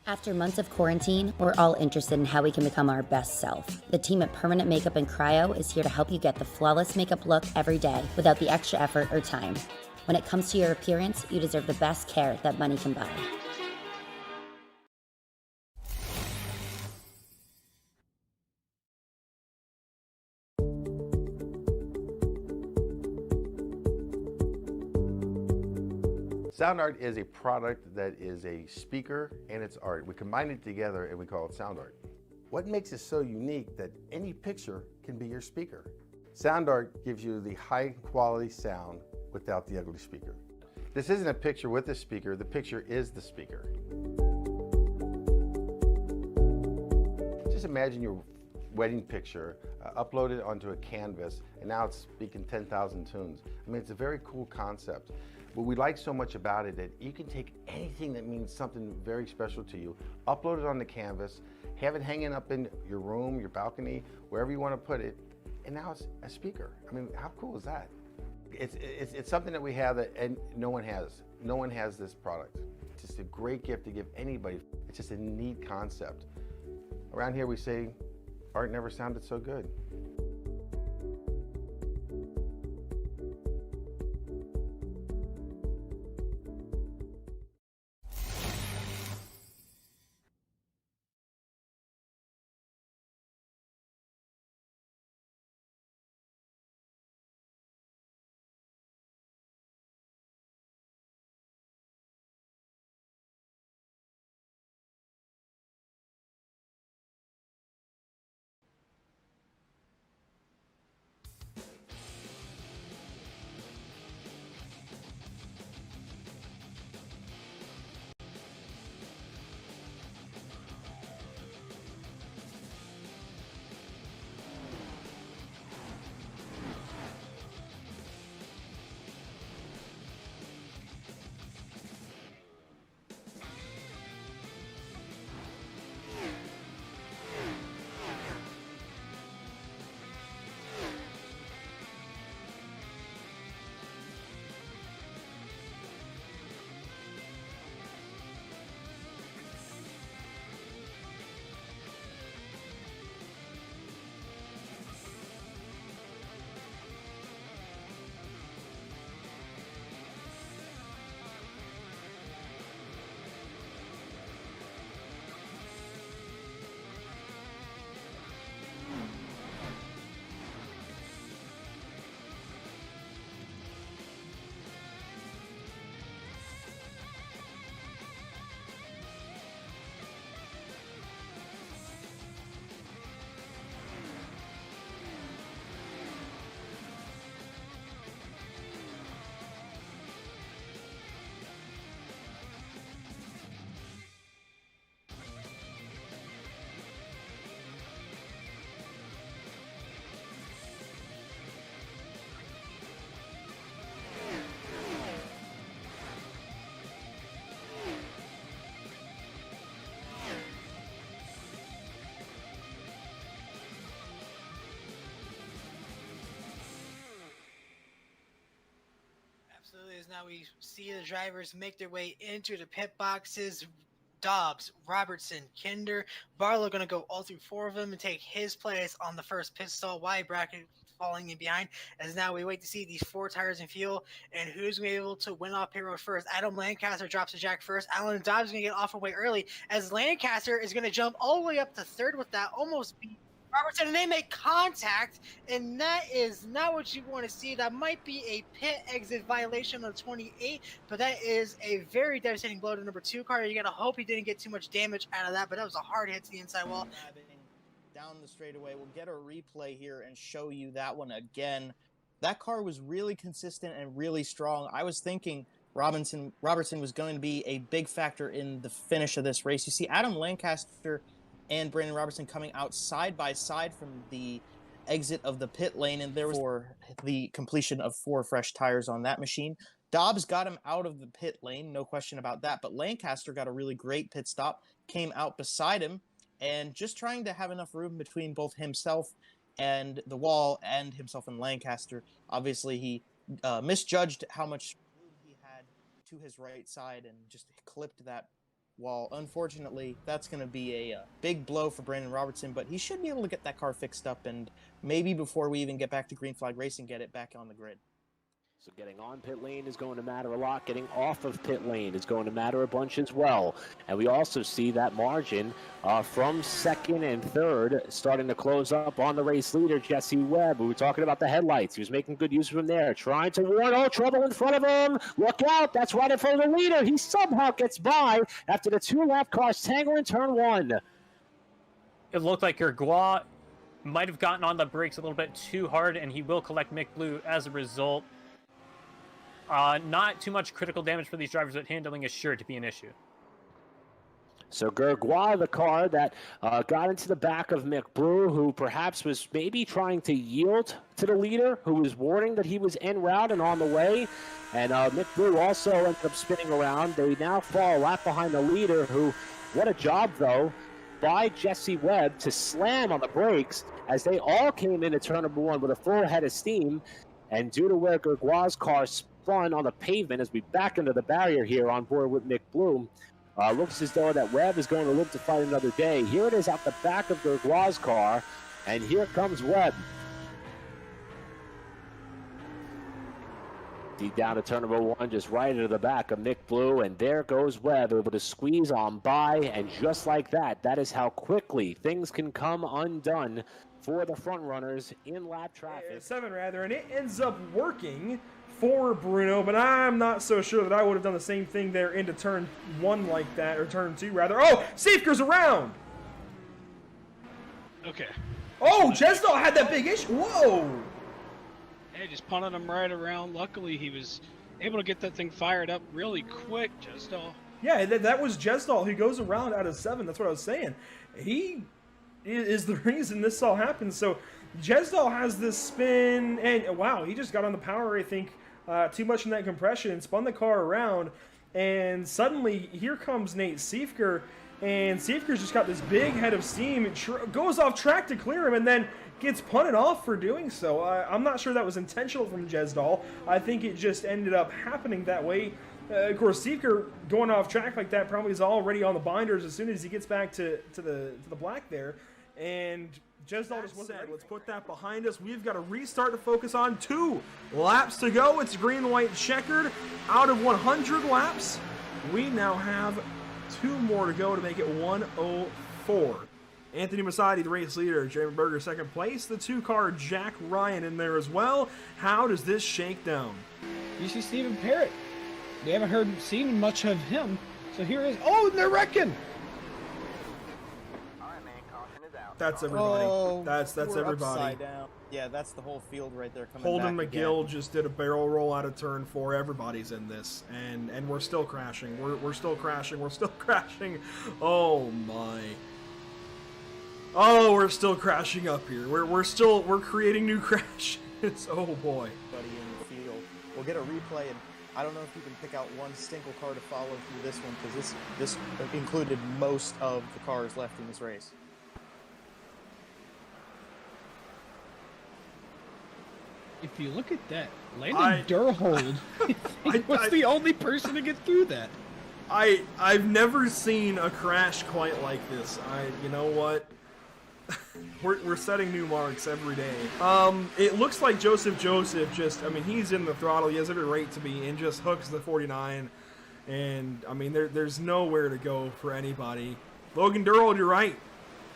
After months of quarantine, we're all interested in how we can become our best self. The team at Permanent Makeup and Cryo is here to help you get the flawless makeup look every day without the extra effort or time. When it comes to your appearance, you deserve the best care that money can buy. Sound art is a product that is a speaker and it's art. We combine it together and we call it sound art. What makes it so unique that any picture can be your speaker? Sound art gives you the high quality sound without the ugly speaker. This isn't a picture with a speaker, the picture is the speaker. Just imagine your wedding picture uploaded onto a canvas and now it's speaking 10,000 tunes. I mean, it's a very cool concept. What we like so much about it that you can take anything that means something very special to you, upload it on the canvas, have it hanging up in your room, your balcony, wherever you want to put it, and now it's a speaker. I mean, how cool is that? It's something that we have that and no one has. No one has this product. It's just a great gift to give anybody. It's just a neat concept. Around here we say, art never sounded so good. Absolutely. As now we see the drivers make their way into the pit boxes. Dobbs, Robertson, Kinder, Barlow going to go all through four of them and take his place on the first pit stall. Wide bracket falling in behind. As now we wait to see these four tires and fuel and who's going to be able to win off payroll first. Adam Lancaster drops the jack first. Alan Dobbs is going to get off away early as Lancaster is going to jump all the way up to third with that almost beat Robertson, and they make contact, and that is not what you want to see. That might be a pit exit violation of 28, but that is a very devastating blow to number 2 car. You got to hope he didn't get too much damage out of that, but that was a hard hit to the inside wall. Down the straightaway. We'll get a replay here and show you that one again. That car was really consistent and really strong. I was thinking Robertson was going to be a big factor in the finish of this race. You see Adam Lancaster and Brandon Robertson coming out side by side from the exit of the pit lane, and there was for the completion of 4 fresh tires on that machine. Dobbs got him out of the pit lane, no question about that, but Lancaster got a really great pit stop, came out beside him, and just trying to have enough room between both himself and the wall and himself and Lancaster. Obviously, he misjudged how much room he had to his right side and just clipped that While unfortunately, that's going to be a big blow for Brandon Robertson, but he should be able to get that car fixed up and maybe before we even get back to green flag racing, get it back on the grid. So getting on pit lane is going to matter a lot. Getting off of pit lane is going to matter a bunch as well. And we also see that margin from second and third starting to close up on the race leader, Jesse Webb. We were talking about the headlights. He was making good use of them there, trying to warn, oh, trouble in front of him. Look out, that's right in front of the leader. He somehow gets by after the two-lap cars tangle in turn one. It looked like Gergois might have gotten on the brakes a little bit too hard, and he will collect Mick Blue as a result. Not too much critical damage for these drivers, but handling is sure to be an issue. So Gergois, the car that got into the back of Mick Blue, who perhaps was maybe trying to yield to the leader, who was warning that he was en route and on the way. And Mick Blue also ended up spinning around. They now fall a lap behind the leader, who, what a job, though, by Jesse Webb to slam on the brakes as they all came into turn number one with a full head of steam. And due to where Gergois' car spun on the pavement as we back into the barrier here on board with Mick Bloom, looks as though that Webb is going to live to fight another day. Here it is out the back of Gergois' car, and here comes Webb. Deep down to turn number one, just right into the back of Mick Blue, and there goes Webb, able to squeeze on by, and just like that, that is how quickly things can come undone for the front runners in lap traffic. 7 rather, and it ends up working for Bruno, but I'm not so sure that I would have done the same thing there into turn 1 like that, or turn 2 rather. Oh, Safeker's around! Okay. Oh, Jesdal had that big issue. Whoa! Hey, just punted him right around. Luckily, he was able to get that thing fired up really quick, Jesdal. Yeah, that was Jesdal who goes around out of 7. That's what I was saying. He is the reason this all happened. So Jesdal has this spin, and wow, he just got on the power, I think, too much in that compression and spun the car around. And suddenly, here comes Nate Siefker, and Siefker's just got this big head of steam. It goes off track to clear him, and then gets punted off for doing so. I'm not sure that was intentional from Jesdal. I think it just ended up happening that way. Of course, Siefker going off track like that probably is already on the binders as soon as he gets back to the black there. And Jesdal just wasn't ready. Let's put that behind us. We've got to restart to focus on 2 laps to go. It's green, white, checkered. Out of 100 laps, we now have 2 more to go to make it 104. Anthony Masadi, the race leader. Jeremy Berger, second place. The 2-car Jack Ryan in there as well. How does this shake down? You see Stephen Parrott. We haven't seen much of him. So here is. Oh, and they're wrecking. That's everybody. Oh, that's everybody. Upside down. Yeah, that's the whole field right there coming Holden back McGill again. just did a barrel roll out of turn 4. Everybody's in this, and we're still crashing. We're still crashing. We're still crashing. Oh my. Oh, we're still crashing up here. We're creating new crashes. Oh boy. Buddy in the field. We'll get a replay, and I don't know if you can pick out one single car to follow through this one, because this included most of the cars left in this race. If you look at that, Landon Durhold was the only person to get through that. I've never seen a crash quite like this. You know what? We're setting new marks every day. It looks like Joseph just, I mean, he's in the throttle. He has every right to be, and just hooks the 49. And, I mean, there's nowhere to go for anybody. Logan Durhold, you're right.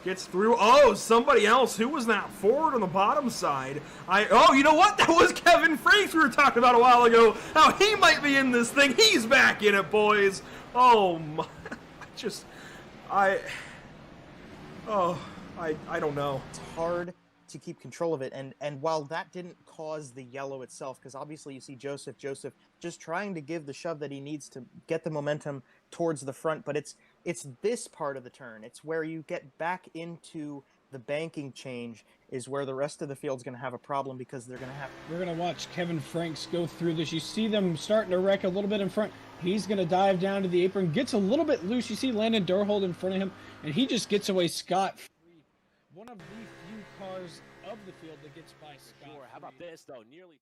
Gets through. Oh, somebody else. Who was that? Forward on the bottom side. Oh, you know what? That was Kevin Franks we were talking about a while ago. How he might be in this thing. He's back in it, boys. Oh, my. I don't know. It's hard to keep control of it, and while that didn't cause the yellow itself, because obviously you see Joseph just trying to give the shove that he needs to get the momentum towards the front, but it's this part of the turn. It's where you get back into the banking change is where the rest of the field's going to have a problem, because they're going to have... We're going to watch Kevin Franks go through this. You see them starting to wreck a little bit in front. He's going to dive down to the apron, gets a little bit loose. You see Landon Durhold in front of him, and he just gets away scot-free. One of the few cars of the field that gets by scot-free. Sure. How about this, though? Nearly...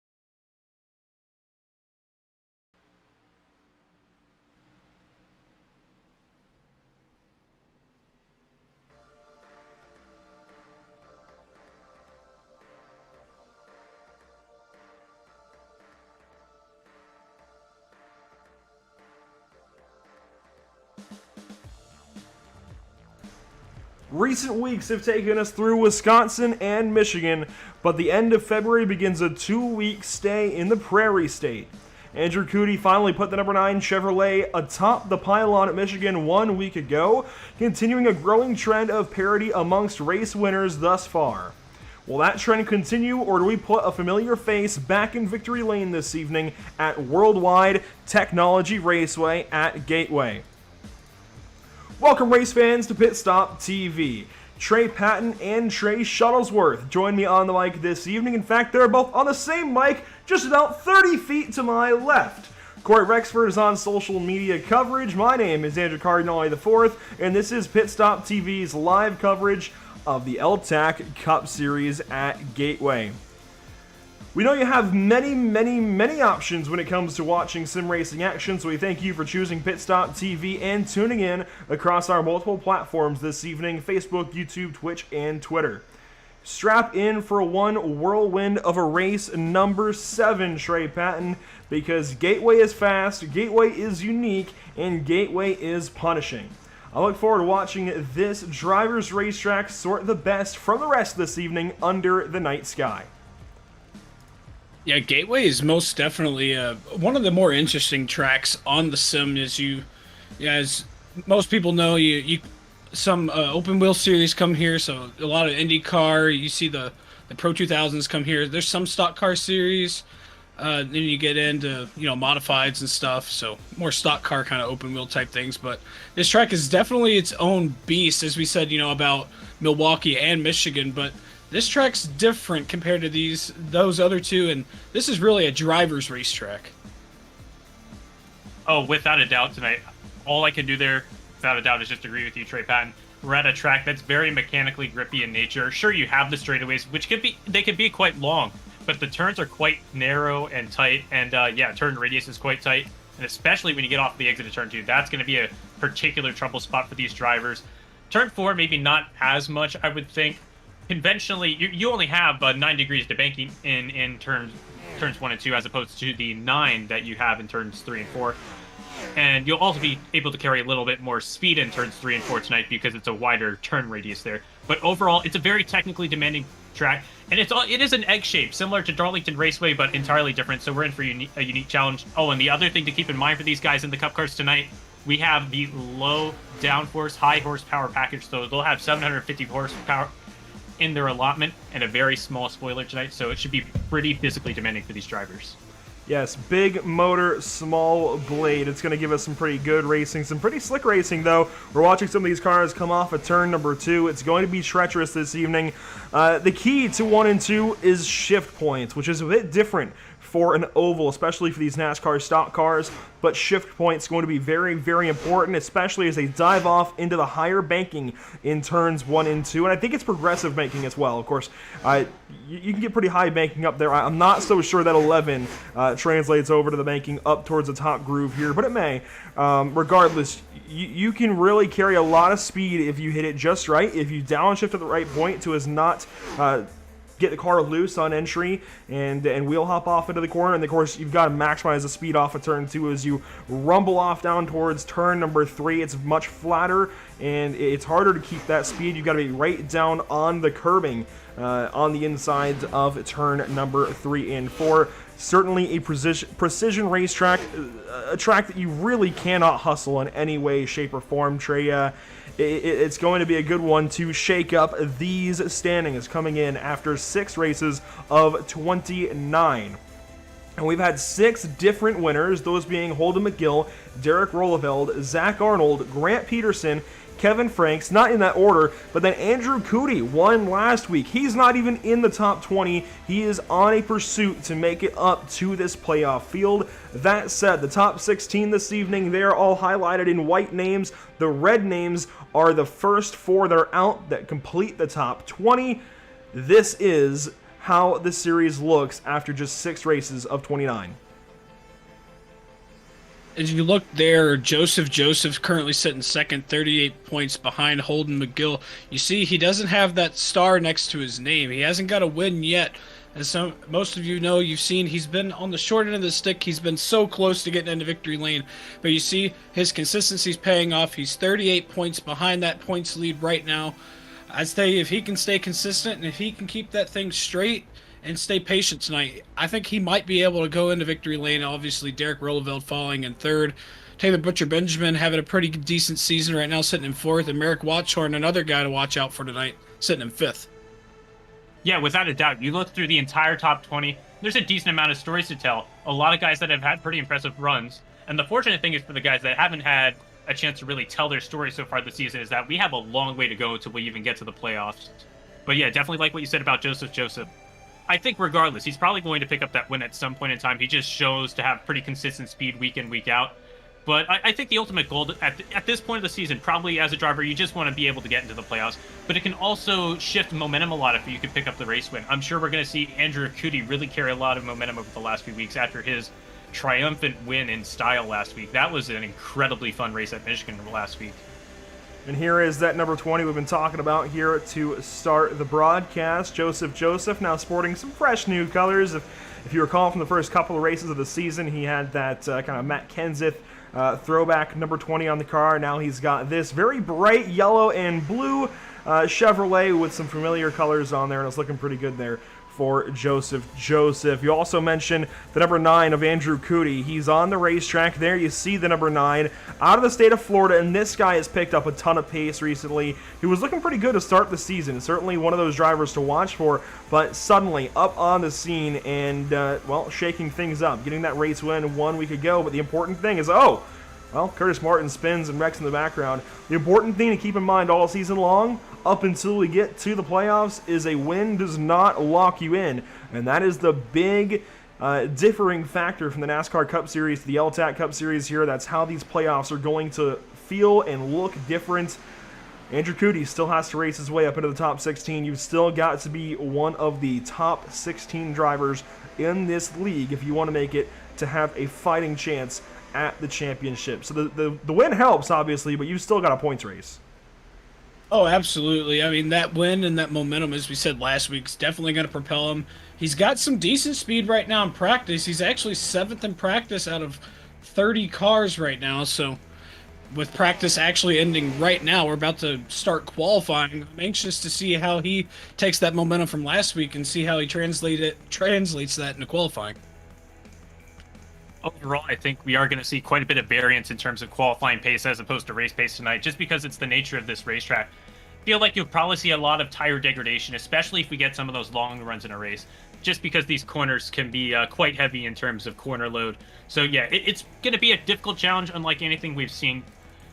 Recent weeks have taken us through Wisconsin and Michigan, but the end of February begins a 2-week stay in the Prairie State. Andrew Cootie finally put the number 9 Chevrolet atop the pylon at Michigan 1 week ago, continuing a growing trend of parity amongst race winners thus far. Will that trend continue, or do we put a familiar face back in victory lane this evening at Worldwide Technology Raceway at Gateway? Welcome, race fans, to Pit Stop TV. Trey Patton and Trey Shuttlesworth join me on the mic this evening. In fact, they're both on the same mic, just about 30 feet to my left. Corey Rexford is on social media coverage. My name is Andrew Cardinale IV, and this is Pit Stop TV's live coverage of the L-TAC Cup Series at Gateway. We know you have many options when it comes to watching sim racing action, so we thank you for choosing Pit Stop TV and tuning in across our multiple platforms this evening: Facebook, YouTube, Twitch, and Twitter. Strap in for one whirlwind of a race number 7, Trey Patton, because Gateway is fast, Gateway is unique, and Gateway is punishing. I look forward to watching this driver's racetrack sort the best from the rest this evening under the night sky. Yeah, Gateway is most definitely one of the more interesting tracks on the sim. As most people know, some open wheel series come here, so a lot of IndyCar. You see the Pro 2000s come here. There's some stock car series. Then you get into modifieds and stuff, so more stock car kind of open wheel type things. But this track is definitely its own beast, as we said, about Milwaukee and Michigan. But this track's different compared to those other two, and this is really a driver's racetrack. Oh, without a doubt tonight. All I can do there, without a doubt, is just agree with you, Trey Patton. We're at a track that's very mechanically grippy in nature. Sure, you have the straightaways, which can be quite long, but the turns are quite narrow and tight, and turn radius is quite tight, and especially when you get off the exit of turn 2, that's going to be a particular trouble spot for these drivers. Turn 4, maybe not as much, I would think. Conventionally, you only have 9 degrees to banking in turns 1 and 2, as opposed to the 9 that you have in turns 3 and 4. And you'll also be able to carry a little bit more speed in turns 3 and 4 tonight because it's a wider turn radius there. But overall, it's a very technically demanding track, and it is an egg shape, similar to Darlington Raceway, but entirely different. So we're in for a unique challenge. Oh, and the other thing to keep in mind for these guys in the Cup cars tonight, we have the low downforce, high horsepower package. So they'll have 750 horsepower in their allotment and a very small spoiler tonight, so it should be pretty physically demanding for these drivers. Yes, big motor, small blade. It's going to give us some pretty good racing, some pretty slick racing, though. We're watching some of these cars come off of turn number 2. It's going to be treacherous this evening. The key to 1 and 2 is shift points, which is a bit different for an oval, especially for these NASCAR stock cars, but shift points going to be very important, especially as they dive off into the higher banking in turns 1 and 2, and I think it's progressive banking as well. Of course, you can get pretty high banking up there. I'm not so sure that 11 translates over to the banking up towards the top groove here, but it may. Regardless, you can really carry a lot of speed if you hit it just right, if you downshift at the right point to as not get the car loose on entry and wheel hop off into the corner. And of course, you've got to maximize the speed off of turn 2 as you rumble off down towards turn number 3. It's much flatter and it's harder to keep that speed. You've got to be right down on the curbing on the inside of turn number 3 and 4. Certainly a precision racetrack, a track that you really cannot hustle in any way, shape, or form, Trey. It's going to be a good one to shake up these standings coming in after 6 races of 29. And we've had 6 different winners, those being Holden McGill, Derek Rolleveld, Zach Arnold, Grant Peterson, Kevin Franks, not in that order, but then Andrew Cootie won last week. He's not even in the top 20. He is on a pursuit to make it up to this playoff field. That said, the top 16 this evening, they're all highlighted in white names. The red names are the first 4 that are out that complete the top 20. This is how the series looks after just 6 races of 29. As you look there, Joseph currently sitting second, 38 points behind Holden McGill. You see, he doesn't have that star next to his name. He hasn't got a win yet. As most of you know, you've seen he's been on the short end of the stick. He's been so close to getting into victory lane. But you see his consistency's paying off. He's 38 points behind that points lead right now. I'd say if he can stay consistent and if he can keep that thing straight and stay patient tonight, I think he might be able to go into victory lane. Obviously, Derek Rolleveld falling in third. Taylor Butcher Benjamin having a pretty decent season right now, sitting in fourth. And Merrick Watchhorn, another guy to watch out for tonight, sitting in fifth. Yeah, without a doubt. You look through the entire top 20, there's a decent amount of stories to tell. A lot of guys that have had pretty impressive runs. And the fortunate thing is for the guys that haven't had a chance to really tell their story so far this season is that we have a long way to go until we even get to the playoffs. But yeah, definitely like what you said about Joseph. I think regardless, he's probably going to pick up that win at some point in time. He just shows to have pretty consistent speed week in, week out. But I think the ultimate goal at this point of the season, probably as a driver, you just want to be able to get into the playoffs. But it can also shift momentum a lot if you can pick up the race win. I'm sure we're going to see Andrew Cootie really carry a lot of momentum over the last few weeks after his triumphant win in style last week. That was an incredibly fun race at Michigan last week. And here is that number 20 we've been talking about here to start the broadcast. Joseph, now sporting some fresh new colors. If you recall from the first couple of races of the season, he had that kind of Matt Kenseth throwback number 20 on the car. Now he's got this very bright yellow and blue Chevrolet with some familiar colors on there, and it's looking pretty good there for Joseph. You also mentioned the number 9 of Andrew Cootie. He's on the racetrack. There you see the number 9 out of the state of Florida, and this guy has picked up a ton of pace recently. He was looking pretty good to start the season. Certainly one of those drivers to watch for, but suddenly up on the scene and, shaking things up. Getting that race win 1 week ago, but the important thing is, Curtis Martin spins and wrecks in the background. The important thing to keep in mind all season long, up until we get to the playoffs, is a win does not lock you in. And that is the big differing factor from the NASCAR Cup Series to the L-TAC Cup Series here. That's how these playoffs are going to feel and look different. Andrew Cootie still has to race his way up into the top 16. You've still got to be one of the top 16 drivers in this league if you want to make it to have a fighting chance at the championship. So the win helps, obviously, but you've still got a points race. Oh, absolutely. I mean, that win and that momentum, as we said last week, is definitely going to propel him. He's got some decent speed right now in practice. He's actually 7th in practice out of 30 cars right now. So with practice actually ending right now, we're about to start qualifying. I'm anxious to see how he takes that momentum from last week and see how he translates that into qualifying. Overall, I think we are going to see quite a bit of variance in terms of qualifying pace as opposed to race pace tonight, just because it's the nature of this racetrack. I feel like you'll probably see a lot of tire degradation, especially if we get some of those long runs in a race, just because these corners can be quite heavy in terms of corner load. So yeah, it's going to be a difficult challenge, unlike anything we've seen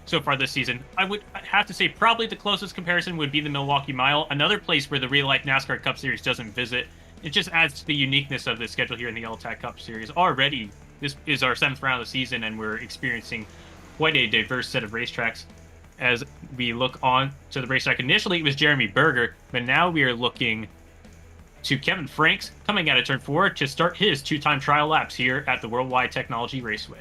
so far this season. I would have to say probably the closest comparison would be the Milwaukee Mile, another place where the real-life NASCAR Cup Series doesn't visit. It just adds to the uniqueness of this schedule here in the L-TAC Cup Series. Already, this is our 7th round of the season, and we're experiencing quite a diverse set of racetracks. As we look on to the racetrack, initially it was Jeremy Berger, but now we are looking to Kevin Franks coming out of turn 4 to start his 2-time trial laps here at the Worldwide Technology Raceway.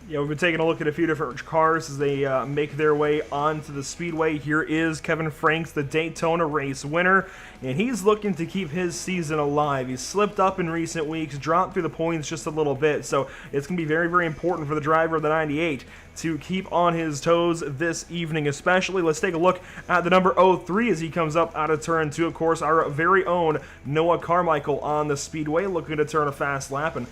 Yeah, we've been taking a look at a few different cars as they make their way onto the speedway. Here is Kevin Franks, the Daytona race winner, and he's looking to keep his season alive. He's slipped up in recent weeks, dropped through the points just a little bit, so it's going to be very, very important for the driver of the 98 to keep on his toes this evening especially. Let's take a look at the number 03 as he comes up out of turn 2. Of course, our very own Noah Carmichael on the speedway, looking to turn a fast lap and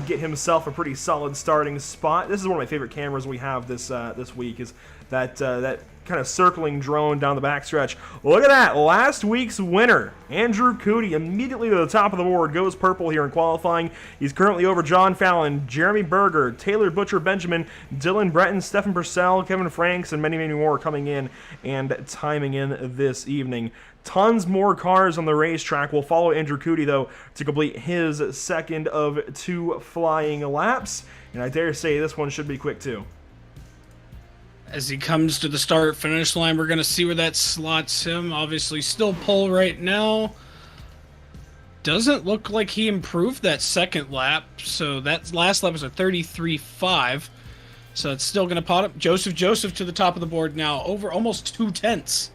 get himself a pretty solid starting spot. This is one of my favorite cameras we have this week, is that kind of circling drone down the backstretch. Look at that, last week's winner, Andrew Cootie, immediately to the top of the board, goes purple here in qualifying. He's currently over John Fallon, Jeremy Berger, Taylor Butcher Benjamin, Dylan Breton, Stephen Purcell, Kevin Franks, and many, many more coming in and timing in this evening. Tons more cars on the racetrack. Will follow Andrew Cootie, though, to complete his second of 2 flying laps, and I dare say this one should be quick too. As he comes to the start-finish line, we're going to see where that slots him. Obviously, still pole right now. Doesn't look like he improved that second lap, so that last lap was a 33.5. So it's still going to pot up. Joseph to the top of the board now, over almost 2 tenths.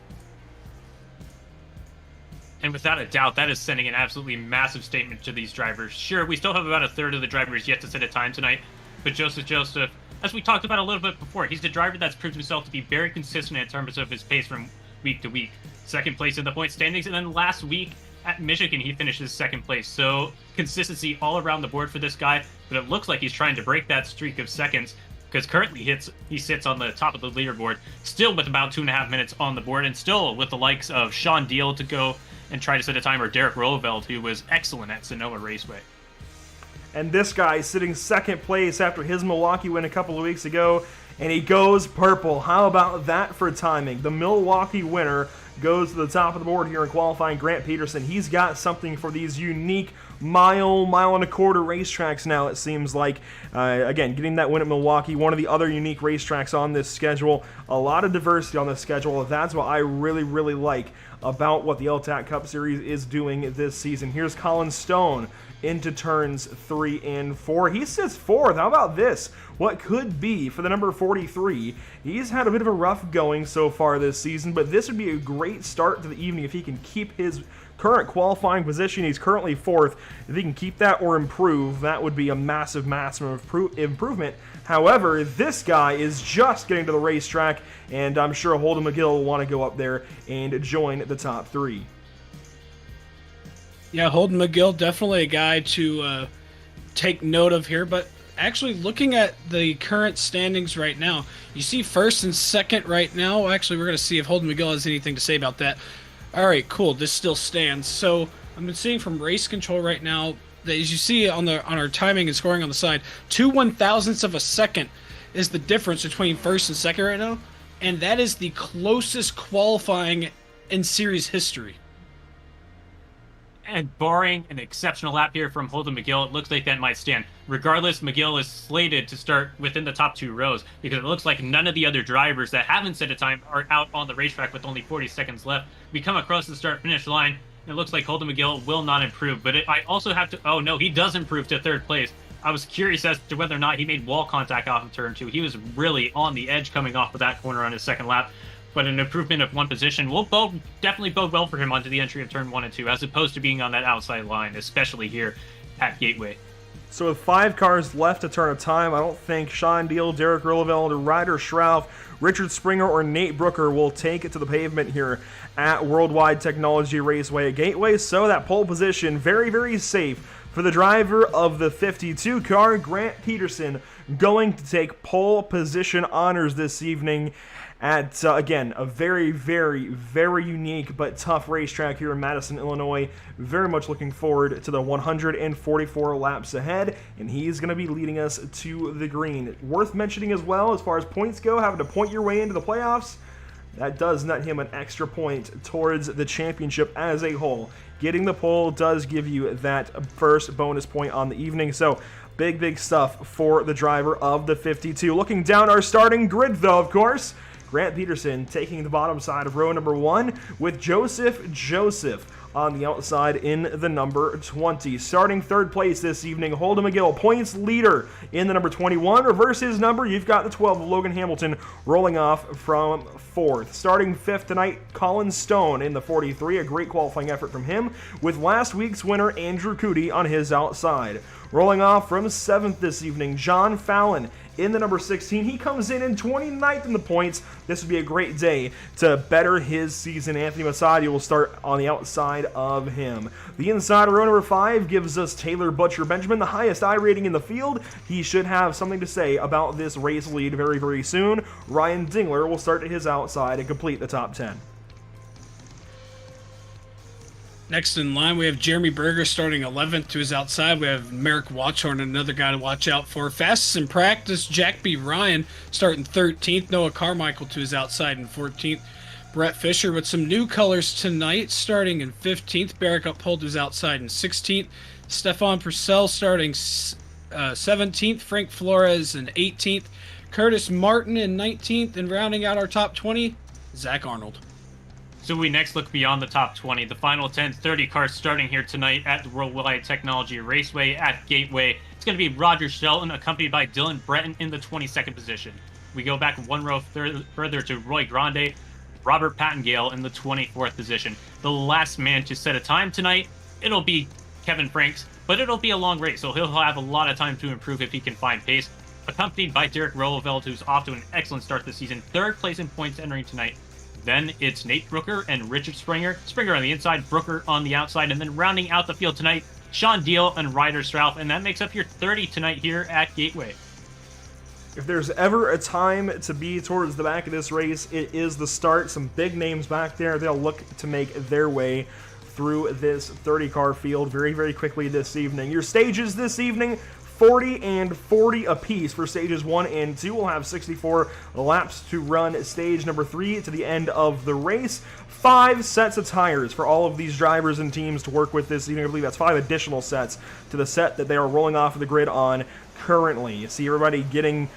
And without a doubt, that is sending an absolutely massive statement to these drivers. Sure, we still have about a third of the drivers yet to set a time tonight, but Joseph, as we talked about a little bit before, he's the driver that's proved himself to be very consistent in terms of his pace from week to week. Second place in the point standings, and then last week at Michigan, he finishes second place. So consistency all around the board for this guy, but it looks like he's trying to break that streak of seconds, because currently he sits on the top of the leaderboard, still with about 2.5 minutes on the board, and still with the likes of Sean Deal to go and try to set a time, or Derek Roosevelt, who was excellent at Sonoma Raceway. And this guy sitting second place after his Milwaukee win a couple of weeks ago, and he goes purple. How about that for timing? The Milwaukee winner goes to the top of the board here in qualifying. Grant Peterson, he's got something for these unique mile and a quarter racetracks now, it seems like. Again, getting that win at Milwaukee, one of the other unique racetracks on this schedule. A lot of diversity on this schedule. That's what I really, really like about what the L-TAC Cup Series is doing this season. Here's Colin Stone into turns 3 and 4. He sits fourth. How about this? What could be for the number 43? He's had a bit of a rough going so far this season, but this would be a great start to the evening if he can keep his current qualifying position. He's currently fourth. If he can keep that or improve, that would be a massive improvement. However, this guy is just getting to the racetrack, and I'm sure Holden McGill will want to go up there and join the top 3. Yeah, Holden McGill, definitely a guy to take note of here. But actually, looking at the current standings right now, you see first and second right now. Actually, we're going to see if Holden McGill has anything to say about that. All right, cool. This still stands. So I've been seeing from race control right now that, as you see on our timing and scoring on the side, 2 1,000ths of a second is the difference between first and second right now, and that is the closest qualifying in series history. And barring an exceptional lap here from Holden McGill, it looks like that might stand. Regardless, McGill is slated to start within the top 2 rows, because it looks like none of the other drivers that haven't set a time are out on the racetrack with only 40 seconds left. We come across the start-finish line, and it looks like Holden McGill will not improve. But I also have to... Oh, no, he does improve to third place. I was curious as to whether or not he made wall contact off of turn 2. He was really on the edge coming off of that corner on his second lap. But an improvement of 1 position will definitely bode well for him onto the entry of turn 1 and 2, as opposed to being on that outside line, especially here at Gateway. So with 5 cars left to turn a time, I don't think Sean Deal, Derek Roosevelt, Ryder Schrauf, Richard Springer, or Nate Brooker will take it to the pavement here at Worldwide Technology Raceway at Gateway. So that pole position, very, very safe for the driver of the 52 car, Grant Peterson, going to take pole position honors this evening at, again, a very, very, very unique but tough racetrack here in Madison, Illinois. Very much looking forward to the 144 laps ahead, and he's going to be leading us to the green. Worth mentioning as well, as far as points go, having to point your way into the playoffs, that does net him an extra point towards the championship as a whole. Getting the pole does give you that first bonus point on the evening, so big, big stuff for the driver of the 52. Looking down our starting grid, though, of course, Grant Peterson taking the bottom side of row number 1 with Joseph on the outside in the number 20. Starting third place this evening, Holden McGill, points leader in the number 21. Reverse his number, you've got the 12 of Logan Hamilton rolling off from 4th. Starting 5th tonight, Colin Stone in the 43, a great qualifying effort from him, with last week's winner Andrew Cootie on his outside. Rolling off from 7th this evening, John Fallon in the number 16. He comes in 29th in the points. This would be a great day to better his season. Anthony Masadi will start on the outside of him. The inside of row number 5 gives us Taylor Butcher Benjamin, the highest I rating in the field. He should have something to say about this race lead very, very soon. Ryan Dingler will start at his outside and complete the top 10. Next in line, we have Jeremy Berger starting 11th to his outside. We have Merrick Watchhorn, another guy to watch out for. Fastest in practice, Jack B. Ryan starting 13th. Noah Carmichael to his outside in 14th. Brett Fisher with some new colors tonight, starting in 15th. Barrick Uphold to his outside in 16th. Stefan Purcell starting 17th. Frank Flores in 18th. Curtis Martin in 19th. And rounding out our top 20, Zach Arnold. So we next look beyond the top 20. The final 10, 30 cars starting here tonight at the Worldwide Technology Raceway at Gateway. It's going to be Roger Shelton, accompanied by Dylan Breton in the 22nd position. We go back one row further to Roy Grande, Robert Pattengale in the 24th position. The last man to set a time tonight, it'll be Kevin Franks, but it'll be a long race, so he'll have a lot of time to improve if he can find pace. Accompanied by Derek Roeleveld, who's off to an excellent start this season, 3rd place in points entering tonight. Then it's Nate Brooker and Richard Springer. Springer on the inside, Brooker on the outside, and then rounding out the field tonight, Sean Deal and Ryder Strauf, and that makes up your 30 tonight here at Gateway. If there's ever a time to be towards the back of this race, it is the start. Some big names back there. They'll look to make their way through this 30-car field very, very quickly this evening. Your stages this evening, 40 and 40 apiece for stages 1 and 2. We'll have 64 laps to run stage number 3 to the end of the race. 5 sets of tires for all of these drivers and teams to work with this evening. I believe that's 5 additional sets to the set that they are rolling off of the grid on currently. You see everybody getting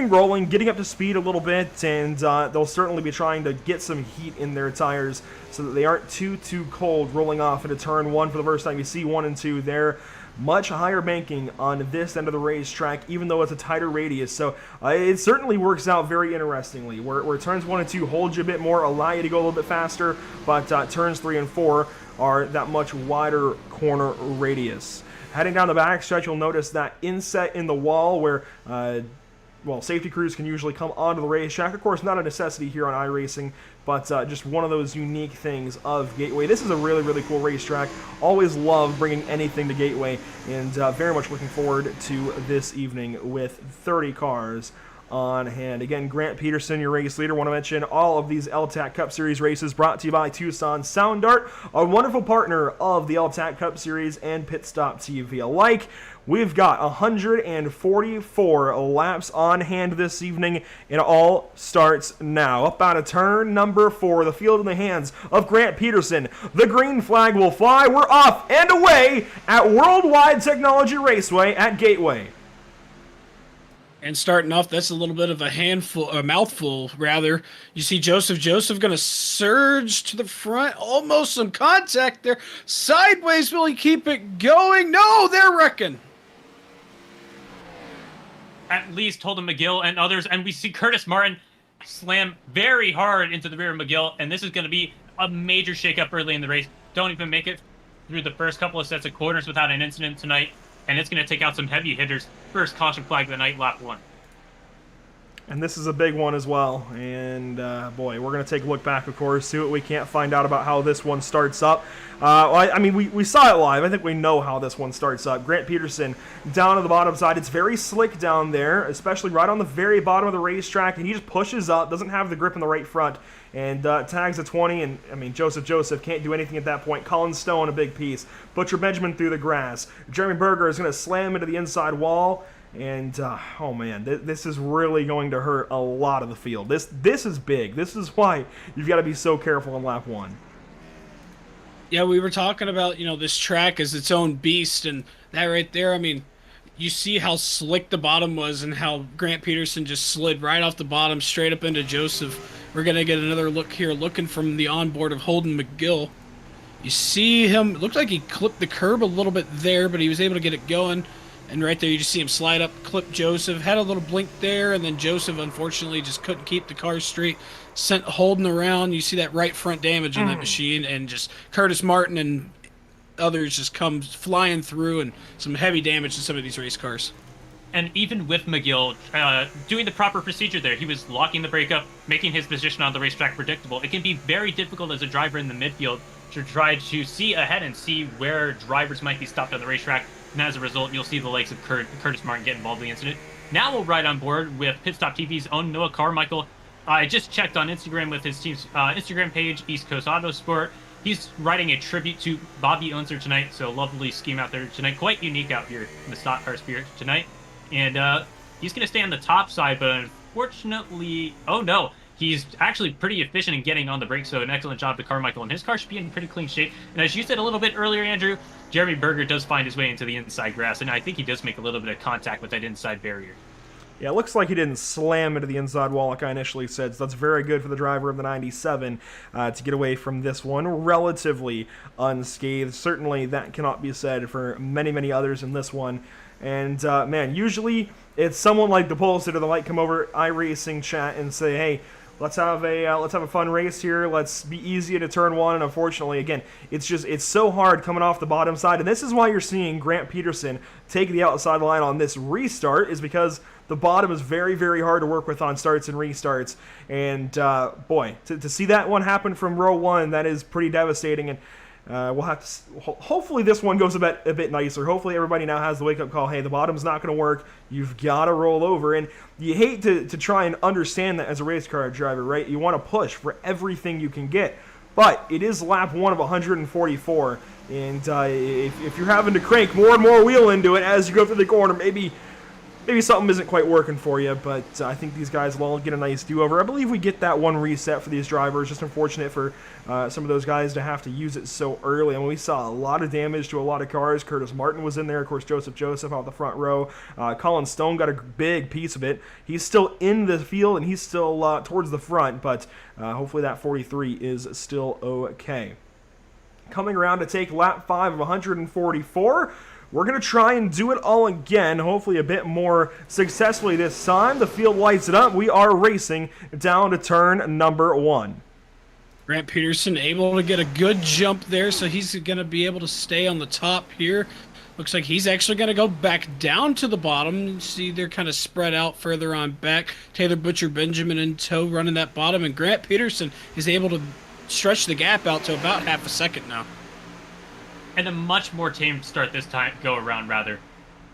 rolling, getting up to speed a little bit, and they'll certainly be trying to get some heat in their tires so that they aren't too cold rolling off into turn 1 for the first time. You see 1 and 2 there. Much higher banking on this end of the racetrack, even though it's a tighter radius. So it certainly works out very interestingly, where turns 1 and 2 hold you a bit more, allow you to go a little bit faster, but turns 3 and 4 are that much wider corner radius. Heading down the backstretch, you'll notice that inset in the wall where safety crews can usually come onto the racetrack. Of course, not a necessity here on iRacing, but just one of those unique things of Gateway. This is a really, really cool racetrack. Always love bringing anything to Gateway, and very much looking forward to this evening with 30 cars on hand. Again, Grant Peterson, your race leader. Want to mention all of these L-TAC Cup Series races brought to you by Tucson Sound Art, a wonderful partner of the L-TAC Cup Series and Pit Stop TV alike. We've got 144 laps on hand this evening. It all starts now. Up out of turn number 4, the field in the hands of Grant Peterson. The green flag will fly. We're off and away at Worldwide Technology Raceway at Gateway. And starting off, that's a little bit of a mouthful, rather. You see Joseph going to surge to the front. Almost some contact there. Sideways, will he keep it going? No, they're wrecking. At least Holden McGill and others, and we see Curtis Martin slam very hard into the rear of McGill, and this is going to be a major shakeup early in the race. Don't even make it through the first couple of sets of corners without an incident tonight, and it's going to take out some heavy hitters. First caution flag of the night, lap 1. And this is a big one as well, and boy, we're going to take a look back, of course, see what we can't find out about how this one starts up. We saw it live. I think we know how this one starts up. Grant Peterson down on the bottom side. It's very slick down there, especially right on the very bottom of the racetrack, and he just pushes up, doesn't have the grip in the right front, and tags a 20, and Joseph Can't do anything at that point. Colin Stone, a big piece. Butcher Benjamin through the grass. Jeremy Berger is going to slam into the inside wall. And, oh man, this is really going to hurt a lot of the field. This is big. This is why you've got to be so careful in lap 1. Yeah, we were talking about, this track as its own beast, and that right there, you see how slick the bottom was and how Grant Peterson just slid right off the bottom straight up into Joseph. We're going to get another look here, looking from the onboard of Holden McGill. You see him, looked like he clipped the curb a little bit there, but he was able to get it going. And right there, you just see him slide up, clip Joseph, had a little blink there, and then Joseph, unfortunately, just couldn't keep the car straight, sent Holden around. You see that right front damage on that machine, and just Curtis Martin and others just come flying through, and some heavy damage to some of these race cars. And even with McGill doing the proper procedure there, he was locking the brake up, making his position on the racetrack predictable. It can be very difficult as a driver in the midfield to try to see ahead and see where drivers might be stopped on the racetrack. And as a result, you'll see the likes of Curtis Martin get involved in the incident. Now we'll ride on board with Pit Stop TV's own Noah Carmichael. I just checked on Instagram with his team's Instagram page, East Coast Autosport. He's riding a tribute to Bobby Unser tonight, so lovely scheme out there tonight. Quite unique out here in the stock car spirit tonight. And he's going to stay on the top side, but unfortunately, oh no, he's actually pretty efficient in getting on the brakes, so an excellent job to Carmichael, and his car should be in pretty clean shape. And as you said a little bit earlier, Andrew, Jeremy Berger does find his way into the inside grass, and I think he does make a little bit of contact with that inside barrier. Yeah, it looks like he didn't slam into the inside wall like I initially said, so that's very good for the driver of the 97 to get away from this one relatively unscathed. Certainly that cannot be said for many, many others in this one. And, man, usually it's someone like the Pulsator that might come over iRacing chat and say, hey, let's have a fun race here. Let's be easy to turn one. And unfortunately, again, it's so hard coming off the bottom side. And this is why you're seeing Grant Peterson take the outside line on this restart, is because the bottom is very, very hard to work with on starts and restarts. And boy, to see that one happen from row one, that is pretty devastating. And we'll have to. Hopefully, this one goes a bit nicer. Hopefully, everybody now has the wake up call. Hey, the bottom's not going to work. You've got to roll over. And you hate to try and understand that as a race car driver, right? You want to push for everything you can get. But it is lap 1 of 144, and if you're having to crank more and more wheel into it as you go through the corner, maybe something isn't quite working for you, but I think these guys will all get a nice do-over. I believe we get that one reset for these drivers. Just unfortunate for some of those guys to have to use it so early. And we saw a lot of damage to a lot of cars. Curtis Martin was in there. Of course, Joseph out the front row. Colin Stone got a big piece of it. He's still in the field, and he's still towards the front, but hopefully that 43 is still okay. Coming around to take lap 5 of 144. We're going to try and do it all again, hopefully a bit more successfully this time. The field lights it up. We are racing down to turn number 1. Grant Peterson able to get a good jump there, so he's going to be able to stay on the top here. Looks like he's actually going to go back down to the bottom. You see they're kind of spread out further on back. Taylor Butcher Benjamin in tow running that bottom, and Grant Peterson is able to stretch the gap out to about half a second now. And a much more tame start this time go around, rather.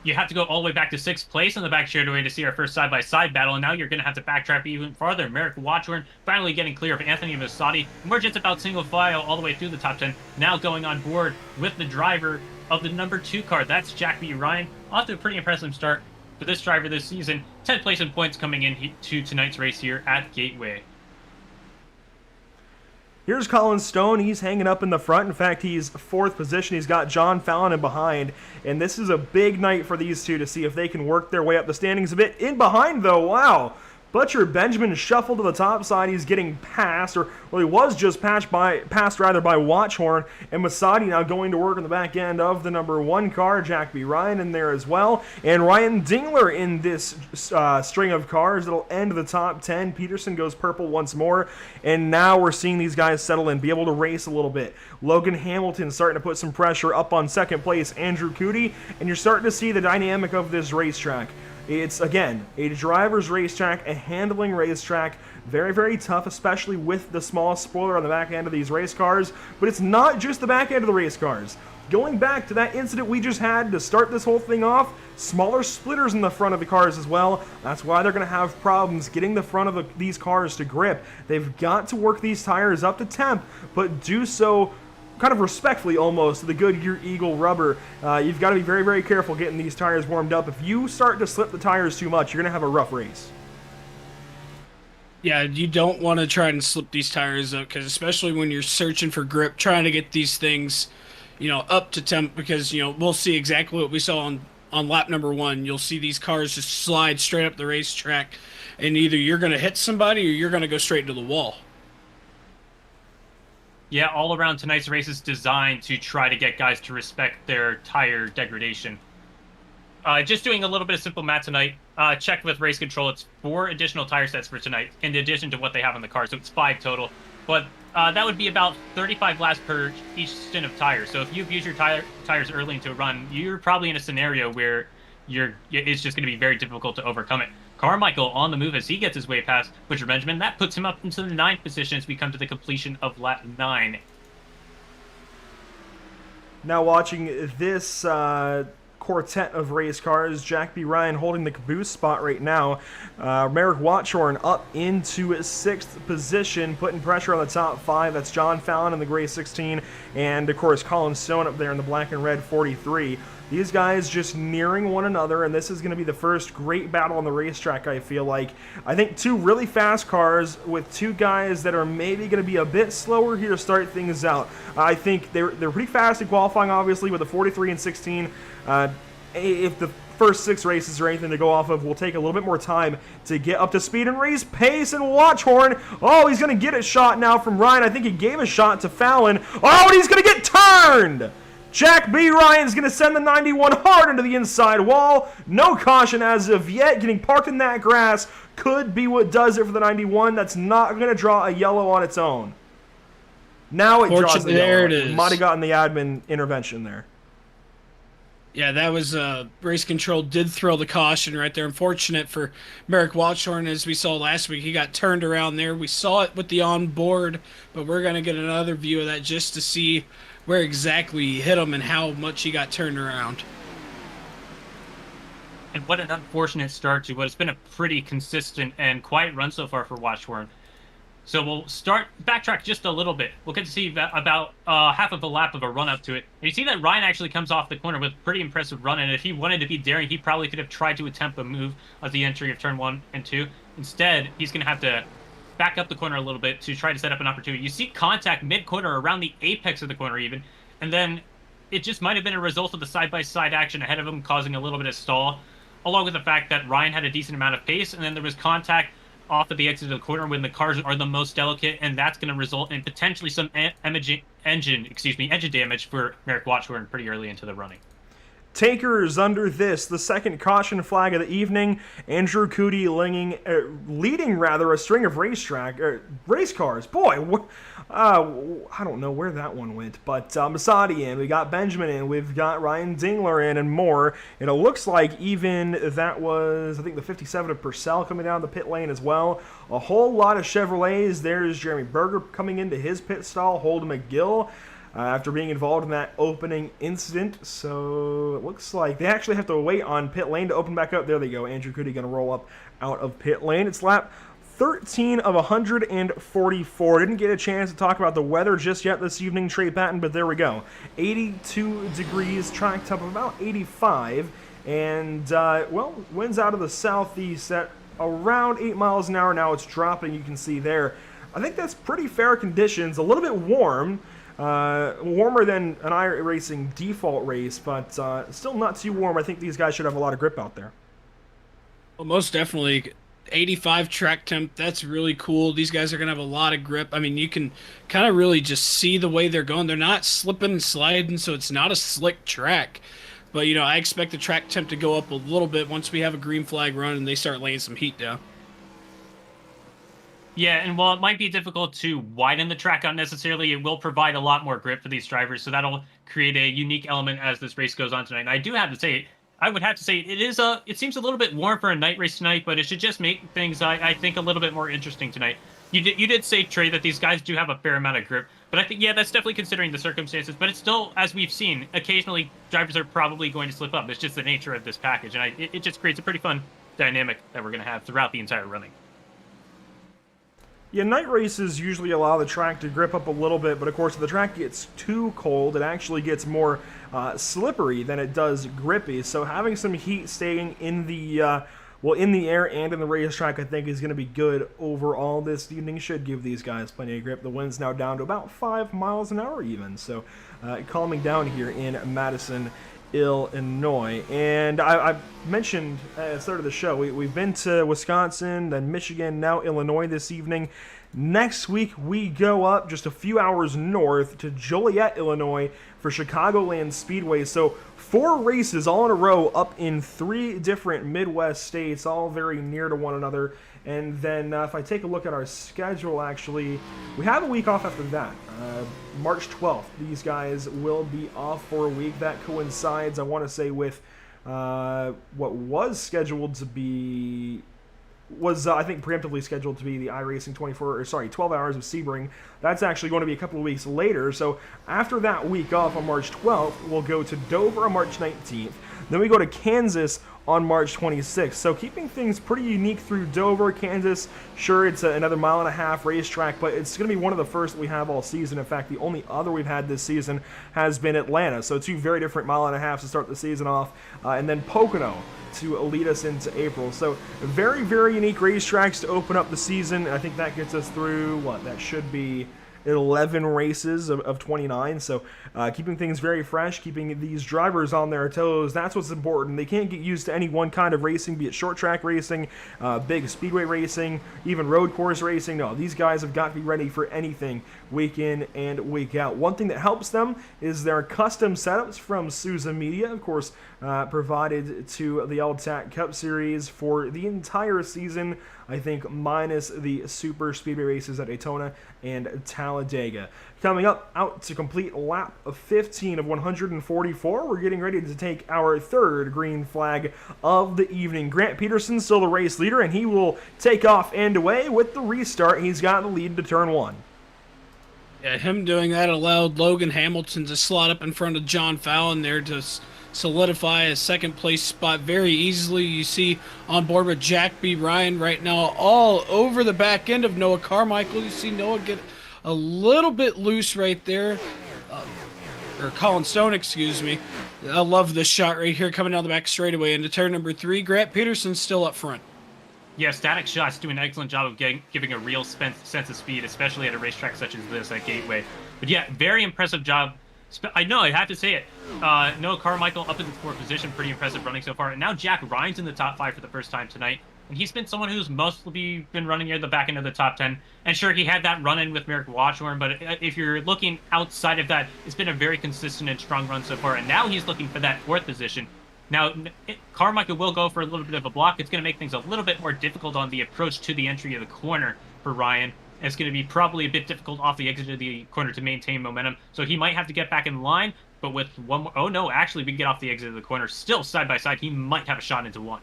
You have to go all the way back to 6th place on the back straightaway to see our first side-by-side battle, and now you're going to have to backtrack even farther. Merrick Watchorn finally getting clear of Anthony Massotti. We're just about single file all the way through the top 10, now going on board with the driver of the number 2 car. That's Jack B. Ryan. Off to a pretty impressive start for this driver this season. 10th place in points coming in to tonight's race here at Gateway. Here's Colin Stone. He's hanging up in the front. In fact, he's 4th position. He's got John Fallon in behind. And this is a big night for these two to see if they can work their way up the standings a bit. In behind, though, wow. Butcher Benjamin shuffled to the top side. He's getting passed, or well, he was just passed by Watchorn, and Massotti now going to work on the back end of the number 1 car. Jack B. Ryan in there as well, and Ryan Dingler in this string of cars that'll end the top 10. Peterson goes purple once more, and now we're seeing these guys settle in, be able to race a little bit. Logan Hamilton starting to put some pressure up on 2nd place, Andrew Cootie, and you're starting to see the dynamic of this racetrack. It's, again, a driver's racetrack, a handling racetrack, very, very tough, especially with the small spoiler on the back end of these race cars, but it's not just the back end of the race cars. Going back to that incident we just had to start this whole thing off, smaller splitters in the front of the cars as well. That's why they're going to have problems getting the front of these cars to grip. They've got to work these tires up to temp, but do so kind of respectfully almost to the Goodyear Eagle rubber. You've got to be very, very careful getting these tires warmed up. If you start to slip the tires too much, you're going to have a rough race. Yeah, you don't want to try and slip these tires up, because especially when you're searching for grip, trying to get these things, up to temp, because, we'll see exactly what we saw on lap number 1. You'll see these cars just slide straight up the racetrack, and either you're going to hit somebody or you're going to go straight into the wall. Yeah, all around tonight's race is designed to try to get guys to respect their tire degradation. Just doing a little bit of simple math tonight. Checked with race control. It's 4 additional tire sets for tonight, in addition to what they have on the car. So it's 5 total. But that would be about 35 laps per each stint of tires. So if you've used your tires early into a run, you're probably in a scenario where it's just going to be very difficult to overcome it. Carmichael on the move as he gets his way past Butcher Benjamin. That puts him up into the 9th position as we come to the completion of lap 9. Now watching this quartet of race cars, Jack B. Ryan holding the caboose spot right now. Merrick Watchorn up into 6th position, putting pressure on the top 5. That's John Fallon in the gray 16, and of course Colin Stone up there in the black and red 43. These guys just nearing one another, and this is going to be the first great battle on the racetrack, I feel like. I think 2 really fast cars with 2 guys that are maybe going to be a bit slower here to start things out. I think they're pretty fast in qualifying, obviously, with the 43 and 16. If the first 6 races are anything to go off of, will take a little bit more time to get up to speed and race pace. And Watchorn, oh, he's going to get a shot now from Ryan. I think he gave a shot to Fallon. Oh, and he's going to get turned! Jack B. Ryan's going to send the 91 hard into the inside wall. No caution as of yet. Getting parked in that grass. could be what does it for the 91. That's not going to draw a yellow on its own. Now it draws the yellow. There it is. Might have gotten the admin intervention there. Yeah, that was race control did throw the caution right there. Unfortunate for Merrick Watchorn, as we saw last week. He got turned around there. We saw it with the onboard, but we're going to get another view of that just to see where exactly he hit him and how much he got turned around. And what an unfortunate start to what has been a pretty consistent and quiet run so far for Watchorn. So we'll backtrack just a little bit. We'll get to see about half of a lap of a run up to it. And you see that Ryan actually comes off the corner with a pretty impressive run. And if he wanted to be daring, he probably could have tried to attempt a move at the entry of turn 1 and 2. Instead, he's going to have to back up the corner a little bit to try to set up an opportunity. You see contact mid-corner, around the apex of the corner even. And then it just might have been a result of the side-by-side action ahead of him causing a little bit of stall, along with the fact that Ryan had a decent amount of pace. And then there was contact off at the exit of the corner when the cars are the most delicate, and that's going to result in potentially some engine damage for Merrick Watchorn pretty early into the running. Takers under this, the second caution flag of the evening. Andrew Cootie leading a string of race cars. Boy, I don't know where that one went, but Masadi in, we got Benjamin in, we've got Ryan Dingler in, and more. And it looks like even that was, I think, the 57 of Purcell coming down the pit lane as well. A whole lot of Chevrolets. There's Jeremy Berger coming into his pit stall, Holden McGill, after being involved in that opening incident. So it looks like they actually have to wait on pit lane to open back up. There they go. Andrew Cootie going to roll up out of pit lane. It's lap 13 of 144. Didn't get a chance to talk about the weather just yet this evening, Trey Patton, but there we go. 82 degrees, track temp of about 85. And, winds out of the southeast at around 8 miles an hour. Now it's dropping, you can see there. I think that's pretty fair conditions. A little bit warm. Warmer than an iRacing default race, but still not too warm. I think these guys should have a lot of grip out there. Well, most definitely. 85 track temp, that's really cool. These guys are going to have a lot of grip. I mean, you can kind of really just see the way they're going. They're not slipping and sliding, so it's not a slick track. But, I expect the track temp to go up a little bit once we have a green flag run and they start laying some heat down. Yeah, and while it might be difficult to widen the track out necessarily, it will provide a lot more grip for these drivers, so that'll create a unique element as this race goes on tonight. And I would have to say it seems a little bit warm for a night race tonight, but it should just make things, I think, a little bit more interesting tonight. You did say, Trey, that these guys do have a fair amount of grip, but I think, yeah, that's definitely considering the circumstances, but it's still, as we've seen, occasionally drivers are probably going to slip up. It's just the nature of this package, and it just creates a pretty fun dynamic that we're going to have throughout the entire running. Yeah, night races usually allow the track to grip up a little bit, but of course if the track gets too cold, it actually gets more slippery than it does grippy. So having some heat staying in the air and in the racetrack, I think, is going to be good overall this evening. Should give these guys plenty of grip. The wind's now down to about 5 miles an hour even, so calming down here in Madison, Illinois. And I mentioned at the start of the show, we've been to Wisconsin, then Michigan, now Illinois this evening. Next week, we go up just a few hours north to Joliet, Illinois for Chicagoland Speedway. So 4 races all in a row up in 3 different Midwest states, all very near to one another. And then if I take a look at our schedule, actually, we have a week off after that. March 12th, these guys will be off for a week. That coincides, I want to say, with what was scheduled to be... I think, preemptively scheduled to be the iRacing 12 Hours of Sebring. That's actually going to be a couple of weeks later. So after that week off on March 12th, we'll go to Dover on March 19th. Then we go to Kansas on March 26th. So keeping things pretty unique through Dover, Kansas. Sure, it's another 1.5 mile racetrack, but it's going to be one of the first that we have all season. In fact, the only other we've had this season has been Atlanta. So 2 very different 1.5 miles to start the season off. And then Pocono to lead us into April. So very, very unique racetracks to open up the season. I think that gets us through, that should be 11 races of 29. So keeping things very fresh, keeping these drivers on their toes, that's what's important. They can't get used to any one kind of racing, be it short track racing, big speedway racing, even road course racing. No, these guys have got to be ready for anything week in and week out. One thing that helps them is their custom setups from Tucson Media, of course, provided to the L-TAC Cup Series for the entire season. I think, minus the super speedway races at Daytona and Talladega. Coming up, out to complete lap of 15 of 144, we're getting ready to take our third green flag of the evening. Grant Peterson still the race leader, and he will take off and away with the restart. He's got the lead to turn 1. Yeah, him doing that allowed Logan Hamilton to slot up in front of John Fallon there to solidify a second place spot very easily. You see on board with Jack B. Ryan right now all over the back end of Noah Carmichael. You see Noah get a little bit loose right there. Or Colin Stone, excuse me. I love this shot right here coming down the back straightaway into turn number 3. Grant Peterson still up front. Yeah, Static Shots do an excellent job of giving a real sense of speed, especially at a racetrack such as this at Gateway. But yeah, very impressive job. I know, I have to say it. Noah Carmichael up in the 4th position, pretty impressive running so far. And now Jack Ryan's in the top 5 for the first time tonight. And he's been someone who's mostly been running near the back end of the top 10. And sure, he had that run-in with Merrick Watchorn, but if you're looking outside of that, it's been a very consistent and strong run so far. And now he's looking for that 4th position. Now, Carmichael will go for a little bit of a block. It's going to make things a little bit more difficult on the approach to the entry of the corner for Ryan. It's going to be probably a bit difficult off the exit of the corner to maintain momentum. So he might have to get back in line, but with one more... Oh, no, actually, we can get off the exit of the corner. Still side by side, he might have a shot into 1.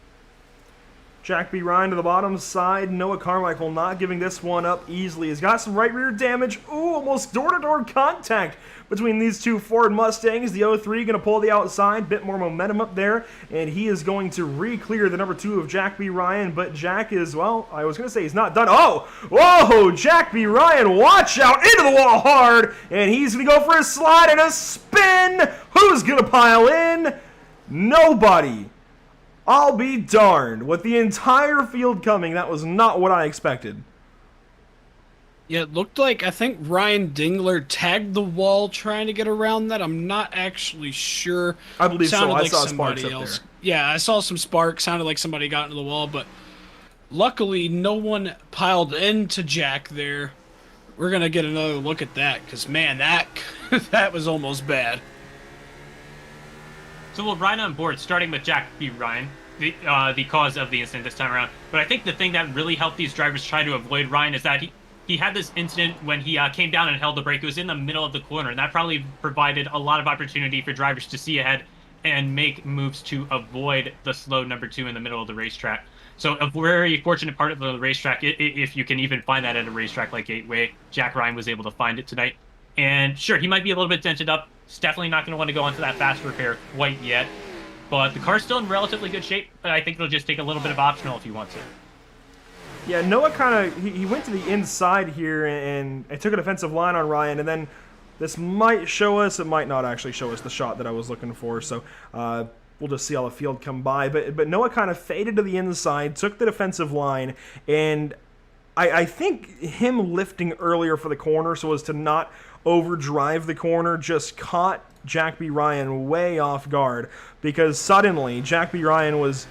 Jack B. Ryan to the bottom side. Noah Carmichael not giving this one up easily. He's got some right rear damage. Ooh, almost door-to-door contact between these two Ford Mustangs. The 03 going to pull the outside. Bit more momentum up there. And he is going to re-clear the number 2 of Jack B. Ryan. But Jack is, well, I was going to say he's not done. Oh! Whoa! Jack B. Ryan, watch out! Into the wall hard! And he's going to go for a slide and a spin! Who's going to pile in? Nobody. I'll be darned. With the entire field coming, that was not what I expected. Yeah, it looked like, I think Ryan Dingler tagged the wall trying to get around that. I'm not actually sure. I believe so. Like I saw sparks up there. Yeah, I saw some sparks. Sounded like somebody got into the wall, but luckily no one piled into Jack there. We're going to get another look at that because, man, that was almost bad. So we'll ride on board, starting with Jack B. Ryan, the cause of the incident this time around. But I think the thing that really helped these drivers try to avoid Ryan is that he had this incident when he came down and held the brake. It was in the middle of the corner, and that probably provided a lot of opportunity for drivers to see ahead and make moves to avoid the slow number 2 in the middle of the racetrack. So a very fortunate part of the racetrack, if you can even find that at a racetrack like Gateway, Jack Ryan was able to find it tonight. And sure, he might be a little bit dented up. He's definitely not going to want to go onto that fast repair quite yet. But the car's still in relatively good shape. But I think it'll just take a little bit of optional if he wants it. Yeah, Noah kind of, he went to the inside here and took a defensive line on Ryan. And then this might show us, it might not actually show us the shot that I was looking for. So we'll just see how the field come by. But Noah kind of faded to the inside, took the defensive line. And I think him lifting earlier for the corner so as to not overdrive the corner just caught Jack B. Ryan way off guard because suddenly Jack B. Ryan was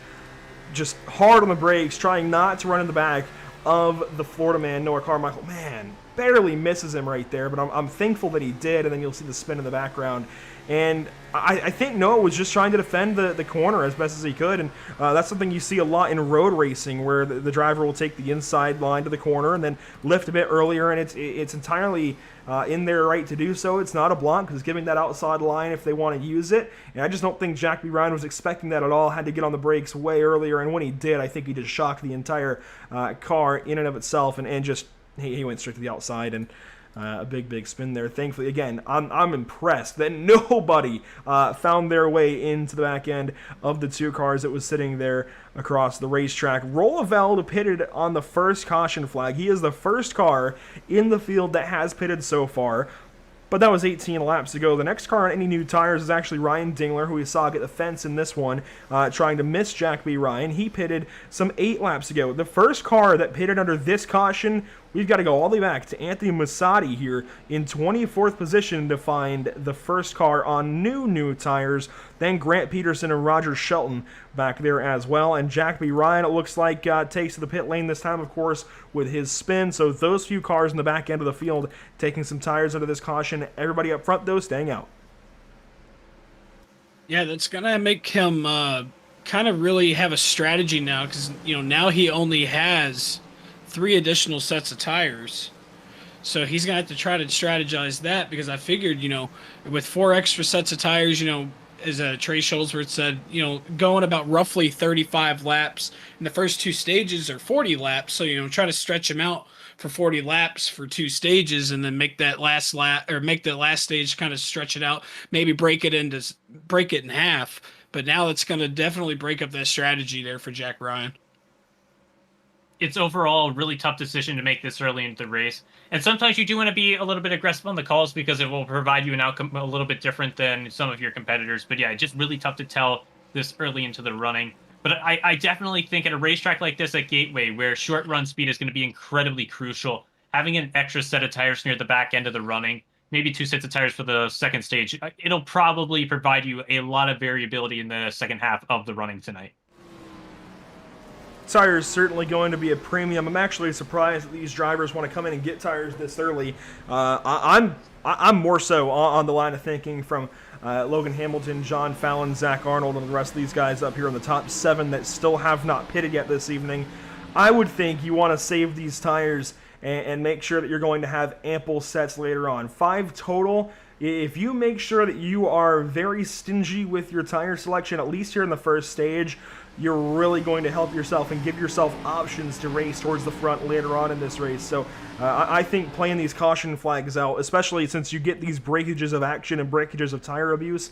just hard on the brakes, trying not to run in the back of the Florida man, Noah Carmichael. Man, barely misses him right there, but I'm thankful that he did, and then you'll see the spin in the background. And I think Noah was just trying to defend the corner as best as he could, and that's something you see a lot in road racing, where the driver will take the inside line to the corner and then lift a bit earlier, and it's entirely in their right to do so. It's not a block because it's giving that outside line if they want to use it, and I just don't think Jack B. Ryan was expecting that at all. Had to get on the brakes way earlier, and when he did, I think he just shocked the entire car in and of itself, and just he went straight to the outside, and a big spin there. Thankfully, again, I'm impressed that nobody found their way into the back end of the two cars that was sitting there across the racetrack. Rolaveld pitted on the first caution flag. He is the first car in the field that has pitted so far. But that was 18 laps ago. The next car on any new tires is actually Ryan Dingler, who we saw get the fence in this one, trying to miss Jack B. Ryan. He pitted some 8 laps ago. The first car that pitted under this caution, we've got to go all the way back to Anthony Musatti here in 24th position to find the first car on new tires. Then Grant Peterson and Roger Shelton back there as well. And Jack B. Ryan, it looks like, takes to the pit lane this time, of course, with his spin. So those few cars in the back end of the field taking some tires under this caution. Everybody up front, though, staying out. Yeah, that's going to make him kind of really have a strategy now because, now he only has 3 additional sets of tires. So he's going to have to try to strategize that, because I figured, with 4 extra sets of tires, as Trey Shuttlesworth said, going about roughly 35 laps. And the first 2 stages are 40 laps. So, try to stretch him out for 40 laps for 2 stages, and then make that last lap, or make the last stage kind of stretch it out, maybe break it in half. But now it's going to definitely break up that strategy there for Jack Ryan. It's overall a really tough decision to make this early into the race. And sometimes you do want to be a little bit aggressive on the calls, because it will provide you an outcome a little bit different than some of your competitors. But yeah, it's just really tough to tell this early into the running. But I definitely think at a racetrack like this at Gateway, where short run speed is going to be incredibly crucial, having an extra set of tires near the back end of the running, maybe 2 sets of tires for the second stage, it'll probably provide you a lot of variability in the second half of the running tonight. Tires certainly going to be a premium. I'm actually surprised that these drivers want to come in and get tires this early. I'm more so on the line of thinking from Logan Hamilton, John Fallon, Zach Arnold, and the rest of these guys up here in the top 7 that still have not pitted yet this evening. I would think you want to save these tires and make sure that you're going to have ample sets later on. 5 total. If you make sure that you are very stingy with your tire selection, at least here in the first stage, you're really going to help yourself and give yourself options to race towards the front later on in this race. So I think playing these caution flags out, especially since you get these breakages of action and breakages of tire abuse,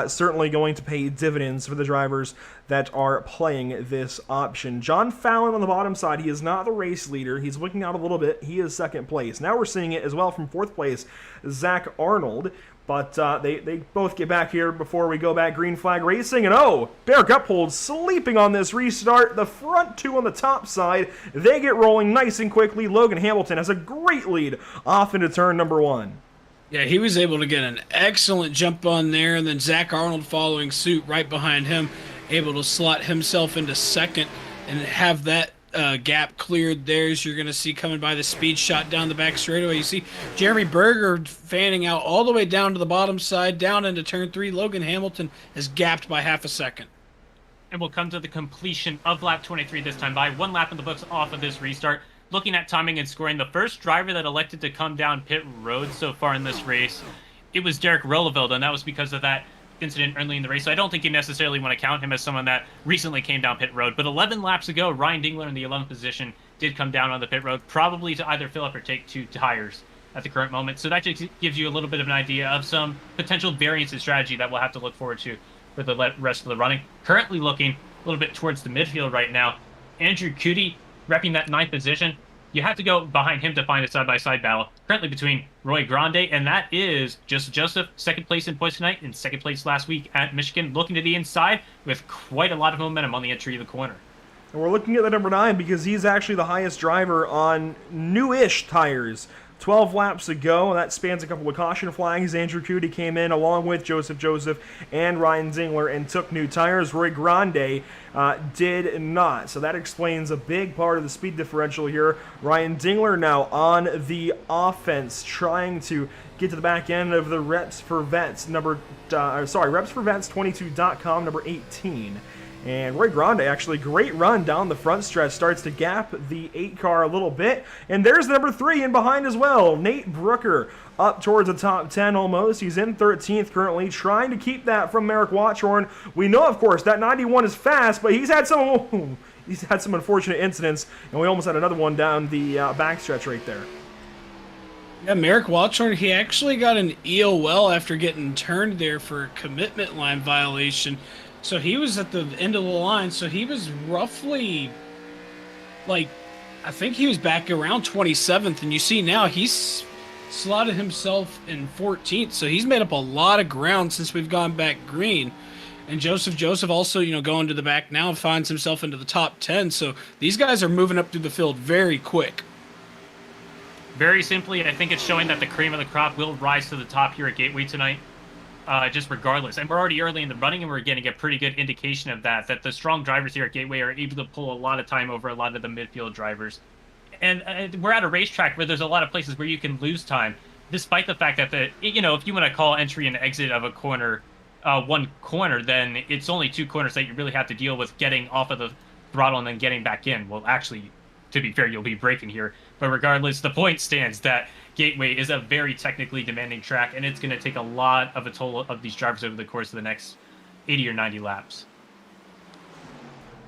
certainly going to pay dividends for the drivers that are playing this option. John Fallon on the bottom side, he is not the race leader. He's looking out a little bit. He is second place. Now we're seeing it as well from 4th place, Zach Arnold. But they both get back here before we go back green flag racing. And Bear Guphold sleeping on this restart. The front 2 on the top side, they get rolling nice and quickly. Logan Hamilton has a great lead off into turn number 1. Yeah, he was able to get an excellent jump on there, and then Zach Arnold following suit right behind him, able to slot himself into second and have that gap cleared there, as you're going to see coming by the speed shot down the back straightaway. You see Jeremy Berger fanning out all the way down to the bottom side, down into turn 3. Logan Hamilton is gapped by half a second. And we'll come to the completion of lap 23 this time by 1 lap in the books off of this restart. Looking at timing and scoring, the first driver that elected to come down pit road so far in this race, it was Derek Rolleveld, and that was because of that incident early in the race. So I don't think you necessarily want to count him as someone that recently came down pit road. But 11 laps ago, Ryan Dingler in the 11th position did come down on the pit road, probably to either fill up or take 2 tires at the current moment. So that just gives you a little bit of an idea of some potential variance in strategy that we'll have to look forward to for the rest of the running. Currently looking a little bit towards the midfield right now. Andrew Cootie repping that 9th position. You have to go behind him to find a side-by-side battle. Currently between Roy Grande, and that is Joseph, 2nd place in points tonight, and 2nd place last week at Michigan, looking to the inside with quite a lot of momentum on the entry of the corner. And we're looking at the number 9 because he's actually the highest driver on newish tires. 12 laps ago, and that spans a couple of caution flags. Andrew Cootie came in along with Joseph and Ryan Dingler and took new tires. Roy Grande did not. So that explains a big part of the speed differential here. Ryan Dingler now on the offense, trying to get to the back end of the Reps for Vets Reps4Vets22.com, number 18. And Roy Grande, actually, great run down the front stretch, starts to gap the 8 car a little bit. And there's number 3 in behind as well, Nate Brooker, up towards the top 10 almost. He's in 13th currently, trying to keep that from Merrick Watchorn. We know, of course, that 91 is fast, but he's had some unfortunate incidents, and we almost had another one down the backstretch right there. Yeah, Merrick Watchorn, he actually got an EOL after getting turned there for a commitment line violation. So he was at the end of the line, so he was roughly, I think he was back around 27th, and you see now he's slotted himself in 14th, so he's made up a lot of ground since we've gone back green. And Joseph also, going to the back now, finds himself into the top 10, so these guys are moving up through the field very quick. Very simply, I think it's showing that the cream of the crop will rise to the top here at Gateway tonight. Just regardless. And we're already early in the running, and we're getting a pretty good indication of that the strong drivers here at Gateway are able to pull a lot of time over a lot of the midfield drivers. And we're at a racetrack where there's a lot of places where you can lose time, despite the fact that, if you want to call entry and exit of a corner one corner, then it's only 2 corners that you really have to deal with getting off of the throttle and then getting back in. Well, actually, to be fair, you'll be braking here. But regardless, the point stands that Gateway is a very technically demanding track, and it's going to take a lot of a toll of these drivers over the course of the next 80 or 90 laps.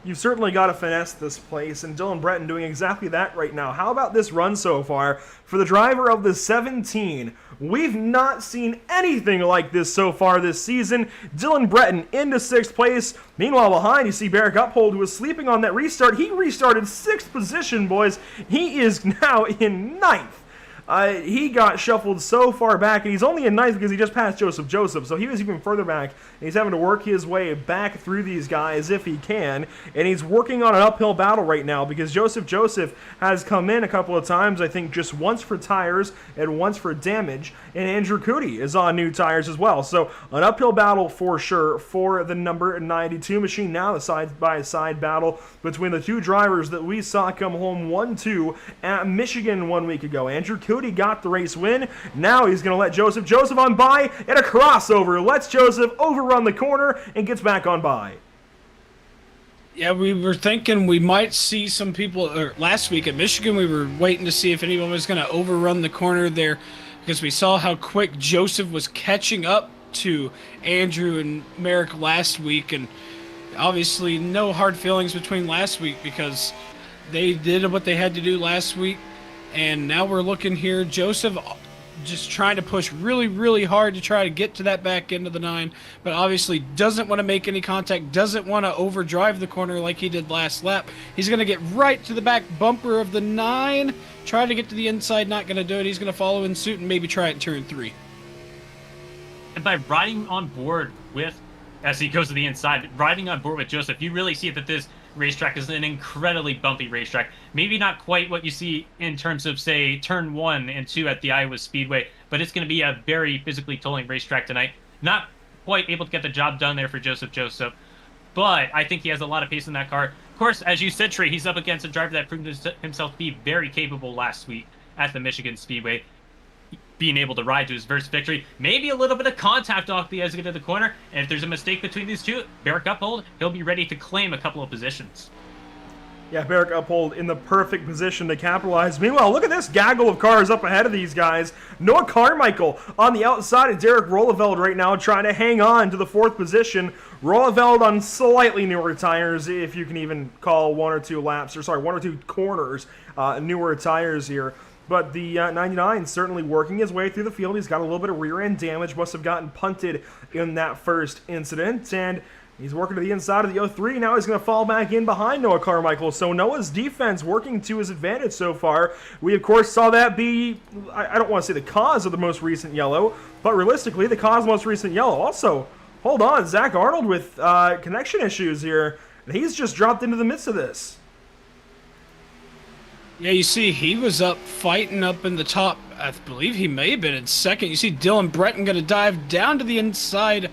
You've certainly got to finesse this place, and Dylan Breton doing exactly that right now. How about this run so far for the driver of the 17? We've not seen anything like this so far this season. Dylan Breton into 6th place. Meanwhile, behind, you see Barrick Uphold, who was sleeping on that restart. He restarted 6th position, boys. He is now in 9th. He got shuffled so far back, and he's only in 9th because he just passed Joseph, so he was even further back, and he's having to work his way back through these guys if he can, and he's working on an uphill battle right now because Joseph has come in a couple of times, I think just once for tires and once for damage, and Andrew Cootie is on new tires as well, so an uphill battle for sure for the number 92 machine. Now the side-by-side battle between the two drivers that we saw come home 1-2 at Michigan 1 week ago. Andrew Cootie got the race win. Now he's going to let Joseph on by, and a crossover lets Joseph overrun the corner and gets back on by. Yeah, we were thinking we might see some people, or last week at Michigan, we were waiting to see if anyone was going to overrun the corner there because we saw how quick Joseph was catching up to Andrew and Merrick last week, and obviously no hard feelings between last week because they did what they had to do last week. And now we're looking here, Joseph just trying to push really, really hard to try to get to that back end of the 9, but obviously doesn't want to make any contact, doesn't want to overdrive the corner like he did last lap. He's going to get right to the back bumper of the 9, try to get to the inside, not going to do it. He's going to follow in suit and maybe try it in turn 3. And by riding on board with, as he goes to the inside, riding on board with Joseph, you really see that this racetrack is an incredibly bumpy racetrack. Maybe not quite what you see in terms of, say, turn 1 and 2 at the Iowa Speedway, but it's going to be a very physically tolling racetrack tonight. Not quite able to get the job done there for Joseph, but I think he has a lot of pace in that car. Of course, as you said, Trey, he's up against a driver that proved himself to be very capable last week at the Michigan Speedway, being able to ride to his first victory. Maybe a little bit of contact off the exit of the corner, and if there's a mistake between these two, Barrick Uphold, he'll be ready to claim a couple of positions. Yeah, Barrick Uphold in the perfect position to capitalize. Meanwhile, look at this gaggle of cars up ahead of these guys. Noah Carmichael on the outside, and Derek Rolleveld right now trying to hang on to the 4th position. Rolleveld on slightly newer tires, if you can even call 1 or 2 corners newer tires here. But the 99 certainly working his way through the field. He's got a little bit of rear end damage, must have gotten punted in that first incident, and he's working to the inside of the 03. Now he's going to fall back in behind Noah Carmichael. So Noah's defense working to his advantage so far. We, of course, saw that be, I don't want to say the cause of the most recent yellow, but realistically, the cause of the most recent yellow. Also, hold on, Zach Arnold with connection issues here. He's just dropped into the midst of this. Yeah, you see, he was up fighting up in the top. I believe he may have been in 2nd. You see Dylan Breton going to dive down to the inside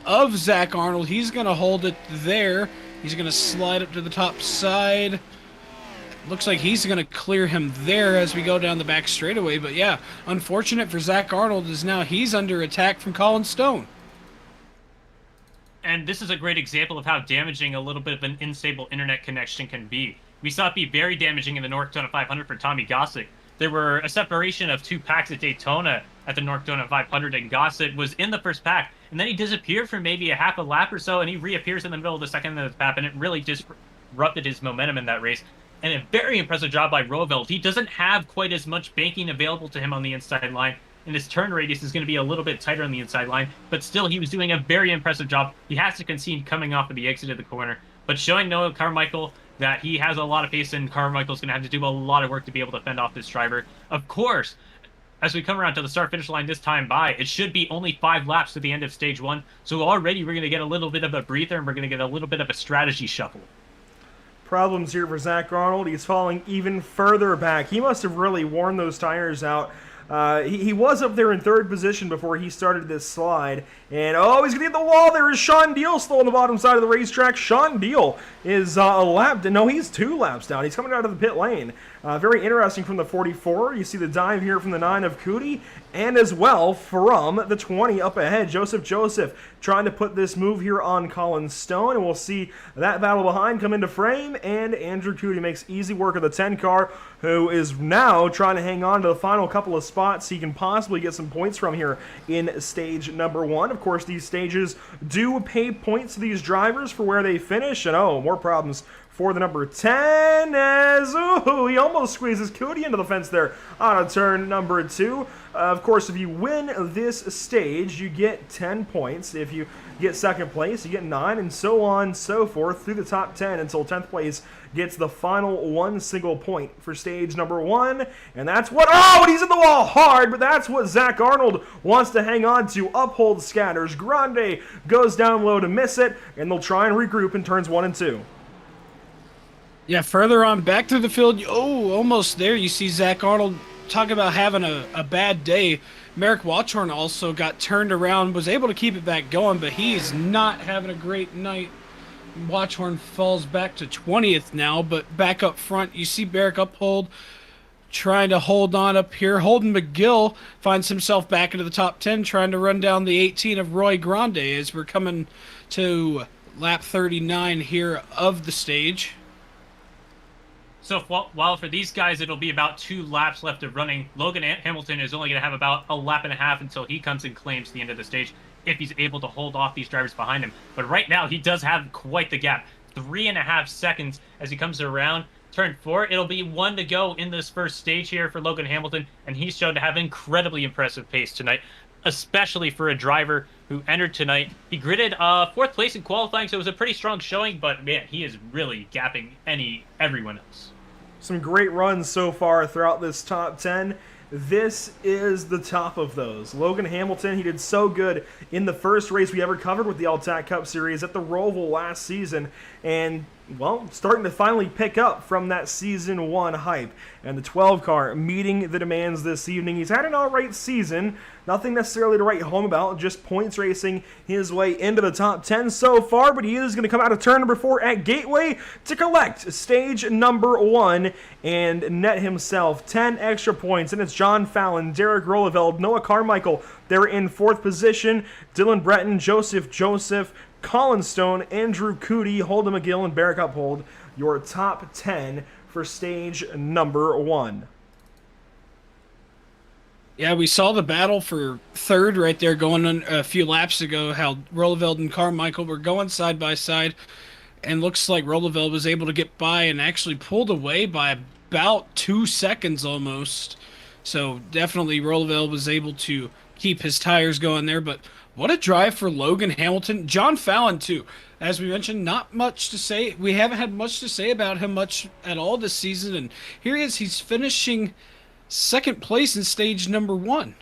of Zach Arnold. He's going to hold it there. He's going to slide up to the top side. Looks like he's going to clear him there as we go down the back straightaway. But yeah, unfortunate for Zach Arnold is now he's under attack from Colin Stone. And this is a great example of how damaging a little bit of an unstable internet connection can be. We saw it be very damaging in the North Daytona 500 for Tommy Gossett. There were a separation of 2 packs at Daytona at the North Daytona 500, and Gossett was in the first pack, and then he disappeared for maybe a half a lap or so, and he reappears in the middle of the second of the pack, and it really disrupted his momentum in that race. And a very impressive job by Roosevelt. He doesn't have quite as much banking available to him on the inside line, and his turn radius is going to be a little bit tighter on the inside line, but still he was doing a very impressive job. He has to concede coming off of the exit of the corner, but showing Noah Carmichael that he has a lot of pace, and Carmichael's going to have to do a lot of work to be able to fend off this driver. Of course, as we come around to the start-finish line this time by, it should be only 5 laps to the end of Stage 1, so already we're going to get a little bit of a breather, and we're going to get a little bit of a strategy shuffle. Problems here for Zach Arnold. He's falling even further back. He must have really worn those tires out He was up there in third position before he started this slide. And, oh, he's going to hit the wall. There is Sean Deal still on the bottom side of the racetrack. Sean Deal is a lap. No, he's 2 laps down. He's coming out of the pit lane. Very interesting from the 44. You see the dive here from the 9 of Cootie. And as well from the 20 up ahead, Joseph trying to put this move here on Colin Stone. And we'll see that battle behind come into frame. And Andrew Cootie makes easy work of the 10 car, who is now trying to hang on to the final couple of spots he can possibly get some points from here in stage number 1. Of course, these stages do pay points to these drivers for where they finish. And oh, more problems for the number 10 as, ooh, he almost squeezes Cootie into the fence there on a turn number 2. Of course, if you win this stage, you get 10 points. If you get second place, you get 9, and so on and so forth through the top 10 until 10th place gets the final 1 single point for stage number 1. And that's what, oh, and he's in the wall hard, but that's what Zach Arnold wants to hang on to. Uphold scatters. Grande goes down low to miss it, and they'll try and regroup in turns 1 and 2. Yeah, further on back through the field. Oh, almost there. You see Zach Arnold talk about having a bad day. Merrick Watchorn also got turned around, was able to keep it back going, but he's not having a great night. Watchorn falls back to 20th now, but back up front, you see Merrick Uphold trying to hold on up here. Holden McGill finds himself back into the top 10, trying to run down the 18 of Roy Grande as we're coming to lap 39 here of the stage. So while for these guys it'll be about 2 laps left of running, Logan Hamilton is only going to have about a lap and a half until he comes and claims the end of the stage, if he's able to hold off these drivers behind him. But right now he does have quite the gap, 3.5 seconds as he comes around turn 4. It'll be 1 to go in this first stage here for Logan Hamilton, and he's shown to have incredibly impressive pace tonight, especially for a driver who entered tonight. He gridded 4th place in qualifying, so it was a pretty strong showing, but man, he is really gapping everyone else. Some great runs so far throughout this top 10. This is the top of those. Logan Hamilton, he did so good in the first race we ever covered with the L-TAC Cup Series at the Roval last season, and, well, starting to finally pick up from that Season 1 hype. And the 12 car meeting the demands this evening. He's had an alright season, nothing necessarily to write home about, just points racing his way into the top 10 so far, but he is going to come out of turn number 4 at Gateway to collect stage number 1 and net himself 10 extra points. And it's John Fallon, Derek Rolleveld, Noah Carmichael, they're in 4th position, Dylan Breton, Joseph, Colin Stone, Andrew Cootie, Holden McGill, and Barrick Uphold, your top 10 for stage number 1. Yeah, we saw the battle for 3rd right there going on a few laps ago, how Rolleveld and Carmichael were going side by side, and looks like Rolleveld was able to get by and actually pulled away by about 2 seconds almost. So definitely Rolleveld was able to keep his tires going there, but what a drive for Logan Hamilton. John Fallon, too. As we mentioned, not much to say. We haven't had much to say about him much at all this season, and here he is. He's finishing 2nd place in stage number 1.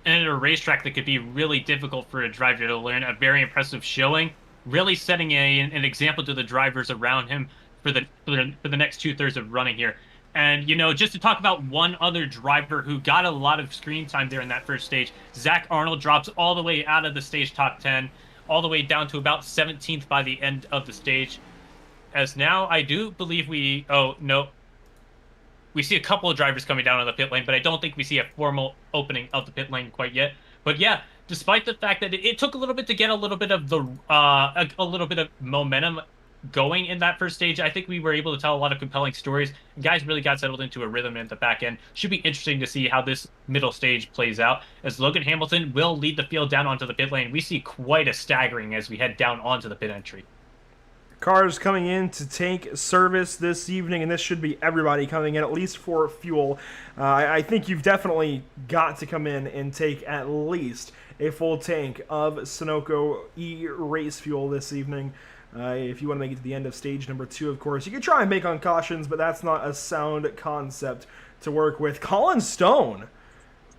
And at a racetrack that could be really difficult for a driver to learn, a very impressive showing, really setting an example to the drivers around him for the next 2/3 of running here. And, you know, just to talk about one other driver who got a lot of screen time there in that first stage, Zach Arnold drops all the way out of the stage top 10, all the way down to about 17th by the end of the stage. As now, I do believe we see a couple of drivers coming down on the pit lane, but I don't think we see a formal opening of the pit lane quite yet. But yeah, despite the fact that it took a little bit to get a little bit of a little bit of momentum going in that first stage, I think we were able to tell a lot of compelling stories. Guys really got settled into a rhythm at the back end. Should be interesting to see how this middle stage plays out, as Logan Hamilton will lead the field down onto the pit lane. We see quite a staggering as we head down onto the pit entry. Cars coming in to take service this evening, and this should be everybody coming in, at least for fuel. I think you've definitely got to come in and take at least a full tank of Sunoco E-Race fuel this evening. If you want to make it to the end of stage number 2, of course. You can try and make on cautions, but that's not a sound concept to work with. Colin Stone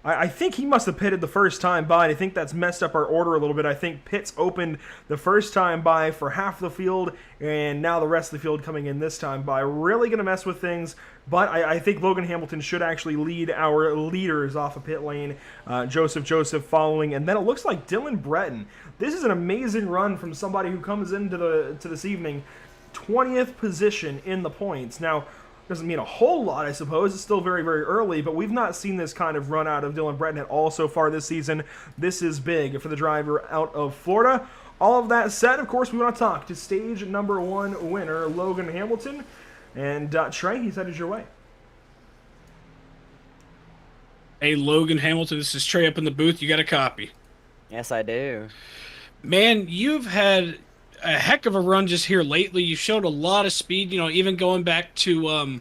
I think he must have pitted the first time by, and I think that's messed up our order a little bit. I think pits opened the first time by for half the field, and now the rest of the field coming in this time by. Really going to mess with things, but I think Logan Hamilton should actually lead our leaders off of pit lane. Joseph following, and then it looks like Dylan Breton. This is an amazing run from somebody who comes into this evening, 20th position in the points. Now, doesn't mean a whole lot, I suppose. It's still very, very early, but we've not seen this kind of run out of Dylan Breton at all so far this season. This is big for the driver out of Florida. All of that said, of course, we want to talk to stage number 1 winner, Logan Hamilton. And Trey, he's headed your way. Hey, Logan Hamilton, this is Trey up in the booth. You got a copy? Yes, I do. Man, you've had a heck of a run just here lately. You showed a lot of speed, even going back to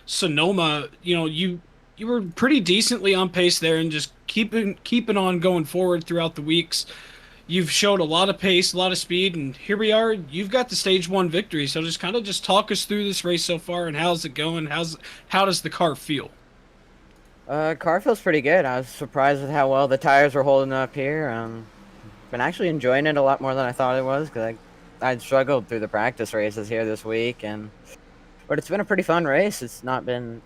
Sonoma, you were pretty decently on pace there and just keeping on going forward throughout the weeks. You've showed a lot of pace, a lot of speed, and here we are. You've got the stage 1 victory. So just talk us through this race so far and how's it going? How does the car feel? Car feels pretty good. I was surprised with how well the tires were holding up here. Been actually enjoying it a lot more than I thought it was, because I'd struggled through the practice races here this week, but it's been a pretty fun race. It's not been,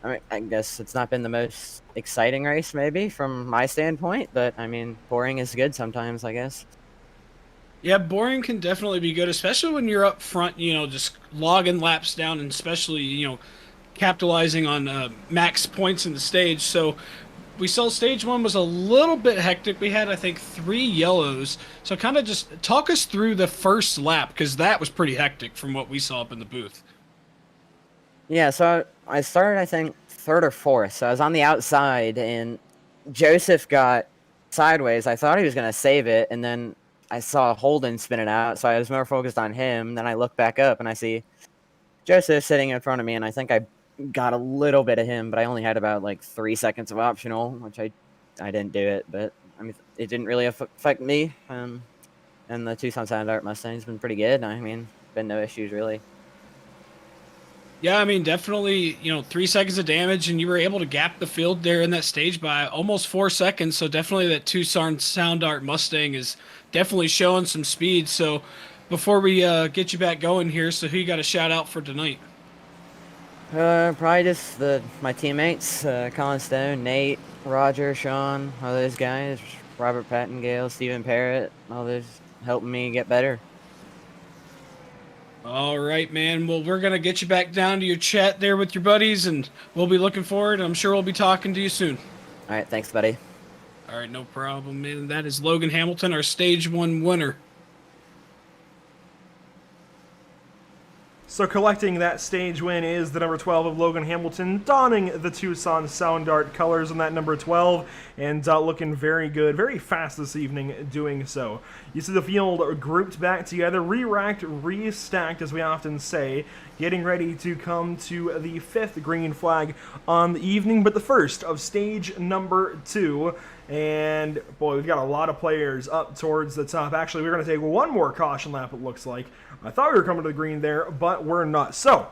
I guess it's not been the most exciting race maybe from my standpoint, but boring is good sometimes, I guess. Yeah, boring can definitely be good, especially when you're up front, just logging laps down, and especially, capitalizing on max points in the stage. So we saw stage 1 was a little bit hectic. We had, I think, 3 yellows. So kind of just talk us through the first lap, because that was pretty hectic from what we saw up in the booth. Yeah, so I started, I think, 3rd or 4th. So I was on the outside, and Joseph got sideways. I thought he was going to save it, and then I saw Holden spin it out, so I was more focused on him. Then I look back up, and I see Joseph sitting in front of me, and I think I got a little bit of him, but I only had about 3 seconds of optional, which I didn't do it, but it didn't really affect me. And the Tucson Sound Art Mustang's been pretty good. Been no issues really. Yeah, definitely, 3 seconds of damage, and you were able to gap the field there in that stage by almost 4 seconds. So definitely that Tucson Sound Art Mustang is definitely showing some speed. So before we get you back going here, so who you got to shout out for tonight? Probably just my teammates, Colin Stone, Nate, Roger, Sean, all those guys, Robert Pattengale, Stephen Parrott, all those helping me get better. All right, man. Well, we're going to get you back down to your chat there with your buddies, and we'll be looking forward. I'm sure we'll be talking to you soon. All right, thanks, buddy. All right, no problem, man. That is Logan Hamilton, our stage 1 winner. So collecting that stage win is the number 12 of Logan Hamilton, donning the Tucson Sound Art colors on that number 12, and looking very good, very fast this evening doing so. You see the field grouped back together, re-racked, restacked, as we often say, getting ready to come to the 5th green flag on the evening, but the first of stage number 2. And boy, we've got a lot of players up towards the top. Actually, we're going to take one more caution lap, it looks like. I thought we were coming to the green there, but we're not. So,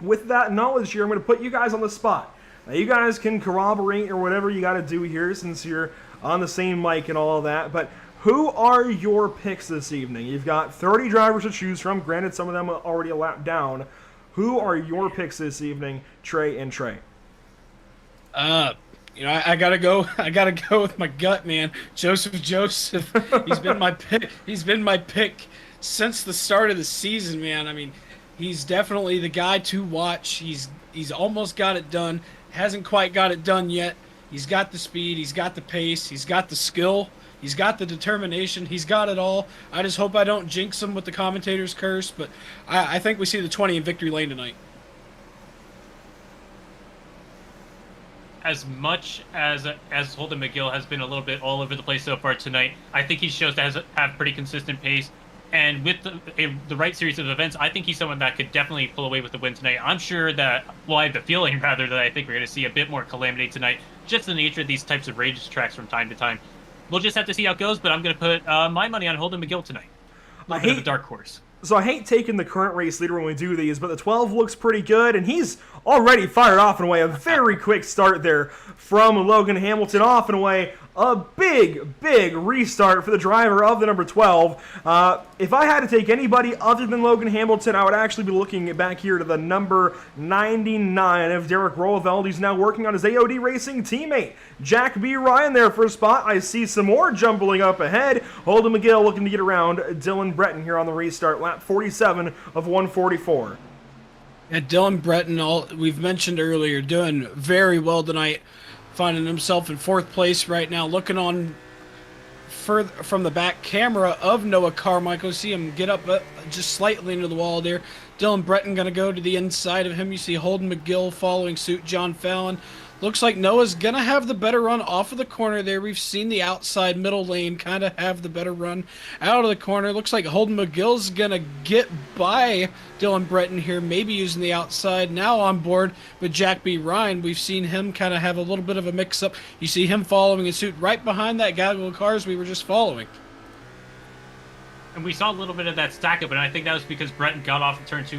with that knowledge here, I'm going to put you guys on the spot. Now, you guys can corroborate or whatever you got to do here since you're on the same mic and all of that, but who are your picks this evening? You've got 30 drivers to choose from. Granted, some of them are already a lap down. Who are your picks this evening, Trey and Trey? I gotta go. I gotta go with my gut, man. Joseph. He's been my pick. He's been my pick since the start of the season, man. He's definitely the guy to watch. He's almost got it done. Hasn't quite got it done yet. He's got the speed. He's got the pace. He's got the skill. He's got the determination. He's got it all. I just hope I don't jinx him with the commentator's curse, but I think we see the 20 in victory lane tonight. As much as Holden McGill has been a little bit all over the place so far tonight, I think he shows to have pretty consistent pace. And with the right series of events, I think he's someone that could definitely pull away with the win tonight. I'm sure that, I have the feeling rather that I think we're going to see a bit more calamity tonight. Just the nature of these types of race tracks from time to time. We'll just have to see how it goes, but I'm going to put my money on Holden McGill tonight. A little bit of a dark horse. So I hate taking the current race leader when we do these, but the 12 looks pretty good, and he's already fired off and away. A very quick start there from Logan Hamilton, off and away. A big restart for the driver of the number 12. If I had to take anybody other than Logan Hamilton, I would actually be looking back here to the number 99 of Derek Roelveld. He's now working on his AOD Racing teammate, Jack B. Ryan, there for a spot. I see some more jumbling up ahead. Holden McGill looking to get around Dylan Breton here on the restart, lap 47 of 144. And Dylan Breton, we've mentioned earlier, doing very well tonight, finding himself in 4th place right now, looking on further from the back camera of Noah Carmichael. See him get up just slightly into the wall there. Dylan Breton going to go to the inside of him. You see Holden McGill following suit, John Fallon. Looks like Noah's going to have the better run off of the corner there. We've seen the outside middle lane kind of have the better run out of the corner. Looks like Holden McGill's going to get by Dylan Breton here, maybe using the outside. Now on board with Jack B. Ryan. We've seen him kind of have a little bit of a mix-up. You see him following in suit right behind that gaggle of cars we were just following. And we saw a little bit of that stack up, and I think that was because Breton got off turn 2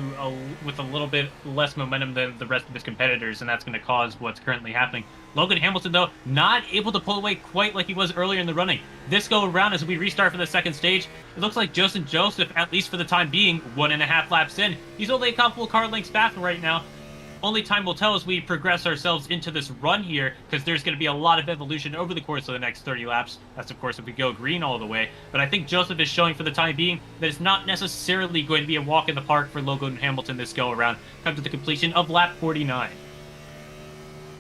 with a little bit less momentum than the rest of his competitors, and that's going to cause what's currently happening. Logan Hamilton, though, not able to pull away quite like he was earlier in the running. This go around as we restart for the second stage, it looks like Joseph, at least for the time being, 1.5 laps in. He's only a couple of car lengths back right now. Only time will tell as we progress ourselves into this run here, because there's going to be a lot of evolution over the course of the next 30 laps. That's, of course, if we go green all the way. But I think Joseph is showing for the time being that it's not necessarily going to be a walk in the park for Logan Hamilton this go-around, come to the completion of lap 49.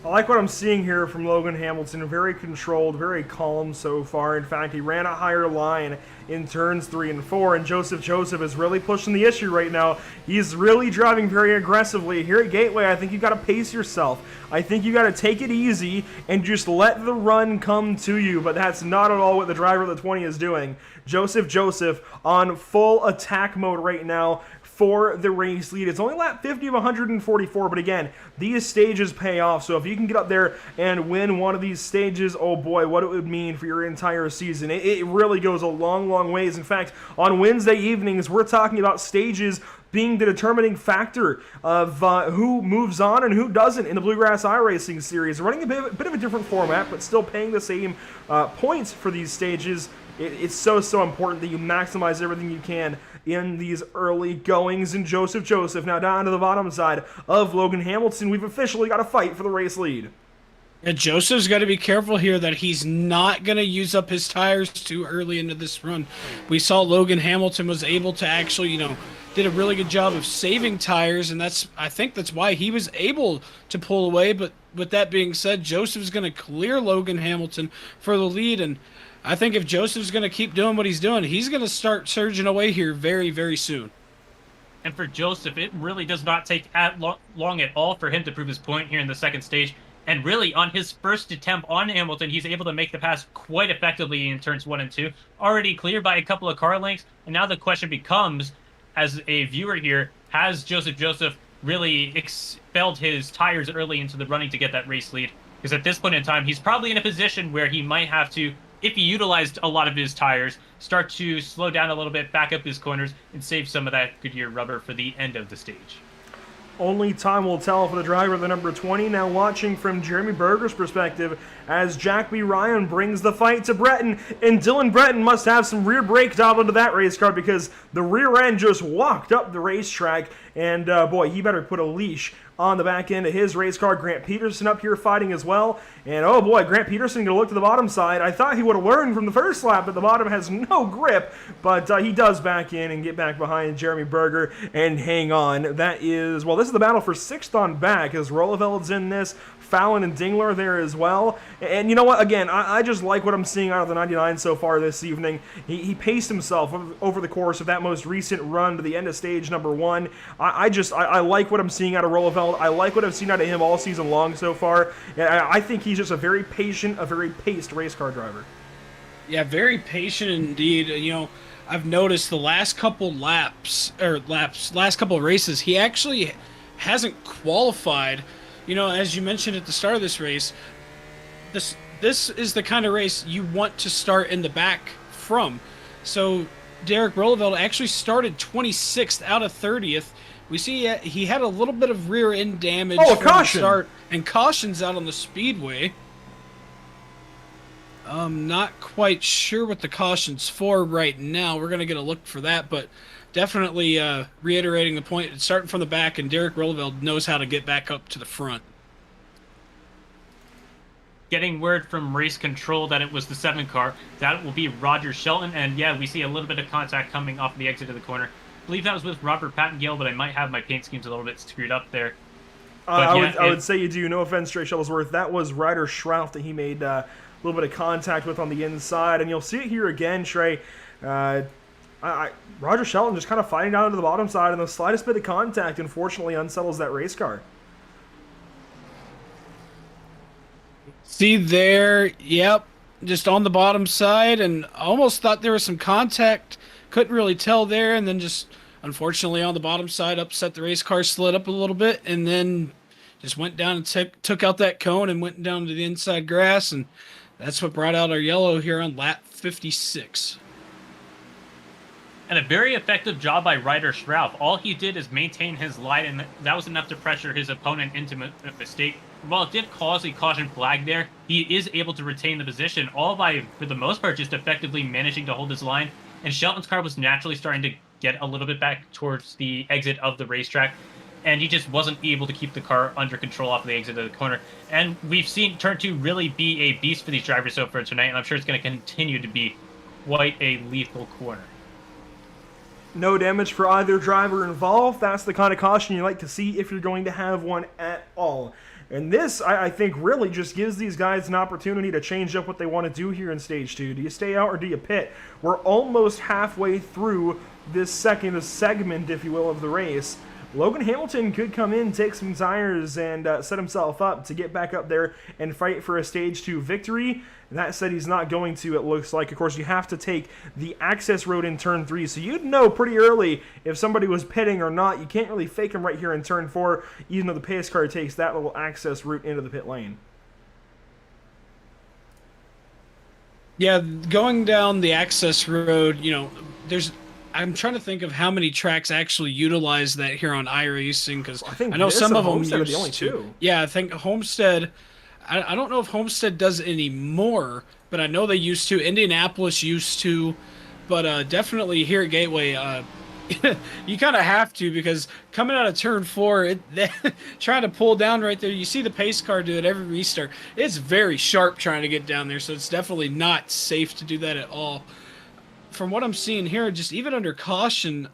I like what I'm seeing here from Logan Hamilton. Very controlled, very calm so far. In fact, he ran a higher line in turns 3 and 4, and Joseph is really pushing the issue right now. He's really driving very aggressively. Here at Gateway, I think you got to pace yourself. I think you got to take it easy and just let the run come to you, but that's not at all what the driver of the 20 is doing. Joseph on full attack mode right now for the race lead. It's only lap 50 of 144, but again, these stages pay off. So if you can get up there and win one of these stages, oh boy, what it would mean for your entire season. It really goes a long ways. In fact, on Wednesday evenings, we're talking about stages being the determining factor of who moves on and who doesn't in the Bluegrass iRacing Series. Running a bit of a different format, but still paying the same points for these stages. It's so important that you maximize everything you can in these early goings. And Joseph now down to the bottom side of Logan Hamilton. We've officially got a fight for the race lead. Yeah, Joseph's got to be careful here that he's not going to use up his tires too early into this run. We saw Logan Hamilton was able to actually, did a really good job of saving tires, and I think that's why he was able to pull away. But with that being said, Joseph's going to clear Logan Hamilton for the lead, and I think if Joseph's going to keep doing what he's doing, he's going to start surging away here very soon. And for Joseph, it really does not take long at all for him to prove his point here in the second stage. And really, on his first attempt on Hamilton, he's able to make the pass quite effectively in turns 1 and 2. Already cleared by a couple of car lengths. And now the question becomes, as a viewer here, has Joseph really expelled his tires early into the running to get that race lead? Because at this point in time, he's probably in a position where he might have to, if he utilized a lot of his tires, start to slow down a little bit, back up his corners, and save some of that Goodyear rubber for the end of the stage. Only time will tell for the driver of the number 20. Now watching from Jeremy Berger's perspective as Jack B. Ryan brings the fight to Breton. And Dylan Breton must have some rear brake dialed into that race car because the rear end just walked up the racetrack. And boy, he better put a leash on the back end of his race car. Grant Peterson up here fighting as well. And oh boy, Grant Peterson going to look to the bottom side. I thought he would have learned from the first lap that the bottom has no grip, but he does back in and get back behind Jeremy Berger and hang on. That is, well, this is the battle for 6th on back as Roelveld's in this. Fallon and Dingler there as well. And you know what? Again, I just like what I'm seeing out of the 99 so far this evening. He paced himself over the course of that most recent run to the end of stage number 1. I like what I'm seeing out of Roelveld. I like what I've seen out of him all season long so far. I think he's just a very patient, a very paced race car driver. Yeah, very patient indeed. I've noticed the last couple last couple races, he actually hasn't qualified. As you mentioned at the start of this race, this is the kind of race you want to start in the back from. So Derek Rolleveld actually started 26th out of 30th. We see he had a little bit of rear end damage Oh, a from caution! the start, and cautions out on the speedway. I'm not quite sure what the caution's for right now. We're going to get a look for that, but definitely reiterating the point, it's starting from the back, and Derek Rolleveld knows how to get back up to the front. Getting word from race control that it was the 7 car. That will be Roger Shelton, and yeah, we see a little bit of contact coming off the exit of the corner. I believe that was with Robert Pattengale, but I might have my paint schemes a little bit screwed up there. I would say you do. No offense, Trey Shuttlesworth. That was Ryder Schrauf that he made a little bit of contact with on the inside, and you'll see it here again, Trey. Roger Shelton just kind of fighting down to the bottom side, and the slightest bit of contact, unfortunately, unsettles that race car. See there, yep, just on the bottom side, and almost thought there was some contact. Couldn't really tell there, and then just unfortunately on the bottom side upset the race car, slid up a little bit, and then just went down and took out that cone and went down to the inside grass, and that's what brought out our yellow here on lap 56. And a very effective job by Ryder Schrauf. All he did is maintain his line, and that was enough to pressure his opponent into a mistake. While it did cause a caution flag there, he is able to retain the position, all by, for the most part, just effectively managing to hold his line. And Shelton's car was naturally starting to get a little bit back towards the exit of the racetrack, and he just wasn't able to keep the car under control off the exit of the corner. And we've seen Turn 2 really be a beast for these drivers so far tonight, and I'm sure it's going to continue to be quite a lethal corner. No damage for either driver involved. That's the kind of caution you like to see if you're going to have one at all. And this, I think, really just gives these guys an opportunity to change up what they want to do here in Stage 2. Do you stay out or do you pit? We're almost halfway through this second segment, if you will, of the race. Logan Hamilton could come in, take some tires, and set himself up to get back up there and fight for a Stage 2 victory. That said, he's not going to, it looks like. Of course, you have to take the access road in Turn 3, so you'd know pretty early if somebody was pitting or not. You can't really fake them right here in Turn 4, even though the pace car takes that little access route into the pit lane. Yeah, going down the access road, I'm trying to think of how many tracks actually utilize that here on iRacing, because I know some of them used are the only two. Yeah, I think Homestead. I don't know if Homestead does it anymore, but I know they used to. Indianapolis used to, but definitely here at Gateway, you kind of have to, because coming out of Turn 4, trying to pull down right there, you see the pace car do it every restart. It's very sharp trying to get down there, so it's definitely not safe to do that at all. From what I'm seeing here, just even under caution,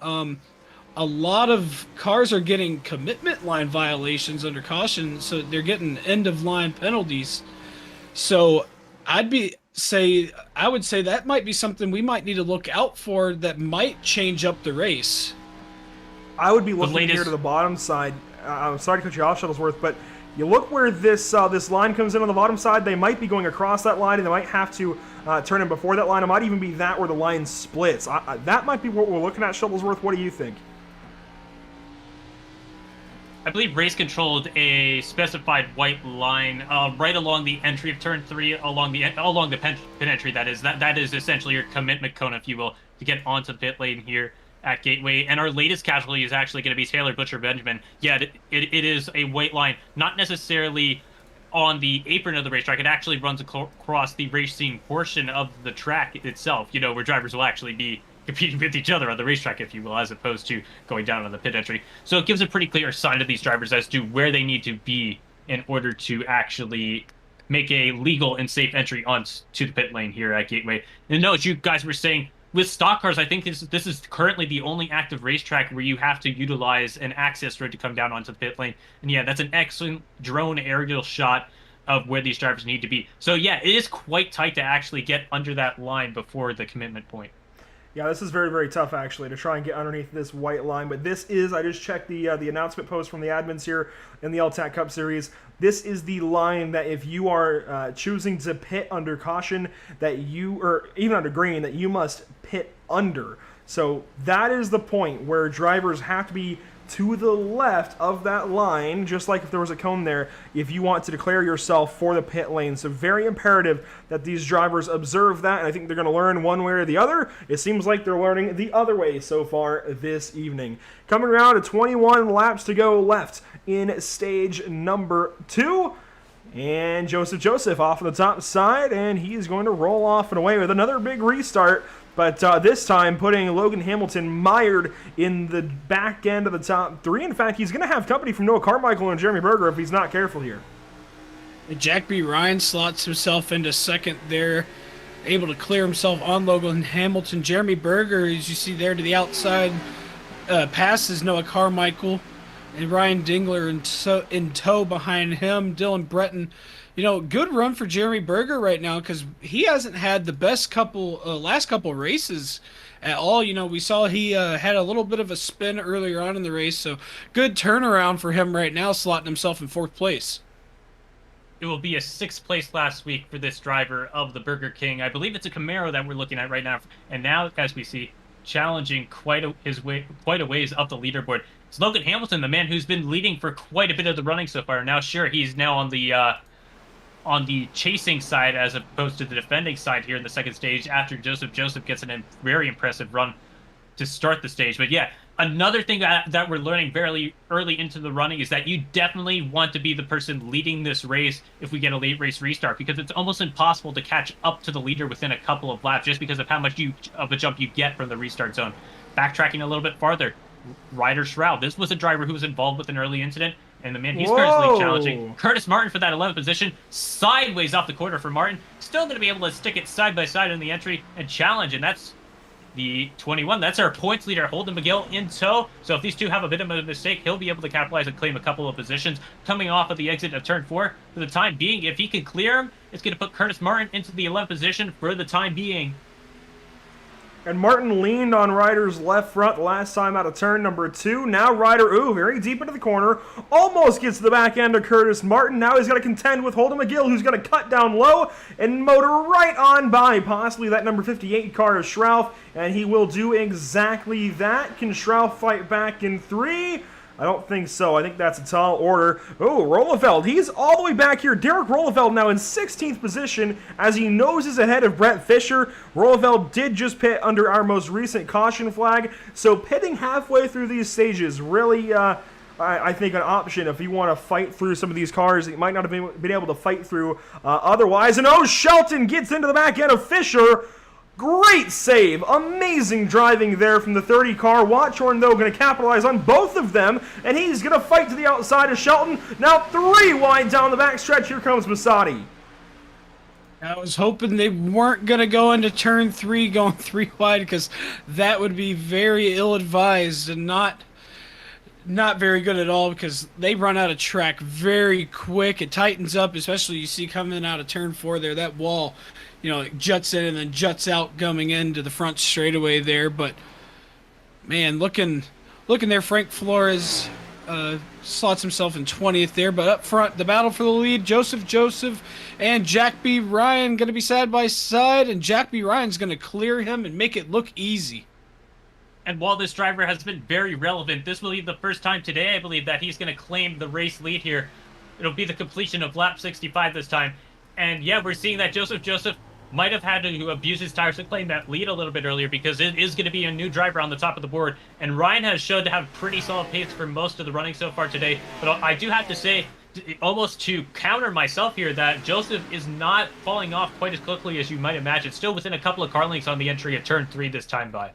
a lot of cars are getting commitment line violations under caution, so they're getting end-of-line penalties. So I would say that might be something we might need to look out for that might change up the race. I would be looking here to the bottom side. I'm sorry to cut you off, Shuttlesworth, but you look where this line comes in on the bottom side. They might be going across that line, and they might have to turn in before that line. It might even be that where the line splits. That might be what we're looking at, Shuttlesworth. What do you think? I believe race controlled a specified white line right along the entry of Turn 3, along the pit entry. That is essentially your commitment cone, if you will, to get onto the pit lane here at Gateway. And our latest casualty is actually going to be Taylor Butcher Benjamin. Yeah, it is a white line, not necessarily on the apron of the racetrack. It actually runs across the racing portion of the track itself, where drivers will actually be competing with each other on the racetrack, if you will, as opposed to going down on the pit entry. So it gives a pretty clear sign to these drivers as to where they need to be in order to actually make a legal and safe entry onto the pit lane here at Gateway. And no, as you guys were saying, with stock cars, I think this is currently the only active racetrack where you have to utilize an access road to come down onto the pit lane. And yeah, that's an excellent drone aerial shot of where these drivers need to be. So yeah, it is quite tight to actually get under that line before the commitment point. Yeah, this is very, very tough, actually, to try and get underneath this white line. But this is, I just checked the announcement post from the admins here in the L-TAC Cup Series. This is the line that if you are choosing to pit under caution, or even under green, that you must pit under. So that is the point where drivers have to be to the left of that line, just like if there was a cone there, if you want to declare yourself for the pit lane. So very imperative that these drivers observe that, and I think they're going to learn one way or the other. It seems like they're learning the other way so far this evening. Coming around to 21 laps to go left in stage number 2. And Joseph off of the top side, and he's going to roll off and away with another big restart. But this time putting Logan Hamilton mired in the back end of the top 3. In fact, he's going to have company from Noah Carmichael and Jeremy Berger if he's not careful here. Jack B. Ryan slots himself into second there, able to clear himself on Logan Hamilton. Jeremy Berger, as you see there to the outside, passes Noah Carmichael, and Ryan Dingler in tow behind him. Dylan Breton, good run for Jeremy Berger right now because he hasn't had the best last couple races at all. We saw he had a little bit of a spin earlier on in the race, so good turnaround for him right now, slotting himself in 4th place. It will be a 6th place last week for this driver of the Burger King. I believe it's a Camaro that we're looking at right now, and now, as we see, challenging quite a ways up the leaderboard. It's Logan Hamilton, the man who's been leading for quite a bit of the running so far. Now, sure, he's now on the chasing side as opposed to the defending side here in the second stage after Joseph gets a very impressive run to start the stage. But yeah, another thing that we're learning very early into the running is that you definitely want to be the person leading this race if we get a late race restart, because it's almost impossible to catch up to the leader within a couple of laps just because of how much of a jump you get from the restart zone. Backtracking a little bit farther, Ryder Shroud. This was a driver who was involved with an early incident, and the man he's currently challenging, Curtis Martin, for that 11th position, sideways off the quarter for Martin. Still going to be able to stick it side by side in the entry and challenge, and that's the 21. That's our points leader, Holden McGill, in tow. So if these two have a bit of a mistake, he'll be able to capitalize and claim a couple of positions coming off of the exit of turn 4. For the time being, if he can clear him, it's going to put Curtis Martin into the 11th position for the time being. And Martin leaned on Ryder's left front last time out of turn number 2. Now Ryder, very deep into the corner, almost gets to the back end of Curtis Martin. Now he's got to contend with Holden McGill, who's going to cut down low and motor right on by possibly that number 58 car of Schrauf, and he will do exactly that. Can Schrauf fight back in 3? I don't think so. I think that's a tall order. Oh, Rollefeld. He's all the way back here. Derek Rollefeld now in 16th position as he noses ahead of Brett Fisher. Rollefeld did just pit under our most recent caution flag. So pitting halfway through these stages really, I think, an option if you want to fight through some of these cars that you might not have been able to fight through otherwise. And Shelton gets into the back end of Fisher. Great save. Amazing driving there from the 30 car. Watchorn, though, going to capitalize on both of them, and he's going to fight to the outside of Shelton. Now 3 wide down the backstretch. Here comes Masati. I was hoping they weren't going to go into turn 3 going 3 wide, because that would be very ill-advised and not very good at all, because they run out of track very quick. It tightens up, especially you see coming out of turn 4 there, that wall, it juts in and then juts out coming into the front straightaway there. But man, looking there, Frank Flores slots himself in 20th there. But up front, the battle for the lead, Joseph and Jack B. Ryan going to be side by side, and Jack B. Ryan's going to clear him and make it look easy. And while this driver has been very relevant, this will be the first time today, I believe, that he's going to claim the race lead here. It'll be the completion of lap 65 this time. And yeah, we're seeing that Joseph might have had to abuse his tires to claim that lead a little bit earlier, because it is going to be a new driver on the top of the board. And Ryan has showed to have pretty solid pace for most of the running so far today. But I do have to say, almost to counter myself here, that Joseph is not falling off quite as quickly as you might imagine. Still within a couple of car lengths on the entry at turn 3 this time by.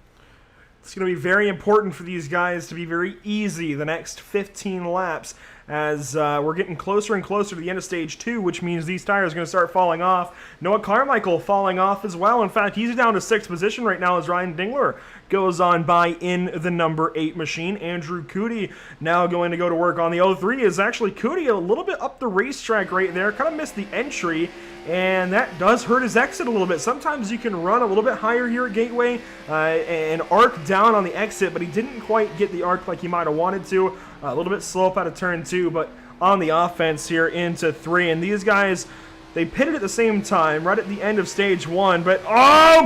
It's going to be very important for these guys to be very easy the next 15 laps as we're getting closer and closer to the end of stage 2, which means these tires are going to start falling off. Noah Carmichael falling off as well. In fact, he's down to 6th position right now as Ryan Dingler goes on by in the number 8 machine. Andrew Cootie now going to go to work on the 03. Is actually Cootie a little bit up the racetrack right there. Kind of missed the entry, and that does hurt his exit a little bit. Sometimes you can run a little bit higher here at Gateway and arc down on the exit, but he didn't quite get the arc like he might have wanted to. A little bit slow up out of turn 2, but on the offense here into 3. And these guys, they pitted at the same time right at the end of stage 1. But,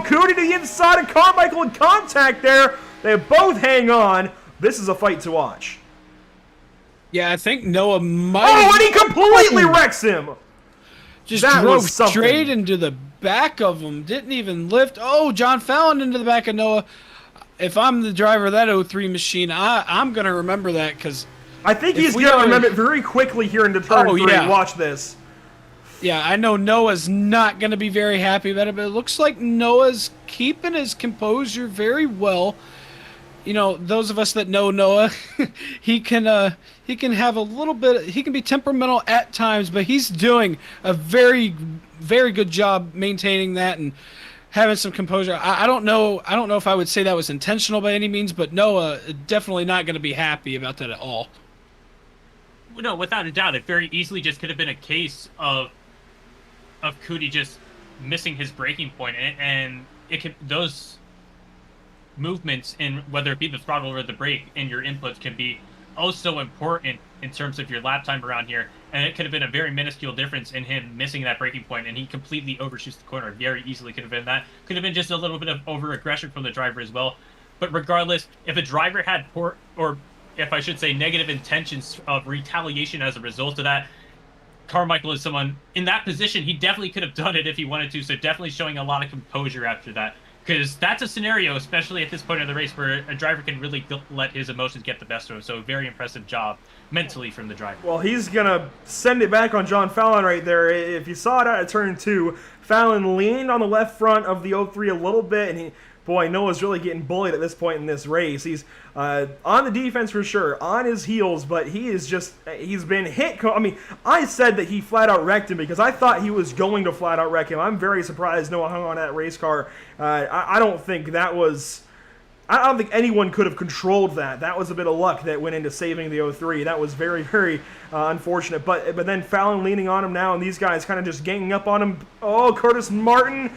Cootie to the inside of Carmichael in contact there. They both hang on. This is a fight to watch. Yeah, I think Noah might. Oh, and he completely wrecks him. Just That drove was something. straight into the back of him. Didn't even lift. Oh, John Fallon into the back of Noah. If I'm the driver of that 03 machine, I'm going to remember that because I think he's going to remember it very quickly here into turn 3. Yeah. Watch this. Yeah, I know Noah's not going to be very happy about it, but it looks like Noah's keeping his composure very well. You know, those of us that know Noah, he can have a little bit. He can be temperamental at times, but he's doing a very, very good job maintaining that and having some composure. I don't know if I would say that was intentional by any means, but Noah definitely not going to be happy about that at all. No, without a doubt, it very easily just could have been a case of Cootie just missing his braking point, and it could those movements in whether it be the throttle or the brake in your inputs can be so important in terms of your lap time around here, and it could have been a very minuscule difference in him missing that braking point, and he completely overshoots the corner. Very easily could have been that. Could have been just a little bit of over aggression from the driver as well. But regardless, if a driver had poor, or if I should say negative intentions of retaliation as a result of that, Carmichael is someone in that position. He definitely could have done it if he wanted to, so definitely showing a lot of composure after that. Because that's a scenario, especially at this point of the race, where a driver can really let his emotions get the best of him. So very impressive job mentally from the driver. Well, he's going to send it back on John Fallon right there. If you saw it out of turn 2, Fallon leaned on the left front of the 03 a little bit, and boy, Noah's really getting bullied at this point in this race. He's on the defense for sure, on his heels, but he's been hit. I mean, I said that he flat out wrecked him because I thought he was going to flat out wreck him. I'm very surprised Noah hung on that race car. I don't think anyone could have controlled that. That was a bit of luck that went into saving the 03. That was very, very unfortunate. But then Fallon leaning on him now, and these guys kind of just ganging up on him. Oh, Curtis Martin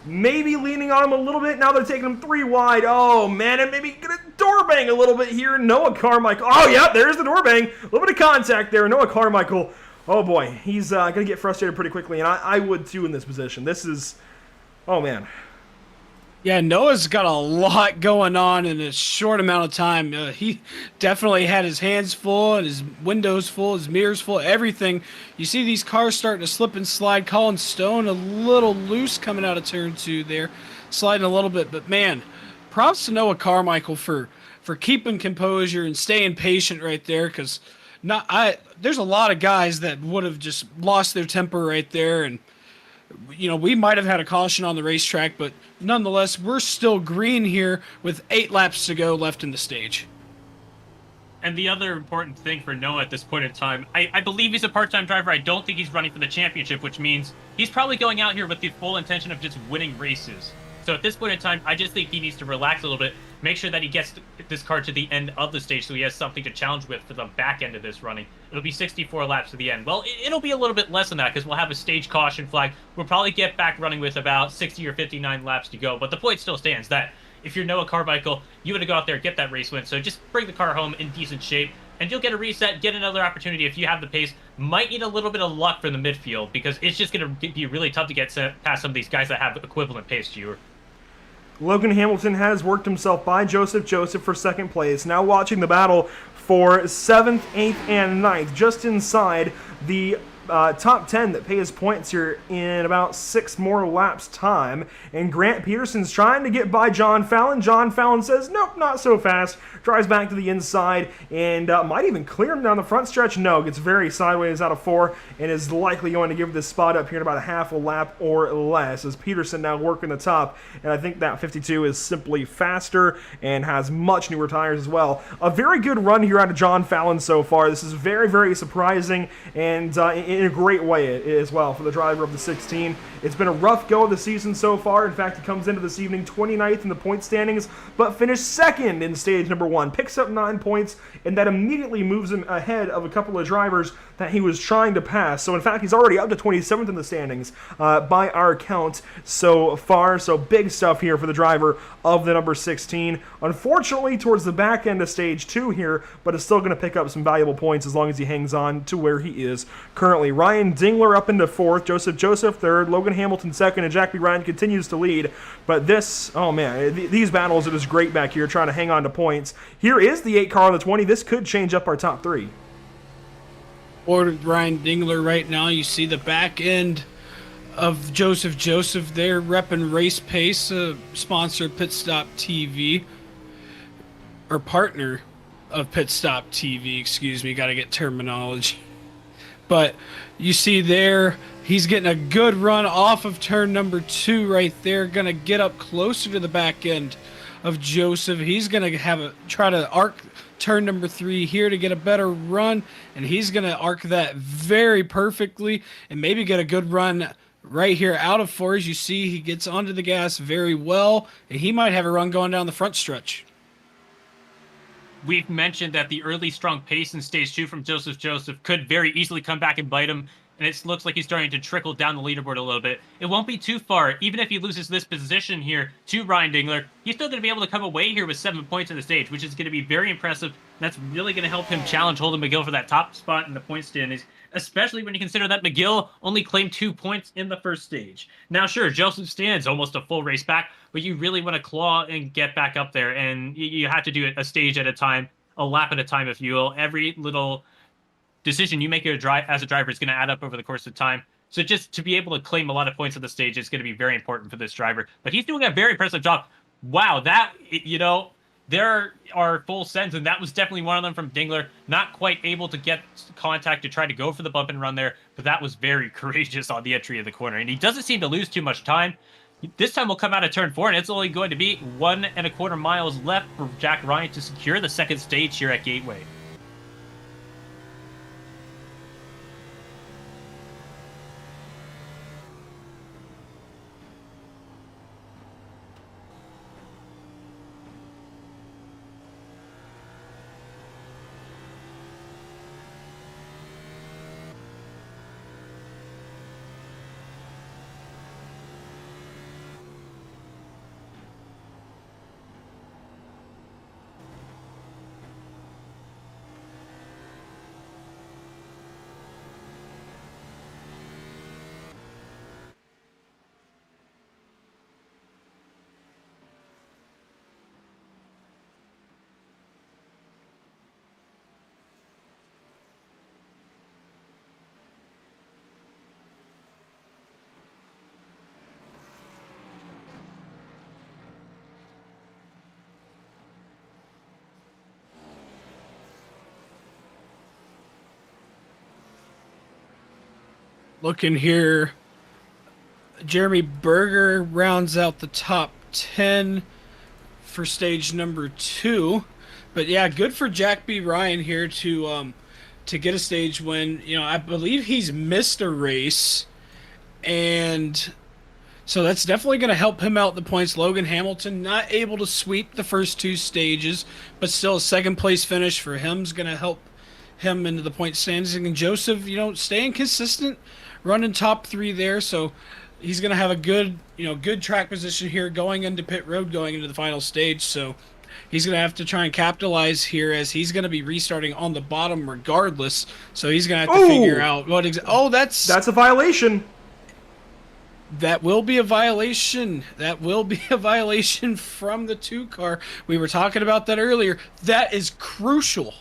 maybe leaning on him a little bit. Now they're taking him 3 wide. Oh, man, and maybe gonna door bang a little bit here. Noah Carmichael. Oh, yeah, there's the door bang. A little bit of contact there. Noah Carmichael. Oh, boy, he's going to get frustrated pretty quickly, and I would too in this position. This is, oh, man. Yeah, Noah's got a lot going on in a short amount of time. He definitely had his hands full and his windows full, his mirrors full, everything. You see these cars starting to slip and slide. Colin Stone a little loose coming out of turn 2 there, sliding a little bit. But, man, props to Noah Carmichael for keeping composure and staying patient right there, because there's a lot of guys that would have just lost their temper right there, and you know, we might have had a caution on the racetrack, but nonetheless, we're still green here with 8 laps to go left in the stage. And the other important thing for Noah at this point in time, I believe he's a part-time driver. I don't think he's running for the championship, which means he's probably going out here with the full intention of just winning races. So at this point in time, I just think he needs to relax a little bit, make sure that he gets this car to the end of the stage so he has something to challenge with for the back end of this running. It'll be 64 laps to the end. Well, it'll be a little bit less than that because we'll have a stage caution flag. We'll probably get back running with about 60 or 59 laps to go. But the point still stands that if you're Noah Carmichael, you want to go out there and get that race win. So just bring the car home in decent shape, and you'll get a reset, get another opportunity if you have the pace. Might need a little bit of luck from the midfield because it's just going to be really tough to get past some of these guys that have equivalent pace to you. Logan Hamilton has worked himself by Joseph for second place. Now watching the battle for 7th, 8th, and 9th, just inside the top 10 that pays points here in about 6 more laps time. And Grant Peterson's trying to get by John Fallon. John Fallon says, nope, not so fast. Drives back to the inside and might even clear him down the front stretch. No, gets very sideways out of 4 and is likely going to give this spot up here in about a half a lap or less as Peterson now working the top. And I think that 52 is simply faster and has much newer tires as well. A very good run here out of John Fallon so far. This is very, very surprising and in a great way as well for the driver of the 16. It's been a rough go of the season so far. In fact, he comes into this evening 29th in the point standings, but finished 2nd in stage number 1. Picks up 9 points, and that immediately moves him ahead of a couple of drivers that he was trying to pass. So in fact, he's already up to 27th in the standings by our count so far. So big stuff here for the driver of the number 16. Unfortunately, towards the back end of stage 2 here, but is still going to pick up some valuable points as long as he hangs on to where he is currently. Ryan Dingler up into 4th, Joseph 3rd, Logan Hamilton 2nd, and Jack B. Ryan continues to lead. But this, oh man, these battles are just great back here trying to hang on to points. Here is the 8 car on the 20. This could change up our top 3. or Ryan Dingler right now. You see the back end of Joseph there repping Race Pace, sponsor of Pit Stop TV, or partner of Pit Stop TV, excuse me, got to get terminology. But you see there, he's getting a good run off of turn number 2 right there, going to get up closer to the back end of Joseph. He's going to try to arc turn number 3 here to get a better run, and he's going to arc that very perfectly and maybe get a good run right here out of 4. As you see, he gets onto the gas very well, and he might have a run going down the front stretch. We've mentioned that the early strong pace in stage 2 from Joseph could very easily come back and bite him, and it looks like he's starting to trickle down the leaderboard a little bit. It won't be too far. Even if he loses this position here to Ryan Dingler, he's still going to be able to come away here with 7 points in the stage, which is going to be very impressive. That's really going to help him challenge Holden McGill for that top spot in the point standings, especially when you consider that McGill only claimed 2 points in the first stage. Now, sure, Joseph stands almost a full race back, but you really want to claw and get back up there, and you have to do it a stage at a time, a lap at a time, if you will. Every little decision you make as a driver is going to add up over the course of time. So just to be able to claim a lot of points at the stage is going to be very important for this driver. But he's doing a very impressive job. Wow, there are full sends, and that was definitely one of them from Dingler. Not quite able to get contact to try to go for the bump and run there, but that was very courageous on the entry of the corner. And he doesn't seem to lose too much time. This time we'll come out of turn 4, and it's only going to be 1.25 miles left for Jack Ryan to secure the second stage here at Gateway. Looking here, Jeremy Berger rounds out the top 10 for stage number 2. But yeah, good for Jack B. Ryan here to get a stage win. I believe he's missed a race, and so that's definitely going to help him out the points. Logan Hamilton not able to sweep the first 2 stages, but still a second place finish for him is going to help him into the point standings. And Joseph, staying consistent, running top 3 there, so he's going to have a good track position here going into pit road, going into the final stage. So he's going to have to try and capitalize here, as he's going to be restarting on the bottom regardless. So he's going to have to figure out what that's a violation. That will be a violation. That will be a violation from the 2 car. We were talking about that earlier. That is crucial.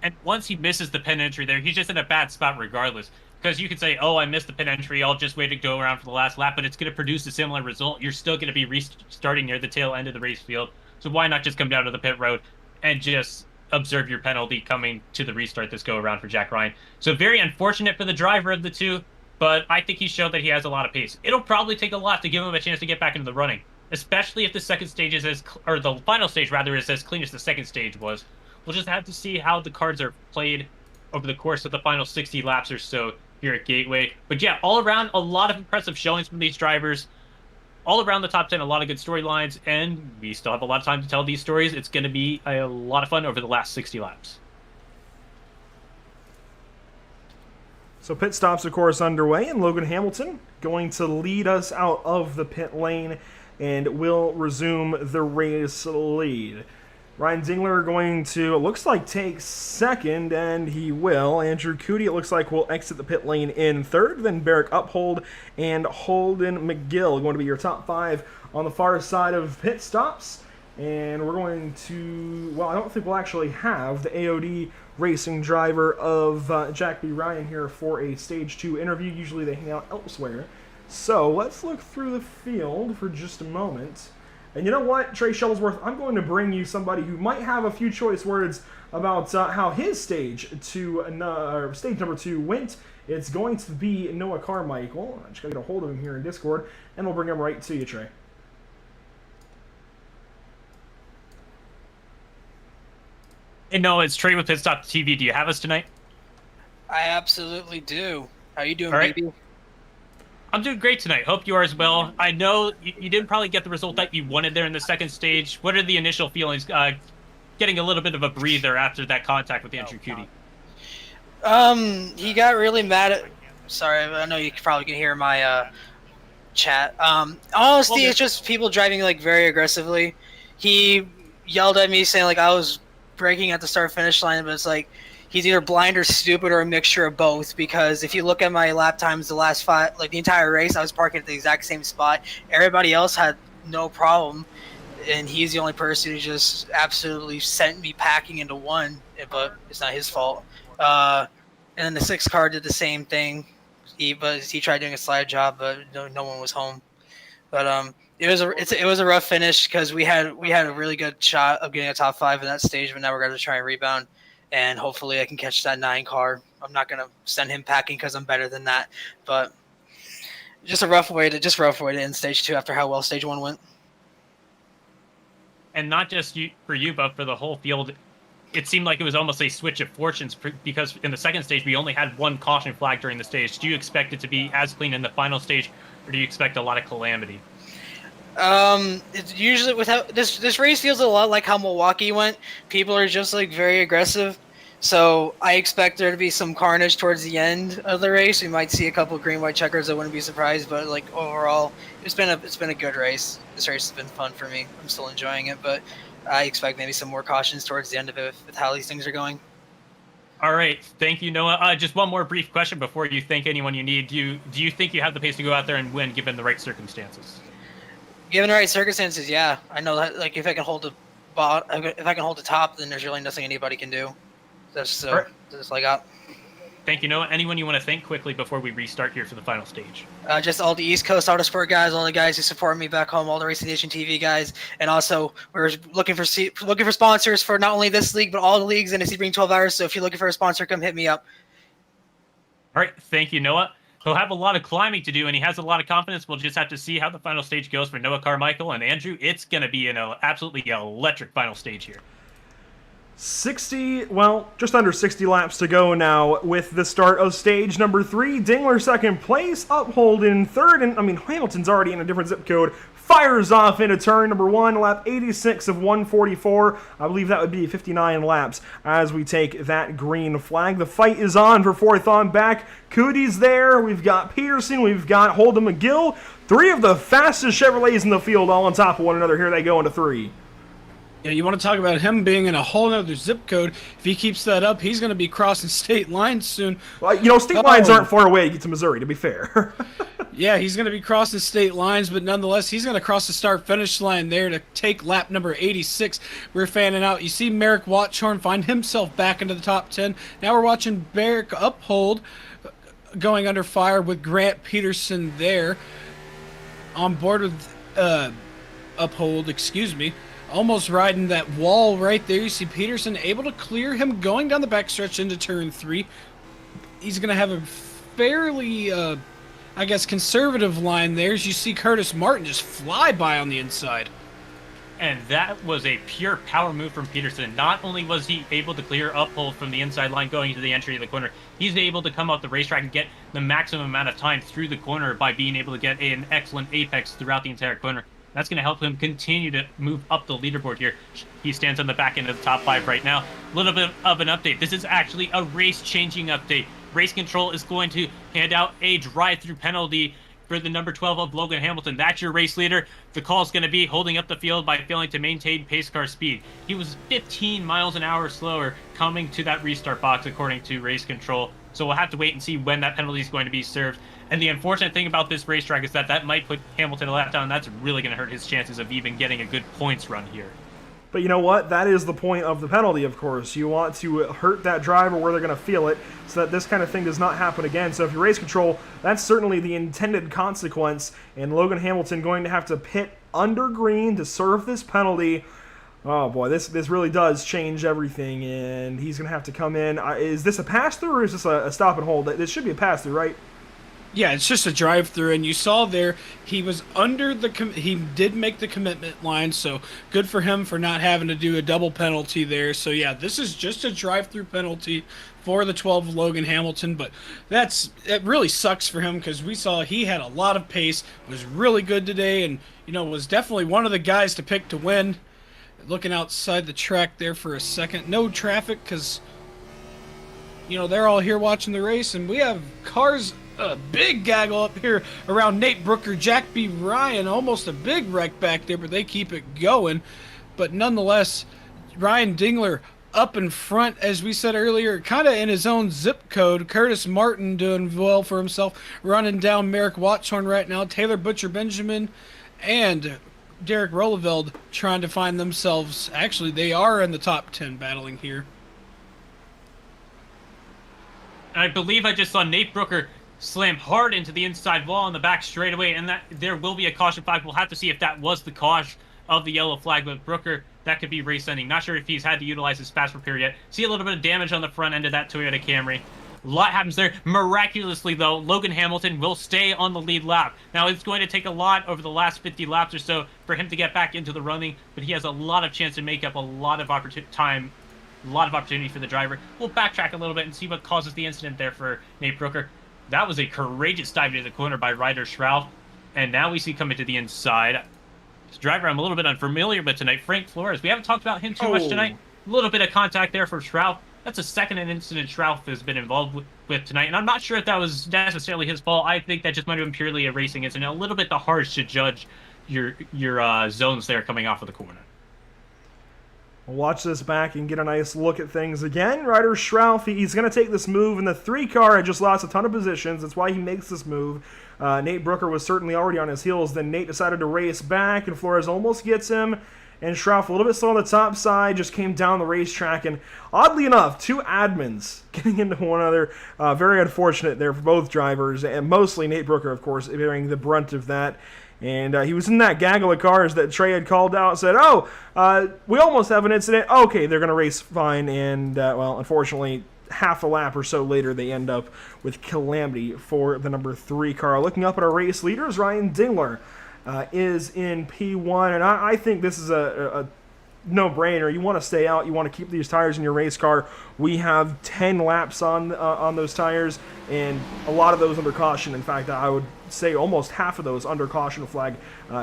And once he misses the pin entry there, he's just in a bad spot regardless. Because you could say, oh, I missed the pin entry, I'll just wait to go around for the last lap, but it's going to produce a similar result. You're still going to be restarting near the tail end of the race field. So why not just come down to the pit road and just observe your penalty coming to the restart this go around for Jack Ryan. So very unfortunate for the driver of the 2, but I think he showed that he has a lot of pace. It'll probably take a lot to give him a chance to get back into the running, especially if the second stage is the final stage rather is as clean as the second stage was. We'll just have to see how the cards are played over the course of the final 60 laps or so here at Gateway. But yeah, all around, a lot of impressive showings from these drivers. All around the top 10, a lot of good storylines, and we still have a lot of time to tell these stories. It's going to be a lot of fun over the last 60 laps. So pit stops, of course, underway, and Logan Hamilton going to lead us out of the pit lane and will resume the race lead. Ryan Dingler going to, it looks like, take second, and he will. Andrew Cootie, it looks like, will exit the pit lane in third. Then Barrick Uphold and Holden McGill going to be your top 5 on the far side of pit stops. And we're going to, well, I don't think we'll actually have the AOD racing driver of Jack B. Ryan here for a Stage 2 interview. Usually they hang out elsewhere. So let's look through the field for just a moment. And you know what, Trey Shuttlesworth, I'm going to bring you somebody who might have a few choice words about how his stage number 2 went. It's going to be Noah Carmichael. I'm just going to get a hold of him here in Discord, and we'll bring him right to you, Trey. Hey, Noah, it's Trey with Pit Stop TV. Do you have us tonight? I absolutely do. How you doing, All right. baby? I'm doing great tonight. Hope you are as well. I know you didn't probably get the result that you wanted there in the second stage. What are the initial feelings getting a little bit of a breather after that contact with Andrew Cootie? He got really mad at... Sorry, I know you probably can hear my chat. Honestly, it's just people driving like very aggressively. He yelled at me saying like I was braking at the start-finish line, but it's like he's either blind or stupid or a mixture of both, because if you look at my lap times the last 5, like the entire race, I was parking at the exact same spot. Everybody else had no problem, and he's the only person who just absolutely sent me packing into one, but it's not his fault. And then the 6th car did the same thing. He tried doing a slide job, but no one was home. But it was a rough finish because we had a really good shot of getting a top 5 in that stage, but now we're going to try and rebound, and hopefully I can catch that 9 car. I'm not going to send him packing because I'm better than that, but just a rough way to end stage 2 after how well stage 1 went. And not just for you, but for the whole field. It seemed like it was almost a switch of fortunes because in the second stage, we only had 1 caution flag during the stage. Do you expect it to be as clean in the final stage, or do you expect a lot of calamity? It's usually without this race feels a lot like how Milwaukee went. People are just like very aggressive. So I expect there to be some carnage towards the end of the race. We might see a couple of green-white checkers. I wouldn't be surprised, but like overall, it's been a good race. This race has been fun for me. I'm still enjoying it, but I expect maybe some more cautions towards the end of it with how these things are going. All right, thank you, Noah. Just one more brief question before you thank anyone you need. Do you think you have the pace to go out there and win given the right circumstances? Given the right circumstances, yeah. I know that like if I can hold the top, then there's really nothing anybody can do. That's all I got. Thank you, Noah. Anyone you want to thank quickly before we restart here for the final stage? Just all the East Coast Autosport guys, all the guys who support me back home, all the Racing Nation TV guys, and also we're looking for sponsors for not only this league but all the leagues in the Sebring 12 hours. So if you're looking for a sponsor, come hit me up. All right, thank you, Noah. He'll have a lot of climbing to do, and he has a lot of confidence. We'll just have to see how the final stage goes for Noah Carmichael and Andrew. It's going to be an absolutely electric final stage here. Just under 60 laps to go now with the start of stage number 3. Dingler second place, Uphold in third, and Hamilton's already in a different zip code. Fires off into turn number 1, lap 86 of 144. I believe that would be 59 laps as we take that green flag. The fight is on for 4th on back. Cootie's there. We've got Peterson. We've got Holden McGill. 3 of the fastest Chevrolets in the field all on top of one another. Here they go into 3. Yeah, you want to talk about him being in a whole other zip code. If he keeps that up, he's going to be crossing state lines soon. Well, state lines aren't far away to get to Missouri, to be fair. Yeah, he's going to be crossing state lines, but nonetheless, he's going to cross the start-finish line there to take lap number 86. We're fanning out. You see Merrick Watchorn find himself back into the top 10. Now we're watching Merrick Uphold going under fire with Grant Peterson there on board with Uphold, excuse me. Almost riding that wall right there. You see Peterson able to clear him going down the backstretch into turn 3. He's going to have a fairly, conservative line there. As you see Curtis Martin just fly by on the inside. And that was a pure power move from Peterson. Not only was he able to clear Uphold from the inside line going into the entry of the corner, he's able to come off the racetrack and get the maximum amount of time through the corner by being able to get an excellent apex throughout the entire corner. That's going to help him continue to move up the leaderboard here. He stands on the back end of the top 5 right now. A little bit of an update. This is actually a race-changing update. Race Control is going to hand out a drive-through penalty for the number 12 of Logan Hamilton. That's your race leader. The call is going to be holding up the field by failing to maintain pace car speed. He was 15 miles an hour slower coming to that restart box, according to Race Control. So we'll have to wait and see when that penalty is going to be served. And the unfortunate thing about this racetrack is that might put Hamilton a lap down. That's really going to hurt his chances of even getting a good points run here. But you know what? That is the point of the penalty, of course. You want to hurt that driver where they're going to feel it so that this kind of thing does not happen again. So if you race control, that's certainly the intended consequence. And Logan Hamilton going to have to pit under green to serve this penalty. Oh boy, this really does change everything. And he's going to have to come in. Is this a pass-through or is this a stop and hold? This should be a pass-through, right? Yeah, it's just a drive-through, and you saw there he was under the he did make the commitment line, so good for him for not having to do a double penalty there. So yeah, this is just a drive-through penalty for the 12 Logan Hamilton, but it really sucks for him because we saw he had a lot of pace, was really good today, and was definitely one of the guys to pick to win. Looking outside the track there for a second, no traffic because they're all here watching the race, and we have cars. A big gaggle up here around Nate Brooker, Jack B. Ryan, almost a big wreck back there, but they keep it going. But nonetheless, Ryan Dingler up in front, as we said earlier, kind of in his own zip code. Curtis Martin doing well for himself, running down Merrick Watchorn right now. Taylor Butcher Benjamin and Derek Rolleveld trying to find themselves. Actually, they are in the top 10 battling here. I believe I just saw Nate Brooker slam hard into the inside wall on the back straightaway, and that there will be a caution flag. We'll have to see if that was the cause of the yellow flag, but Brooker, that could be race ending. Not sure if he's had to utilize his fast repair yet. See a little bit of damage on the front end of that Toyota Camry. A lot happens there. Miraculously, though, Logan Hamilton will stay on the lead lap. Now, it's going to take a lot over the last 50 laps or so for him to get back into the running, but he has a lot of chance to make up a lot of opportunity for the driver. We'll backtrack a little bit and see what causes the incident there for Nate Brooker. That was a courageous dive into the corner by Ryder Schrauf. And now we see coming to the inside. This driver I'm a little bit unfamiliar with tonight, Frank Flores. We haven't talked about him too much tonight. A little bit of contact there for Schrauf. That's a second incident Schrauf has been involved with tonight. And I'm not sure if that was necessarily his fault. I think that just might have been purely a racing incident. A little bit too harsh to judge your zones there coming off of the corner. We'll watch this back and get a nice look at things again. Ryder Schrauf, he's going to take this move in the 3 car. Had just lost a ton of positions. That's why he makes this move. Nate Brooker was certainly already on his heels. Then Nate decided to race back, and Flores almost gets him. And Schrauf, a little bit slow on the top side, just came down the racetrack. And oddly enough, 2 admins getting into one another. Very unfortunate there for both drivers, and mostly Nate Brooker, of course, bearing the brunt of that. And he was in that gaggle of cars that Trey had called out and said, we almost have an incident. Okay, they're going to race fine. And, unfortunately, half a lap or so later, they end up with calamity for the number 3 car. Looking up at our race leaders, Ryan Dingler is in P1. And I think this is a no-brainer. You want to stay out. You want to keep these tires in your race car. We have 10 laps on those tires, and a lot of those under caution. In fact, I would say almost half of those under caution flag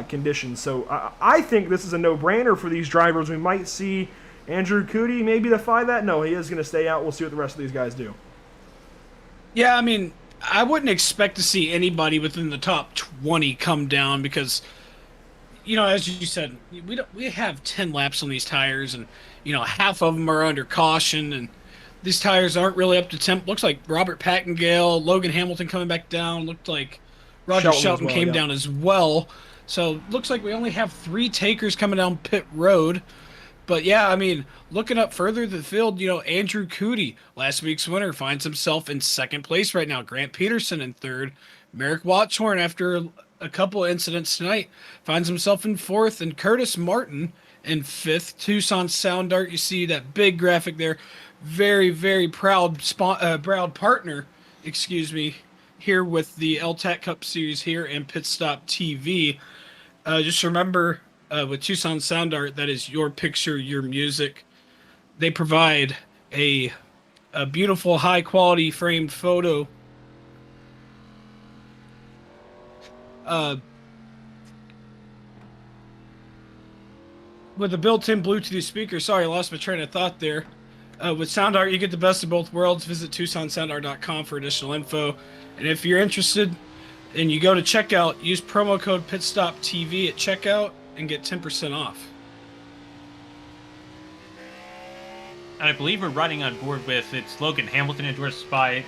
conditions. So I think this is a no-brainer for these drivers. We might see Andrew Cootie maybe defy that. No, he is going to stay out. We'll see what the rest of these guys do. Yeah, I mean, I wouldn't expect to see anybody within the top 20 come down because, as you said, we have 10 laps on these tires, and half of them are under caution, and these tires aren't really up to temp. Looks like Robert Pattengale, Logan Hamilton coming back down. Looked like Roger Shelton came down as well. So looks like we only have 3 takers coming down pit road. But yeah, I mean, looking up further the field, Andrew Cootie, last week's winner, finds himself in 2nd place right now. Grant Peterson in 3rd. Merrick Watchorn, after a couple of incidents tonight, finds himself in 4th. And Curtis Martin in 5th. Tucson Sound Art, you see that big graphic there. Very, very proud partner, here with the L-TAC Cup Series here and Pit Stop TV. Just remember, with Tucson Sound Art, that is your picture, your music. They provide a beautiful, high-quality framed photo with a built-in Bluetooth speaker. Sorry, I lost my train of thought there. With Sound Art, you get the best of both worlds. Visit TucsonSoundArt.com for additional info. And if you're interested and you go to checkout, use promo code PitStopTV at checkout and get 10% off. And I believe we're riding on board with Logan Hamilton endorsed by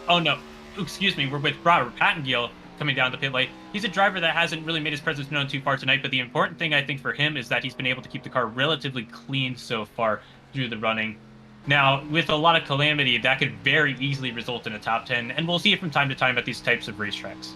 we're with Robert Pattengale coming down the pit lane. He's a driver that hasn't really made his presence known too far tonight, but the important thing I think for him is that he's been able to keep the car relatively clean so far through the running. Now, with a lot of calamity, that could very easily result in a top 10, and we'll see it from time to time at these types of racetracks.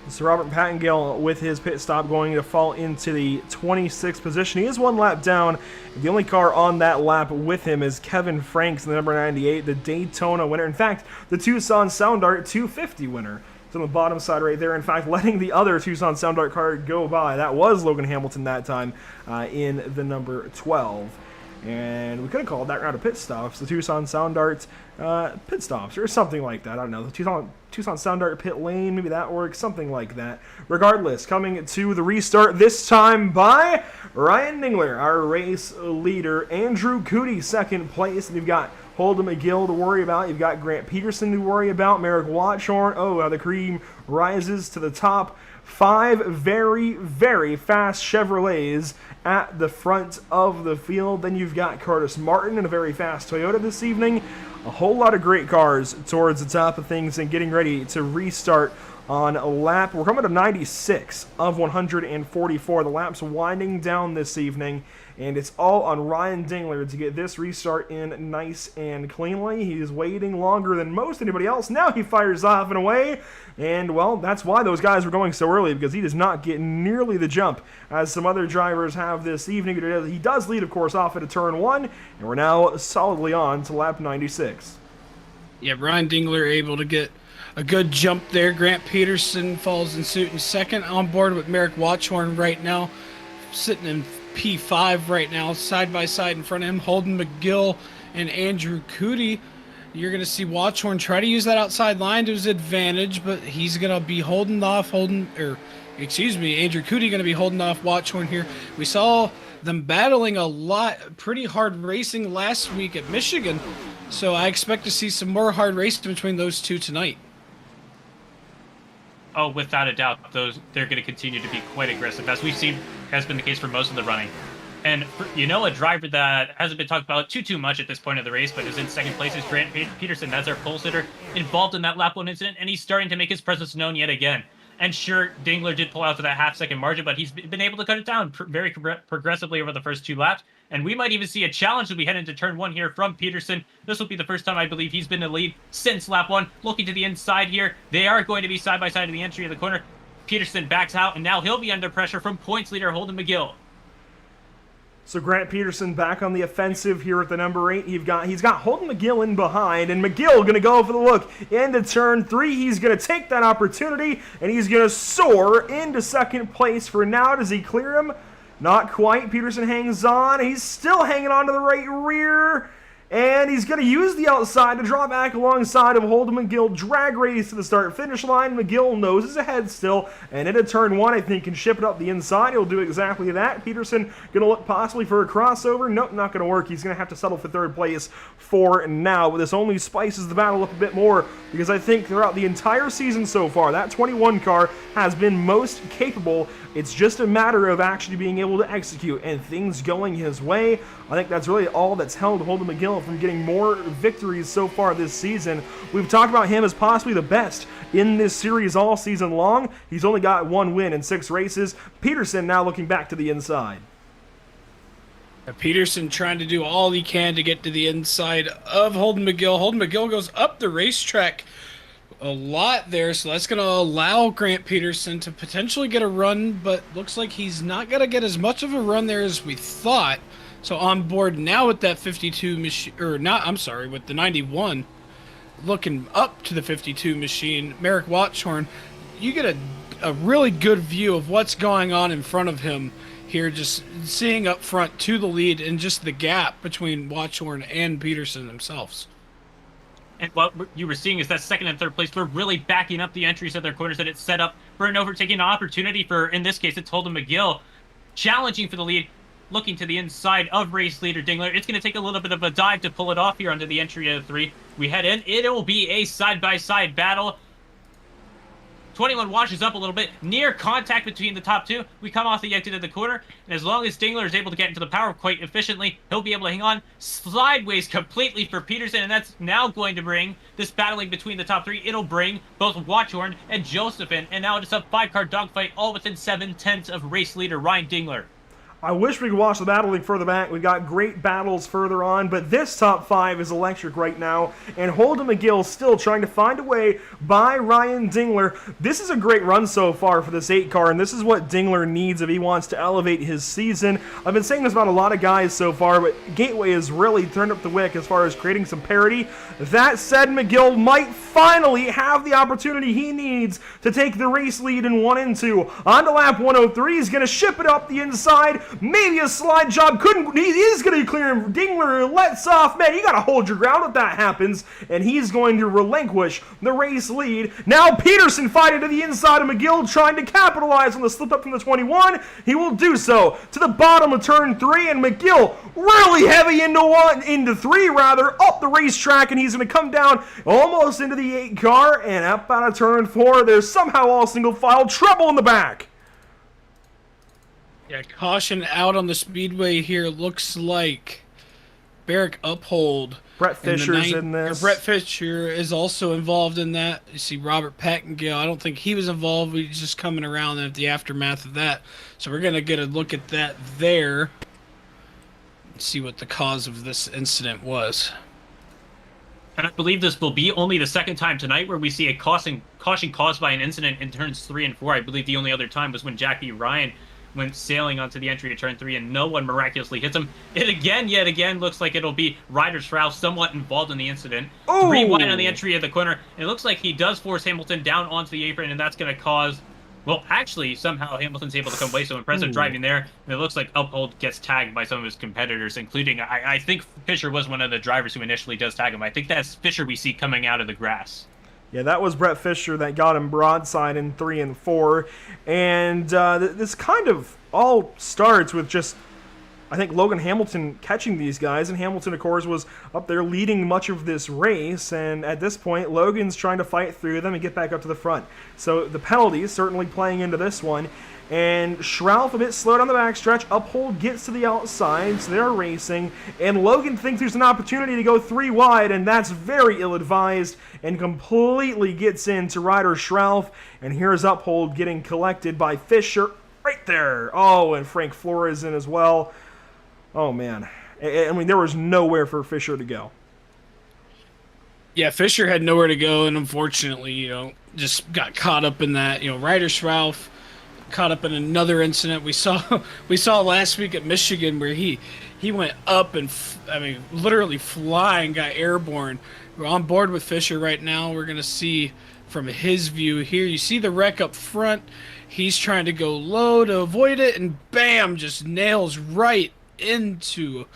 So Robert Pattengale, with his pit stop, going to fall into the 26th position. He is one lap down. The only car on that lap with him is Kevin Franks, the number 98, the Daytona winner. In fact, the Tucson Sound Art 250 winner. It's on the bottom side right there. In fact, letting the other Tucson Sound Art car go by. That was Logan Hamilton that time in the number 12. And we could have called that round of pit stops the Tucson Sound Art pit stops or something like that. I don't know. The Tucson Sound Art pit lane, maybe that works, something like that. Regardless, coming to the restart this time by Ryan Dingler, our race leader. Andrew Cootie, second place. And you've got Holden McGill to worry about. You've got Grant Peterson to worry about. Merrick Watchorn. Oh, how the cream rises to the top. 5 very, very fast Chevrolets at the front of the field. Then you've got Curtis Martin in a very fast Toyota this evening. A whole lot of great cars towards the top of things and getting ready to restart on a lap. We're coming to 96 of 144. The lap's winding down this evening, and it's all on Ryan Dingler to get this restart in nice and cleanly. He's waiting longer than most anybody else. Now he fires off and away, and, well, that's why those guys were going so early, because he does not get nearly the jump as some other drivers have this evening. He does lead, of course, off at a turn 1, and we're now solidly on to lap 96. Yeah, Ryan Dingler able to get a good jump there. Grant Peterson falls in suit in second, on board with Merrick Watchorn right now, sitting in P5 right now, side by side in front of him. Holden McGill and Andrew Cootie. You're going to see Watchorn try to use that outside line to his advantage, but he's going to be holding off Andrew Cootie going to be holding off Watchorn here. We saw them battling a lot, pretty hard racing last week at Michigan, so I expect to see some more hard racing between those two tonight. Oh, without a doubt, they're going to continue to be quite aggressive, as we've seen has been the case for most of the running. And a driver that hasn't been talked about too much at this point of the race, but is in second place is Grant Peterson. That's our pole sitter, involved in that lap 1 incident, and he's starting to make his presence known yet again. And sure, Dingler did pull out to that half-second margin, but he's been able to cut it down very progressively over the first 2 laps. And we might even see a challenge as we head into turn 1 here from Peterson. This will be the first time I believe he's been in the lead since lap 1. Looking to the inside here, they are going to be side by side in the entry of the corner. Peterson backs out, and now he'll be under pressure from points leader Holden McGill. So Grant Peterson back on the offensive here at the number 8. He's got Holden McGill in behind, and McGill going to go for the look into turn 3. He's going to take that opportunity, and he's going to soar into second place for now. Does he clear him? Not quite. Peterson hangs on. He's still hanging on to the right rear. And he's going to use the outside to draw back alongside of Holden McGill. Drag race to the start-finish line. McGill noses ahead still. And into turn 1, I think, can ship it up the inside. He'll do exactly that. Peterson going to look possibly for a crossover. Nope, not going to work. He's going to have to settle for third place for now. But this only spices the battle up a bit more, because I think throughout the entire season so far, that 21 car has been most capable. It's just a matter of actually being able to execute and things going his way. I think that's really all that's held Holden McGill from getting more victories so far this season. We've talked about him as possibly the best in this series all season long. He's only got 1 win in 6 races. Peterson now looking back to the inside. Peterson trying to do all he can to get to the inside of Holden McGill. Holden McGill goes up the racetrack a lot there, so that's going to allow Grant Peterson to potentially get a run, but looks like he's not going to get as much of a run there as we thought. So on board now with that 52 machine, with the 91, looking up to the 52 machine, Merrick Watchorn, you get a really good view of what's going on in front of him here, just seeing up front to the lead and just the gap between Watchorn and Peterson themselves. And what you were seeing is that second and third place, they're really backing up the entries of their corners, that it's set up for an overtaking opportunity for, in this case, it's Holden McGill, challenging for the lead, looking to the inside of race leader Dingler. It's going to take a little bit of a dive to pull it off here under the entry of the 3. We head in. It will be a side-by-side battle. 21 washes up a little bit, near contact between the top two. We come off the exit of the corner, and as long as Dingler is able to get into the power quite efficiently, he'll be able to hang on sideways completely for Peterson, and that's now going to bring this battling between the top three. It'll bring both Watchhorn and Joseph in, and now it's a 5-car dogfight, all within 7/10 of race leader Ryan Dingler. I wish we could watch the battling further back. We've got great battles further on, but this top 5 is electric right now, and Holden McGill still trying to find a way by Ryan Dingler. This is a great run so far for this 8 car, and this is what Dingler needs if he wants to elevate his season. I've been saying this about a lot of guys so far, but Gateway has really turned up the wick as far as creating some parity. That said, McGill might finally have the opportunity he needs to take the race lead in 1 and 2. On to lap 103, he's going to ship it up the inside. Maybe a slide job he is going to clear him. Dingler lets off. Man, you got to hold your ground if that happens. And he's going to relinquish the race lead. Now Peterson fighting to the inside of McGill, trying to capitalize on the slip up from the 21. He will do so to the bottom of turn 3, and McGill really heavy into 3 up the racetrack, and he's going to come down almost into the 8 car, and up out of turn 4. There's somehow all single file trouble in the back. Yeah, caution out on the speedway here. Looks like Barrick Uphold. Brett Fisher's in this. Brett Fisher is also involved in that. You see Robert Packingale. I don't think he was involved. He's just coming around at the aftermath of that. So we're going to get a look at that there. See what the cause of this incident was. And I believe this will be only the second time tonight where we see a caution caused by an incident in turns 3 and 4. I believe the only other time was when Jackie Ryan went sailing onto the entry of turn 3 and no one miraculously hits him. Yet again, looks like it'll be Ryder Strauss somewhat involved in the incident. Oh! 3 wide on the entry of the corner. And it looks like he does force Hamilton down onto the apron, and that's going to cause... Well, actually, somehow Hamilton's able to come away, so impressive driving there. And it looks like Uphold gets tagged by some of his competitors, including, I think Fisher was one of the drivers who initially does tag him. I think that's Fisher we see coming out of the grass. Yeah, that was Brett Fisher that got him broadside in 3 and 4. And this kind of all starts with just, I think, Logan Hamilton catching these guys. And Hamilton, of course, was up there leading much of this race. And at this point, Logan's trying to fight through them and get back up to the front. So the penalties certainly playing into this one. And Schrauf a bit slowed on the backstretch. Uphold gets to the outside, so they're racing. And Logan thinks there's an opportunity to go 3 wide, and that's very ill-advised, and completely gets into Ryder Schrauf. And here's Uphold getting collected by Fisher right there. Oh, and Frank Flores in as well. Oh, man. I mean, there was nowhere for Fisher to go. Yeah, Fisher had nowhere to go, and unfortunately, just got caught up in that. Ryder Schrauf caught up in another incident we saw last week at Michigan, where he went up and literally flying, got airborne. We're on board with Fisher right now. We're gonna see from his view here. You see the wreck up front. He's trying to go low to avoid it, and bam, just nails right into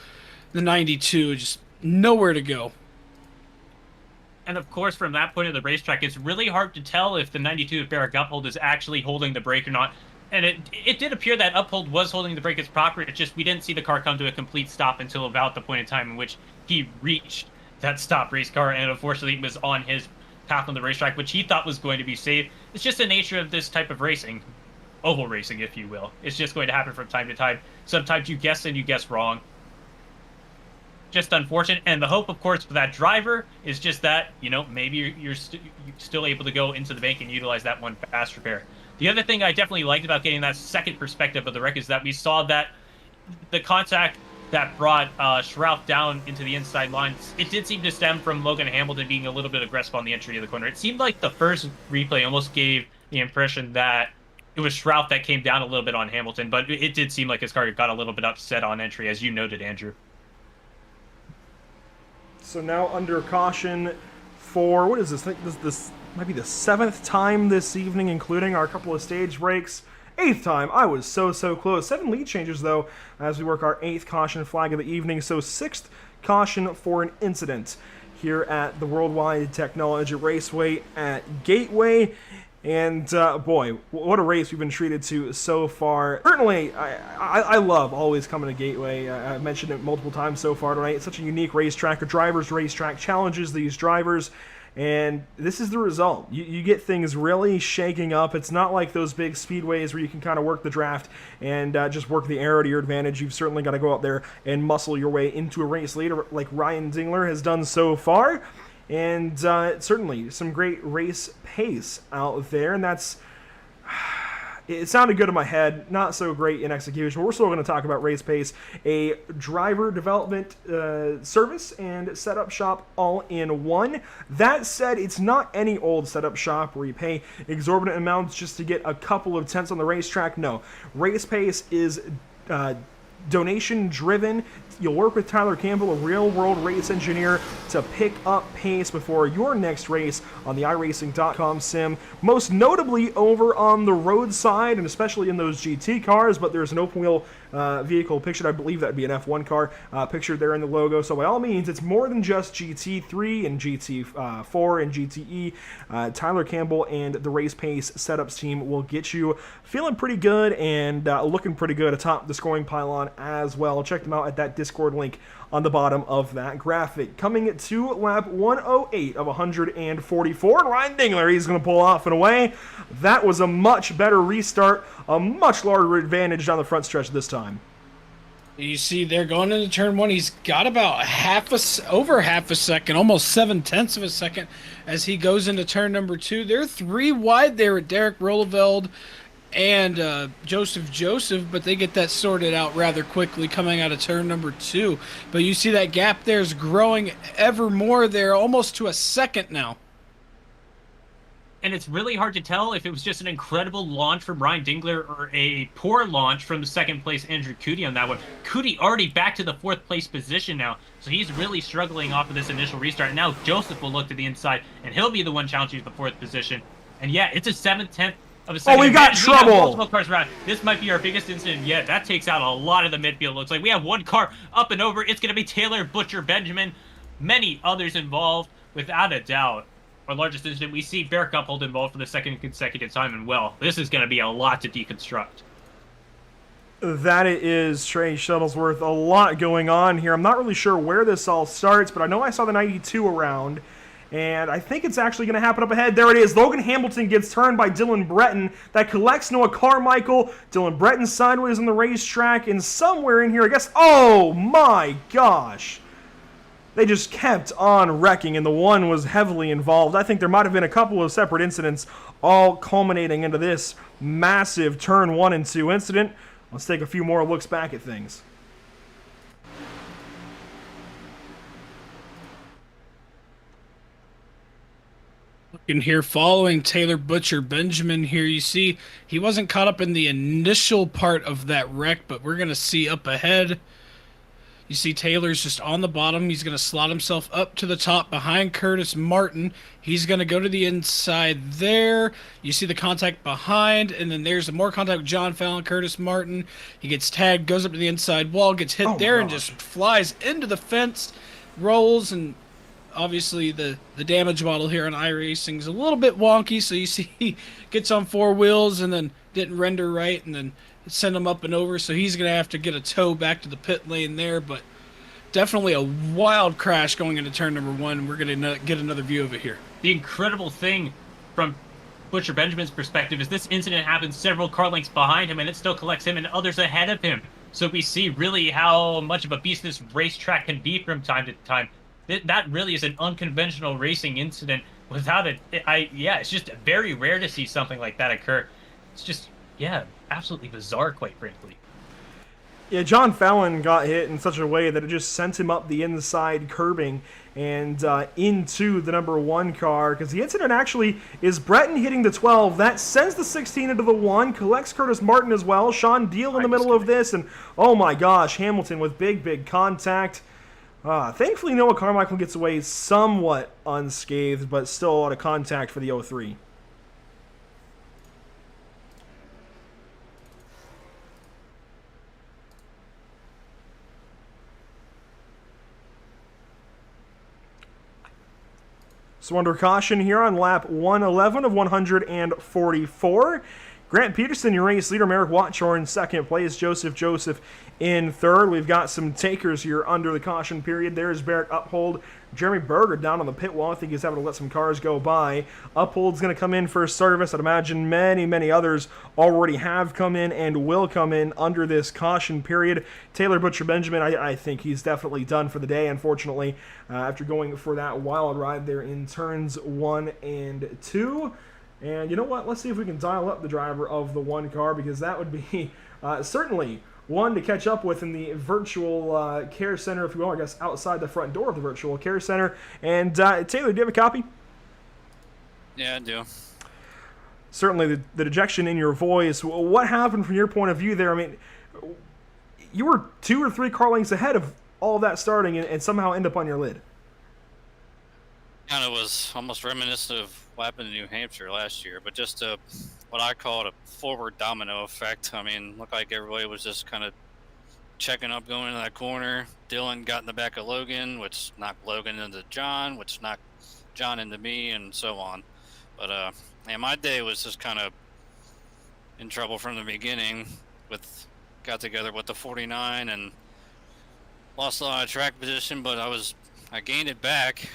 the 92. Just nowhere to go. And of course, from that point of the racetrack, it's really hard to tell if the 92 of Barrick Uphold is actually holding the brake or not. And it did appear that Uphold was holding the brake as proper. It's just we didn't see the car come to a complete stop until about the point in time in which he reached that stop race car, and unfortunately was on his path on the racetrack, which he thought was going to be safe. It's just the nature of this type of racing, oval racing, if you will. It's just going to happen from time to time. Sometimes you guess and you guess wrong. Just unfortunate, and the hope, of course, for that driver is just that, maybe you're still able to go into the bank and utilize that one fast repair. The other thing I definitely liked about getting that second perspective of the wreck is that we saw that the contact that brought Schrauf down into the inside lines, it did seem to stem from Logan Hamilton being a little bit aggressive on the entry of the corner. It seemed like the first replay almost gave the impression that it was Schrauf that came down a little bit on Hamilton, but it did seem like his car got a little bit upset on entry, as you noted, Andrew. So now under caution for, what is this? I think this might be the 7th time this evening, including our couple of stage breaks. 8th time. I was so close. 7 lead changes, though, as we work our 8th caution flag of the evening. So 6th caution for an incident here at the Worldwide Technology Raceway at Gateway. And, boy, what a race we've been treated to so far. Certainly, I love always coming to Gateway. I've mentioned it multiple times so far tonight. It's such a unique racetrack. A driver's racetrack challenges these drivers. And this is the result. You get things really shaking up. It's not like those big speedways where you can kind of work the draft and just work the aero to your advantage. You've certainly got to go out there and muscle your way into a race leader like Ryan Dingler has done so far. And certainly some great race pace out there. And that's... It sounded good in my head, not so great in execution. We're still going to talk about Race Pace, a driver development service and setup shop all in one. That said, it's not any old setup shop where you pay exorbitant amounts just to get a couple of tenths on the racetrack. No, Race Pace is donation driven. You'll work with Tyler Campbell, a real-world race engineer, to pick up pace before your next race on the iRacing.com sim, most notably over on the road side, and especially in those GT cars, but there's an open-wheel vehicle pictured. I believe that would be an F1 car pictured there in the logo, so by all means, it's more than just GT3 and GT4 and GTE. Tyler Campbell and the Race Pace setups team will get you feeling pretty good and looking pretty good atop the scoring pylon as well. Check them out at that Discord link on the bottom of that graphic. Coming to lap 108 of 144, and Ryan Dingler, he's going to pull off and away. That was a much better restart, a much larger advantage down the front stretch this time. You see, they're going into turn one. He's got about over half a second, almost 7/10 of a second, as he goes into turn number two. They're 3 wide there at Derek Rolleveld and Joseph, but they get that sorted out rather quickly coming out of turn number two. But you see that gap there is growing ever more there, almost to a second now. And it's really hard to tell if it was just an incredible launch from Ryan Dingler or a poor launch from the second place Andrew Cootie on that one. Cootie already back to the 4th place position now, so he's really struggling off of this initial restart. Now Joseph will look to the inside, and he'll be the one challenging the 4th position. And yeah, it's a 7/10 of a second. Oh, we got trouble! We multiple cars around. This might be our biggest incident yet. That takes out a lot of the midfield. Looks like we have one car up and over. It's going to be Taylor Butcher Benjamin. Many others involved, without a doubt. Our largest incident, we see Bear Cuphold involved for the 2nd consecutive time, and well, this is going to be a lot to deconstruct. That it is, Trey Shuttlesworth. A lot going on here. I'm not really sure where this all starts, but I know I saw the 92 around, and I think it's actually going to happen up ahead. There it is. Logan Hamilton gets turned by Dylan Breton. That collects Noah Carmichael. Dylan Breton sideways on the racetrack, and somewhere in here, I guess... Oh, my gosh. They just kept on wrecking, and the one was heavily involved. I think there might have been a couple of separate incidents, all culminating into this massive turn 1 and 2 incident. Let's take a few more looks back at things. Looking here, following Taylor Butcher Benjamin here, you see he wasn't caught up in the initial part of that wreck, but we're going to see up ahead. You see Taylor's just on the bottom. He's going to slot himself up to the top behind Curtis Martin. He's going to go to the inside there. You see the contact behind, and then there's more contact with John Fallon, Curtis Martin. He gets tagged, goes up to the inside wall, gets hit there, and just flies into the fence, rolls, and obviously the damage model here on iRacing is a little bit wonky, so you see he gets on 4 wheels and then didn't render right, and then send him up and over, so he's going to have to get a tow back to the pit lane there, but definitely a wild crash going into turn number 1. We're going to get another view of it here. The incredible thing from Butcher Benjamin's perspective is this incident happens several car lengths behind him, and it still collects him and others ahead of him. So we see really how much of a beast this racetrack can be from time to time. That really is an unconventional racing incident. Without it, it's just very rare to see something like that occur. It's just, absolutely bizarre, quite frankly. Yeah, John Fallon got hit in such a way that it just sent him up the inside curbing and into the number 1 car, because the incident actually is Breton hitting the 12. That sends the 16 into the 1, collects Curtis Martin as well. Sean Deal in the middle of this, and oh my gosh, Hamilton with big contact. Thankfully, Noah Carmichael gets away somewhat unscathed, but still a lot of contact for the 03. So under caution here on lap 111 of 144. Grant Peterson, your race leader. Merrick Watchorn in second place. Joseph in third. We've got some takers here under the caution period. There's Barrett Uphold. Jeremy Berger down on the pit wall. I think he's having to let some cars go by. Uphold's going to come in for service. I'd imagine many others already have come in and will come in under this caution period. Taylor Butcher Benjamin, I think he's definitely done for the day, unfortunately, after going for that wild ride there in turns 1 and 2. And you know what? Let's see if we can dial up the driver of the one car, because that would be certainly one to catch up with in the virtual care center, if you will, I guess, outside the front door of the virtual care center. And Taylor, do you have a copy? Yeah, I do. Certainly the dejection in your voice. What happened from your point of view there? I mean, you were 2 or 3 car lengths ahead of all of that starting and somehow end up on your lid. Kind of was almost reminiscent of what happened in New Hampshire last year, but just what I call it a forward domino effect. I mean, looked like everybody was just kind of checking up going into that corner. Dylan got in the back of Logan, which knocked Logan into John, which knocked John into me, and so on. But man, my day was just kind of in trouble from the beginning. Got together with the 49 and lost a lot of track position, but I gained it back.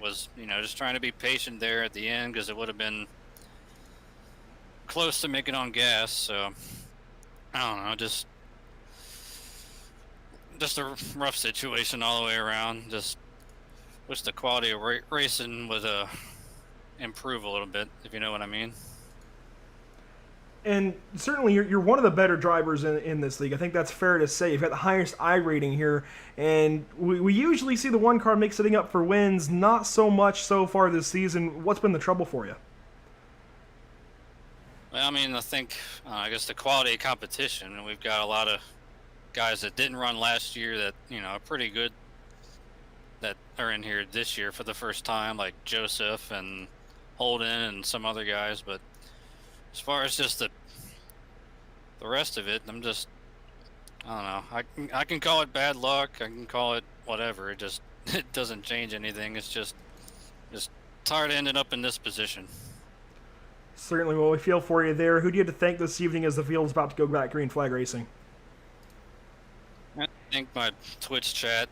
Was, just trying to be patient there at the end, because it would have been close to making on gas. So I don't know, just a rough situation all the way around. Just wish the quality of racing would improve a little bit, if you know what I mean. And certainly you're one of the better drivers in this league. I think that's fair to say. You've got the highest I rating here, and we usually see the one car make sitting up for wins. Not so much so far this season. What's been the trouble for you? Well, I mean, I guess the quality of competition, and we've got a lot of guys that didn't run last year that, are pretty good, that are in here this year for the first time, like Joseph and Holden and some other guys. But as far as just the rest of it, I don't know. I can call it bad luck. I can call it whatever. It doesn't change anything. It's just tired of ending up in this position. Certainly, well, we feel for you there. Who do you have to thank this evening as the field's about to go back green flag racing? I thank my Twitch chat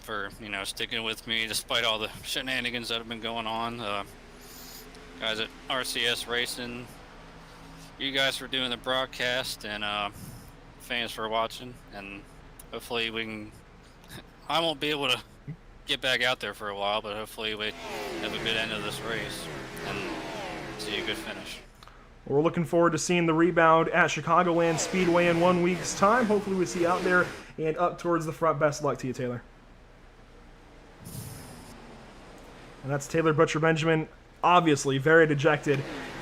for sticking with me despite all the shenanigans that have been going on. Guys at RCS Racing, you guys for doing the broadcast, and fans for watching, and hopefully I won't be able to get back out there for a while, but hopefully we have a good end of this race and see a good finish. We're looking forward to seeing the rebound at Chicagoland Speedway in 1 week's time. Hopefully we see you out there and up towards the front. Best of luck to you, Taylor. And that's Taylor Butcher Benjamin, obviously very dejected.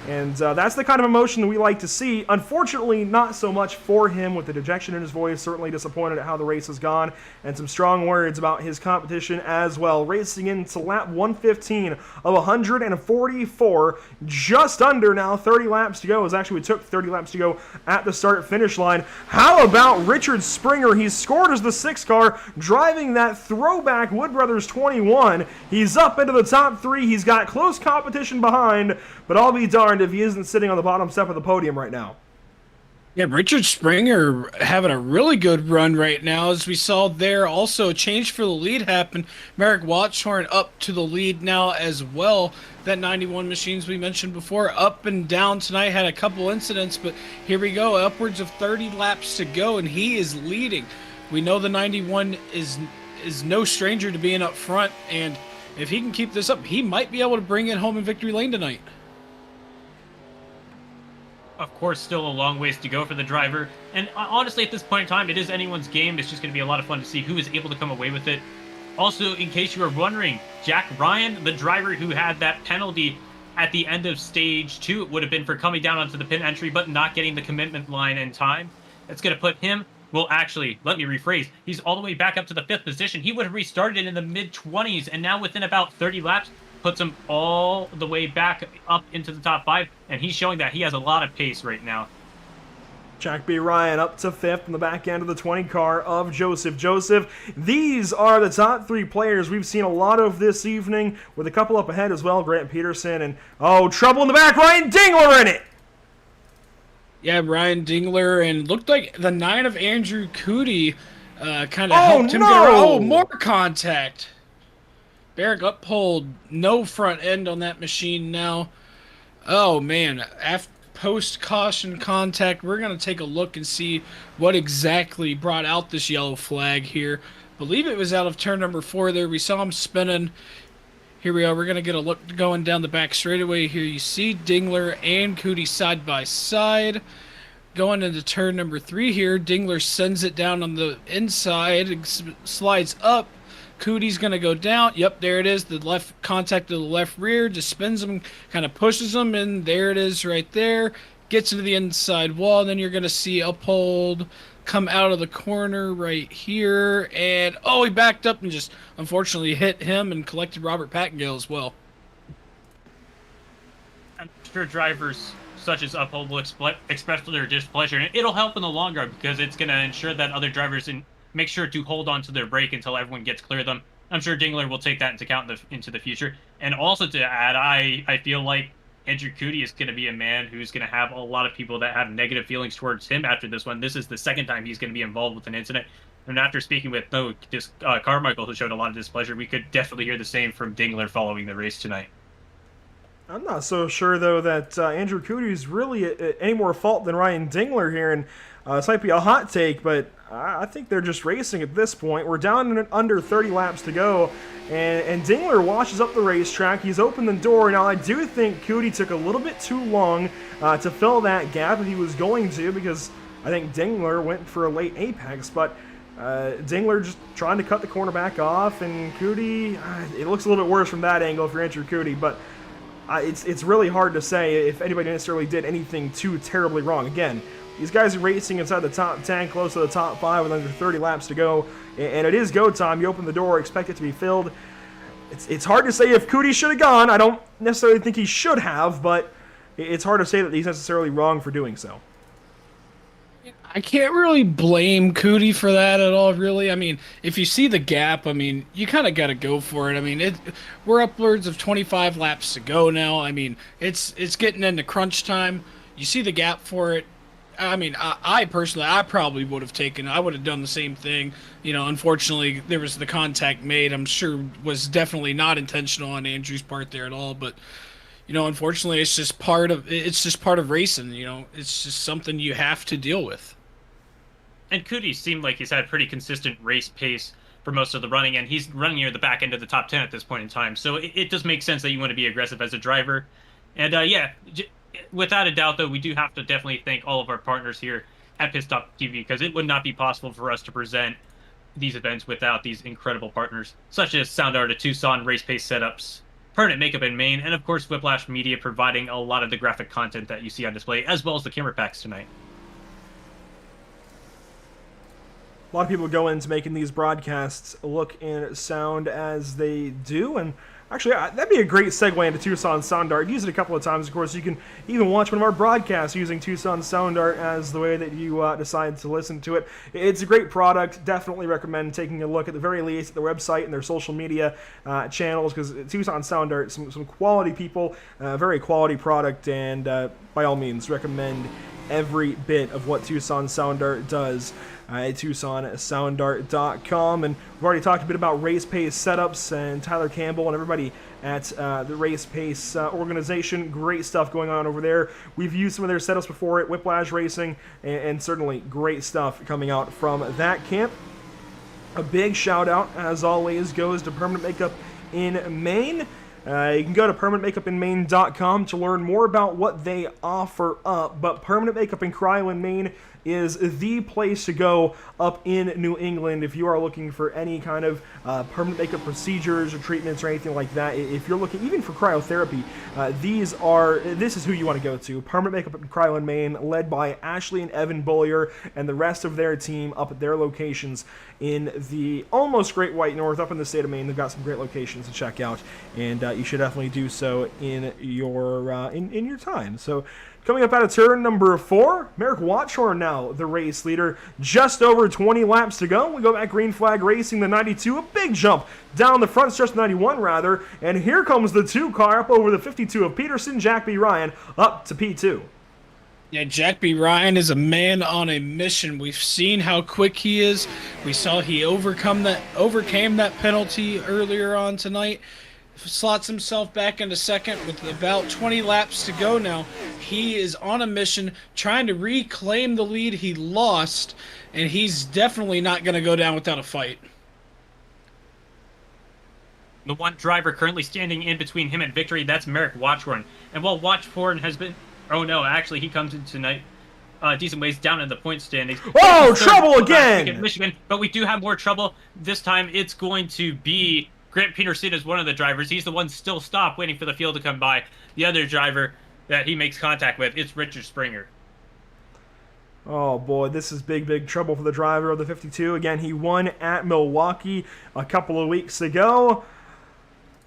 And that's the kind of emotion that we like to see. Unfortunately, not so much for him with the dejection in his voice. Certainly disappointed at how the race has gone. And some strong words about his competition as well. Racing into lap 115 of 144. Just under now 30 laps to go. Actually, we took 30 laps to go at the start-finish line. How about Richard Springer? He scored as the 6 car, driving that throwback Wood Brothers 21. He's up into the top 3. He's got close competition behind, but I'll be darned if he isn't sitting on the bottom step of the podium right now. Yeah, Richard Springer having a really good run right now, as we saw there. Also, a change for the lead happened. Merrick Watchorn up to the lead now as well. That 91 machines we mentioned before, up and down tonight, had a couple incidents, but here we go, upwards of 30 laps to go, and he is leading. We know the 91 is no stranger to being up front, and if he can keep this up, he might be able to bring it home in victory lane tonight. Of course, still a long ways to go for the driver. And honestly, at this point in time, it is anyone's game. It's just going to be a lot of fun to see who is able to come away with it. Also, in case you were wondering, Jack Ryan, the driver who had that penalty at the end of stage 2, it would have been for coming down onto the pit entry but not getting the commitment line in time. It's going to put him, well, actually, let me rephrase. He's all the way back up to the 5th position. He would have restarted in the mid-20s, and now within about 30 laps, puts him all the way back up into the top 5, and he's showing that he has a lot of pace right now. Jack B. Ryan up to 5th in the back end of the 20 car of Joseph. These are the top 3 players we've seen a lot of this evening, with a couple up ahead as well, Grant Peterson, and, oh, trouble in the back, Ryan Dingler in it! Yeah, Ryan Dingler, and looked like the 9 of Andrew Cootie kind of helped him get around. Oh, more contact. Barrick uphold, no front end on that machine now. Oh, man. Post-caution contact, we're going to take a look and see what exactly brought out this yellow flag here. Believe it was out of turn number 4 there. We saw him spinning. Here we are. We're going to get a look going down the back straightaway here. You see Dingler and Cootie side by side. Going into turn number 3 here, Dingler sends it down on the inside and slides up. Cootie's going to go down. Yep, there it is. The left contact to the left rear. Just spins him, kind of pushes him, and there it is right there. Gets into the inside wall. Then you're going to see Uphold come out of the corner right here. And, oh, he backed up and just unfortunately hit him and collected Robert Pattengale as well. I'm sure drivers such as Uphold will express their displeasure. And it'll help in the long run because it's going to ensure that other drivers make sure to hold on to their brake until everyone gets clear of them. I'm sure Dingler will take that into account into the future. And also to add, I feel like Andrew Cootie is going to be a man who's going to have a lot of people that have negative feelings towards him after this one. This is the second time he's going to be involved with an incident. And after speaking with Carmichael, who showed a lot of displeasure, we could definitely hear the same from Dingler following the race tonight. I'm not so sure, though, that Andrew Cootie is really at any more fault than Ryan Dingler here. And this might be a hot take, but I think they're just racing at this point. We're down under 30 laps to go, and Dingler washes up the racetrack. He's opened the door. Now, I do think Cootie took a little bit too long to fill that gap if he was going to, because I think Dingler went for a late apex, but Dingler just trying to cut the corner back off, and Cootie, it looks a little bit worse from that angle for Andrew Cootie, but it's really hard to say if anybody necessarily did anything too terribly wrong. Again, these guys are racing inside the top 10, close to the top 5 with under 30 laps to go, and it is go time. You open the door, expect it to be filled. It's hard to say if Cootie should have gone. I don't necessarily think he should have, but it's hard to say that he's necessarily wrong for doing so. I can't really blame Cootie for that at all, really. I mean, if you see the gap, I mean, you kind of got to go for it. I mean, we're upwards of 25 laps to go now. I mean, it's getting into crunch time. You see the gap for it. I mean, I personally, I probably would have taken, I would have done the same thing. You know, unfortunately, there was the contact made. I'm sure was definitely not intentional on Andrew's part there at all. But, you know, unfortunately, it's just part of racing. You know, it's just something you have to deal with. And Cootie seemed like he's had pretty consistent race pace for most of the running, and he's running near the back end of the top 10 at this point in time. So it does make sense that you want to be aggressive as a driver. And yeah, without a doubt, though, we do have to definitely thank all of our partners here at Pit Stop TV, because it would not be possible for us to present these events without these incredible partners, such as Sound Art of Tucson, Race Pace Setups, Permanent Makeup in Maine, and of course Whiplash Media, providing a lot of the graphic content that you see on display, as well as the camera packs tonight. A lot of people go into making these broadcasts look and sound as they do, and actually, that'd be a great segue into Tucson Sound Art. Use it a couple of times, of course. You can even watch one of our broadcasts using Tucson Sound Art as the way that you decide to listen to it. It's a great product. Definitely recommend taking a look, at the very least, at their website and their social media channels, because Tucson Sound Art, some quality people, very quality product, and by all means, recommend every bit of what Tucson Sound Art does at TucsonSoundArt.com. And we've already talked a bit about Race Pace Setups and Tyler Campbell and everybody at the Race Pace organization. Great stuff going on over there. We've used some of their setups before at Whiplash Racing, and certainly great stuff coming out from that camp. A big shout out, as always, goes to Permanent Makeup in Maine. You can go to permanentmakeupinmaine.com to learn more about what they offer up, but Permanent Makeup in Cryo in Maine is the place to go up in New England if you are looking for any kind of permanent makeup procedures or treatments or anything like that. If you're looking even for cryotherapy, this is who you want to go to. Permanent Makeup in Cryo in Maine, led by Ashley and Evan Bullier and the rest of their team up at their locations in the almost Great White North, up in the state of Maine. They've got some great locations to check out, and you should definitely do so in your in your time. So, coming up out of turn number 4, Merrick Watchorn now the race leader. Just over 20 laps to go. We go back green flag racing the 92. A big jump down the front stretch, 91 rather. And here comes the 2 car up over the 52 of Peterson. Jack B. Ryan up to P2. Yeah, Jack B. Ryan is a man on a mission. We've seen how quick he is. We saw he overcame that penalty earlier on tonight. Slots himself back into second with about 20 laps to go now. He is on a mission trying to reclaim the lead he lost, and he's definitely not going to go down without a fight. The one driver currently standing in between him and victory, that's Merrick Watchhorn. And while Watchhorn has been... Oh no, actually he comes in tonight decent ways down in the point standings. Oh, trouble again! Michigan, but we do have more trouble. This time it's going to be Grant Peterson as one of the drivers. He's the one still stopped waiting for the field to come by. The other driver that he makes contact with, it's Richard Springer. Oh boy, this is big trouble for the driver of the 52. Again, he won at Milwaukee a couple of weeks ago.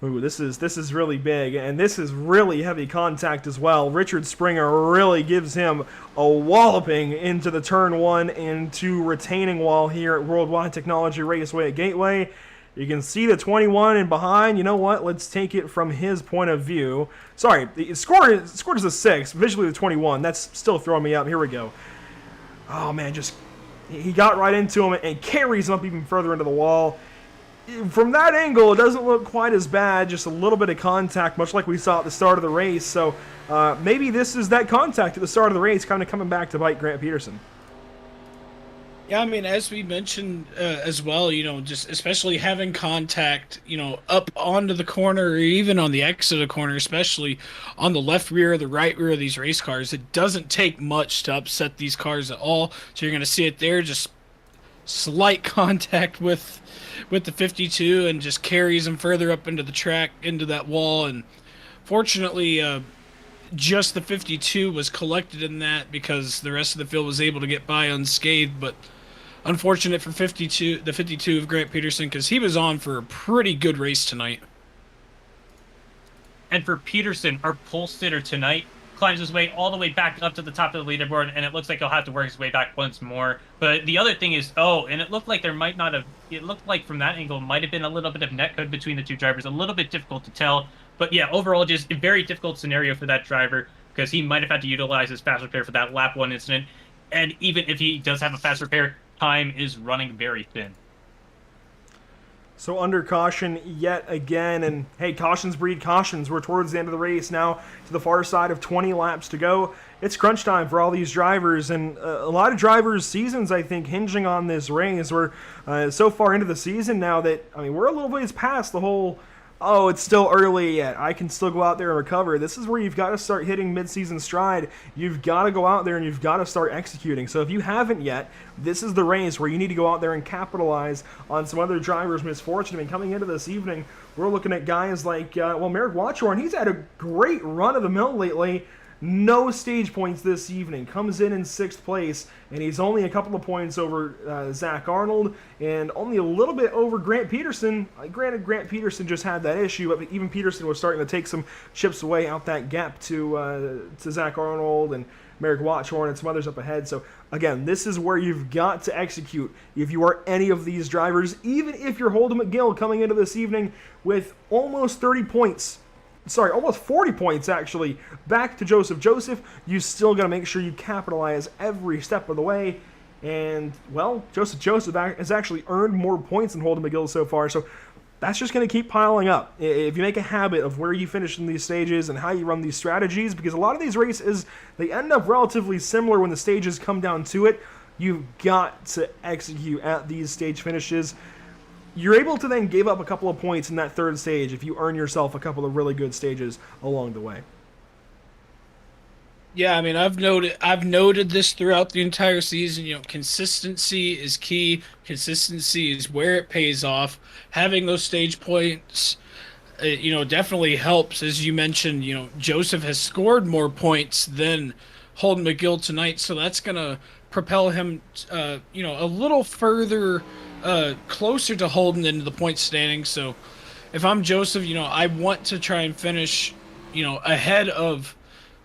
Ooh, this is really big, and this is really heavy contact as well. Richard Springer really gives him a walloping into the turn 1 into retaining wall here at Worldwide Technology Raceway at Gateway. You can see the 21 in behind. You know what? Let's take it from his point of view. Sorry, it scored as a 6. Visually the 21. That's still throwing me up. Here we go. Oh man, he got right into him and carries him up even further into the wall. From that angle, it doesn't look quite as bad, just a little bit of contact, much like we saw at the start of the race. So maybe this is that contact at the start of the race kind of coming back to bite Grant Peterson. Yeah, I mean, as we mentioned as well, just especially having contact, up onto the corner or even on the exit of the corner, especially on the left rear or the right rear of these race cars, it doesn't take much to upset these cars at all. So you're going to see it there, just slight contact with the 52 and just carries him further up into the track, into that wall. And fortunately, just the 52 was collected in that because the rest of the field was able to get by unscathed. But unfortunate for the 52 of Grant Peterson, because he was on for a pretty good race tonight. And for Peterson, our pole sitter tonight, climbs his way all the way back up to the top of the leaderboard, and it looks like he'll have to work his way back once more. But the other thing is, and it looked like there might not have, it looked like from that angle might have been a little bit of netcode between the two drivers, a little bit difficult to tell. But yeah, overall, just a very difficult scenario for that driver, because he might have had to utilize his fast repair for that lap 1 incident. And even if he does have a fast repair, time is running very thin. So under caution yet again, and hey, cautions breed cautions. We're towards the end of the race now, to the far side of 20 laps to go. It's crunch time for all these drivers, and a lot of drivers' seasons, I think, hinging on this race. We're so far into the season now that, we're a little ways past the whole, it's still early yet, I can still go out there and recover. This is where you've got to start hitting mid-season stride. You've got to go out there and you've got to start executing. So if you haven't yet, this is the race where you need to go out there and capitalize on some other drivers' misfortune. Coming into this evening, we're looking at guys like, Merrick Watchhorn. He's had a great run of the mill lately. No stage points this evening. Comes in 6th place, and he's only a couple of points over Zach Arnold, and only a little bit over Grant Peterson. Granted, Grant Peterson just had that issue, but even Peterson was starting to take some chips away out that gap to Zach Arnold and Merrick Watchhorn and some others up ahead. So again, this is where you've got to execute if you are any of these drivers, even if you're Holden McGill coming into this evening with almost 30 points. Sorry, almost 40 points, actually, back to Joseph. Joseph, you still got to make sure you capitalize every step of the way. And, well, Joseph has actually earned more points than Holden McGill so far, so that's just going to keep piling up. If you make a habit of where you finish in these stages and how you run these strategies, because a lot of these races, they end up relatively similar when the stages come down to it, you've got to execute at these stage finishes. You're able to then give up a couple of points in that third stage if you earn yourself a couple of really good stages along the way. Yeah, I've noted this throughout the entire season. Consistency is key. Consistency is where it pays off. Having those stage points, definitely helps. As you mentioned, Joseph has scored more points than Holden McGill tonight, so that's gonna propel him, a little further closer to Holden into the point standing. So if I'm Joseph, I want to try and finish, ahead of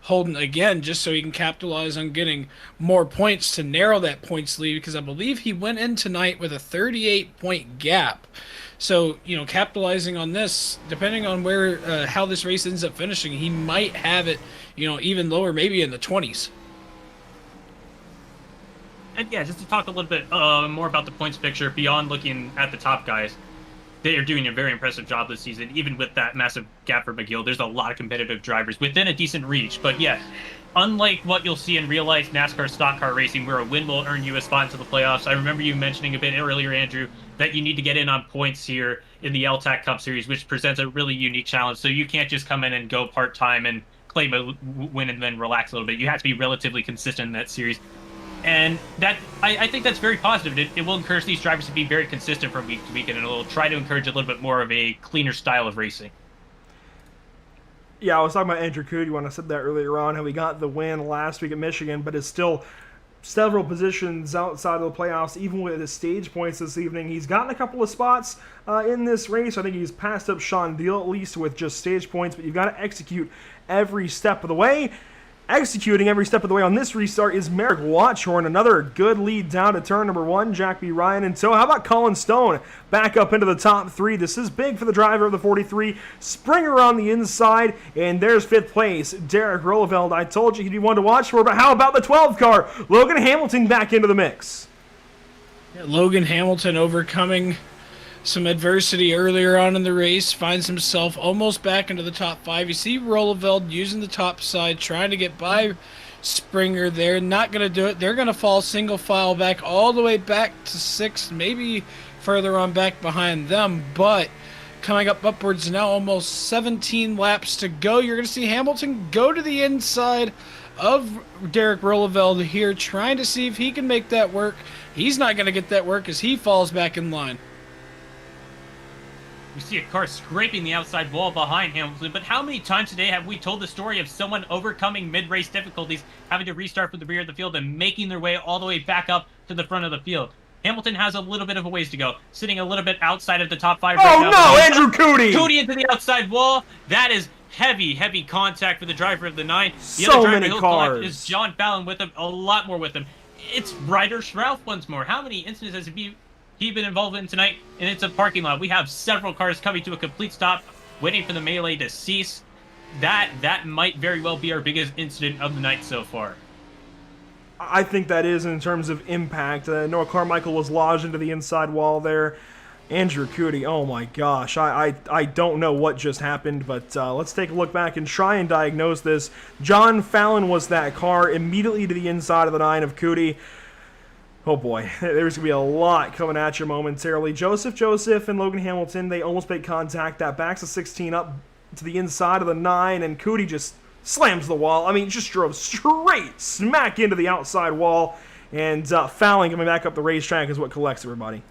Holden again, just so he can capitalize on getting more points to narrow that points lead, because I believe he went in tonight with a 38-point gap. So, capitalizing on this, depending on how this race ends up finishing, he might have it, even lower, maybe in the 20s. And yeah, just to talk a little bit more about the points picture beyond looking at the top guys, they are doing a very impressive job this season. Even with that massive gap for McGill, there's a lot of competitive drivers within a decent reach. But yeah, unlike what you'll see in real life NASCAR stock car racing, where a win will earn you a spot into the playoffs, I remember you mentioning a bit earlier, Andrew, that you need to get in on points here in the L-TAC Cup Series, which presents a really unique challenge. So you can't just come in and go part-time and claim a win and then relax a little bit. You have to be relatively consistent in that series. And that I think that's very positive. It will encourage these drivers to be very consistent from week to week, and it will try to encourage a little bit more of a cleaner style of racing. Yeah, I was talking about Andrew Coote when I said that earlier on, how he got the win last week at Michigan, but is still several positions outside of the playoffs, even with his stage points this evening. He's gotten a couple of spots in this race. I think he's passed up Sean Deal at least with just stage points, but you've got to execute every step of the way. Executing every step of the way on this restart is Merrick Watchorn. Another good lead down to turn number 1. Jack B. Ryan in tow. How about Colin Stone back up into the top 3? This is big for the driver of the 43. Springer on the inside, and there's 5th place. Derek Rolleveld. I told you he'd be one to watch for, but how about the 12 car? Logan Hamilton back into the mix. Yeah, Logan Hamilton overcoming some adversity earlier on in the race, finds himself almost back into the top 5. You see Rolleveld using the top side, trying to get by Springer there. Not going to do it. They're going to fall single file back all the way back to 6th, maybe further on back behind them. But coming up upwards now, almost 17 laps to go. You're going to see Hamilton go to the inside of Derek Rolleveld here, trying to see if he can make that work. He's not going to get that work as he falls back in line. We see a car scraping the outside wall behind Hamilton, but how many times today have we told the story of someone overcoming mid-race difficulties, having to restart from the rear of the field and making their way all the way back up to the front of the field? Hamilton has a little bit of a ways to go, sitting a little bit outside of the top 5 right now. Oh no, Andrew Coote! Coote into the outside wall. That is heavy contact for the driver of the 9. The So other driver many he'll cars. collect is John Fallon with him, a lot more with him. It's Ryder Schrauf once more. How many instances have he been involved in tonight? And it's a parking lot. We have several cars coming to a complete stop, waiting for the melee to cease. That might very well be our biggest incident of the night so far. I think that is in terms of impact. Noah Carmichael was lodged into the inside wall there. Andrew Coote, oh my gosh. I don't know what just happened, but let's take a look back and try and diagnose this. John Fallon was that car immediately to the inside of the 9 of Coote. Oh boy, there's going to be a lot coming at you momentarily. Joseph and Logan Hamilton, they almost made contact. That backs the 16 up to the inside of the 9, and Coote just slams the wall. I mean, just drove straight smack into the outside wall, and Fallon coming back up the racetrack is what collects everybody.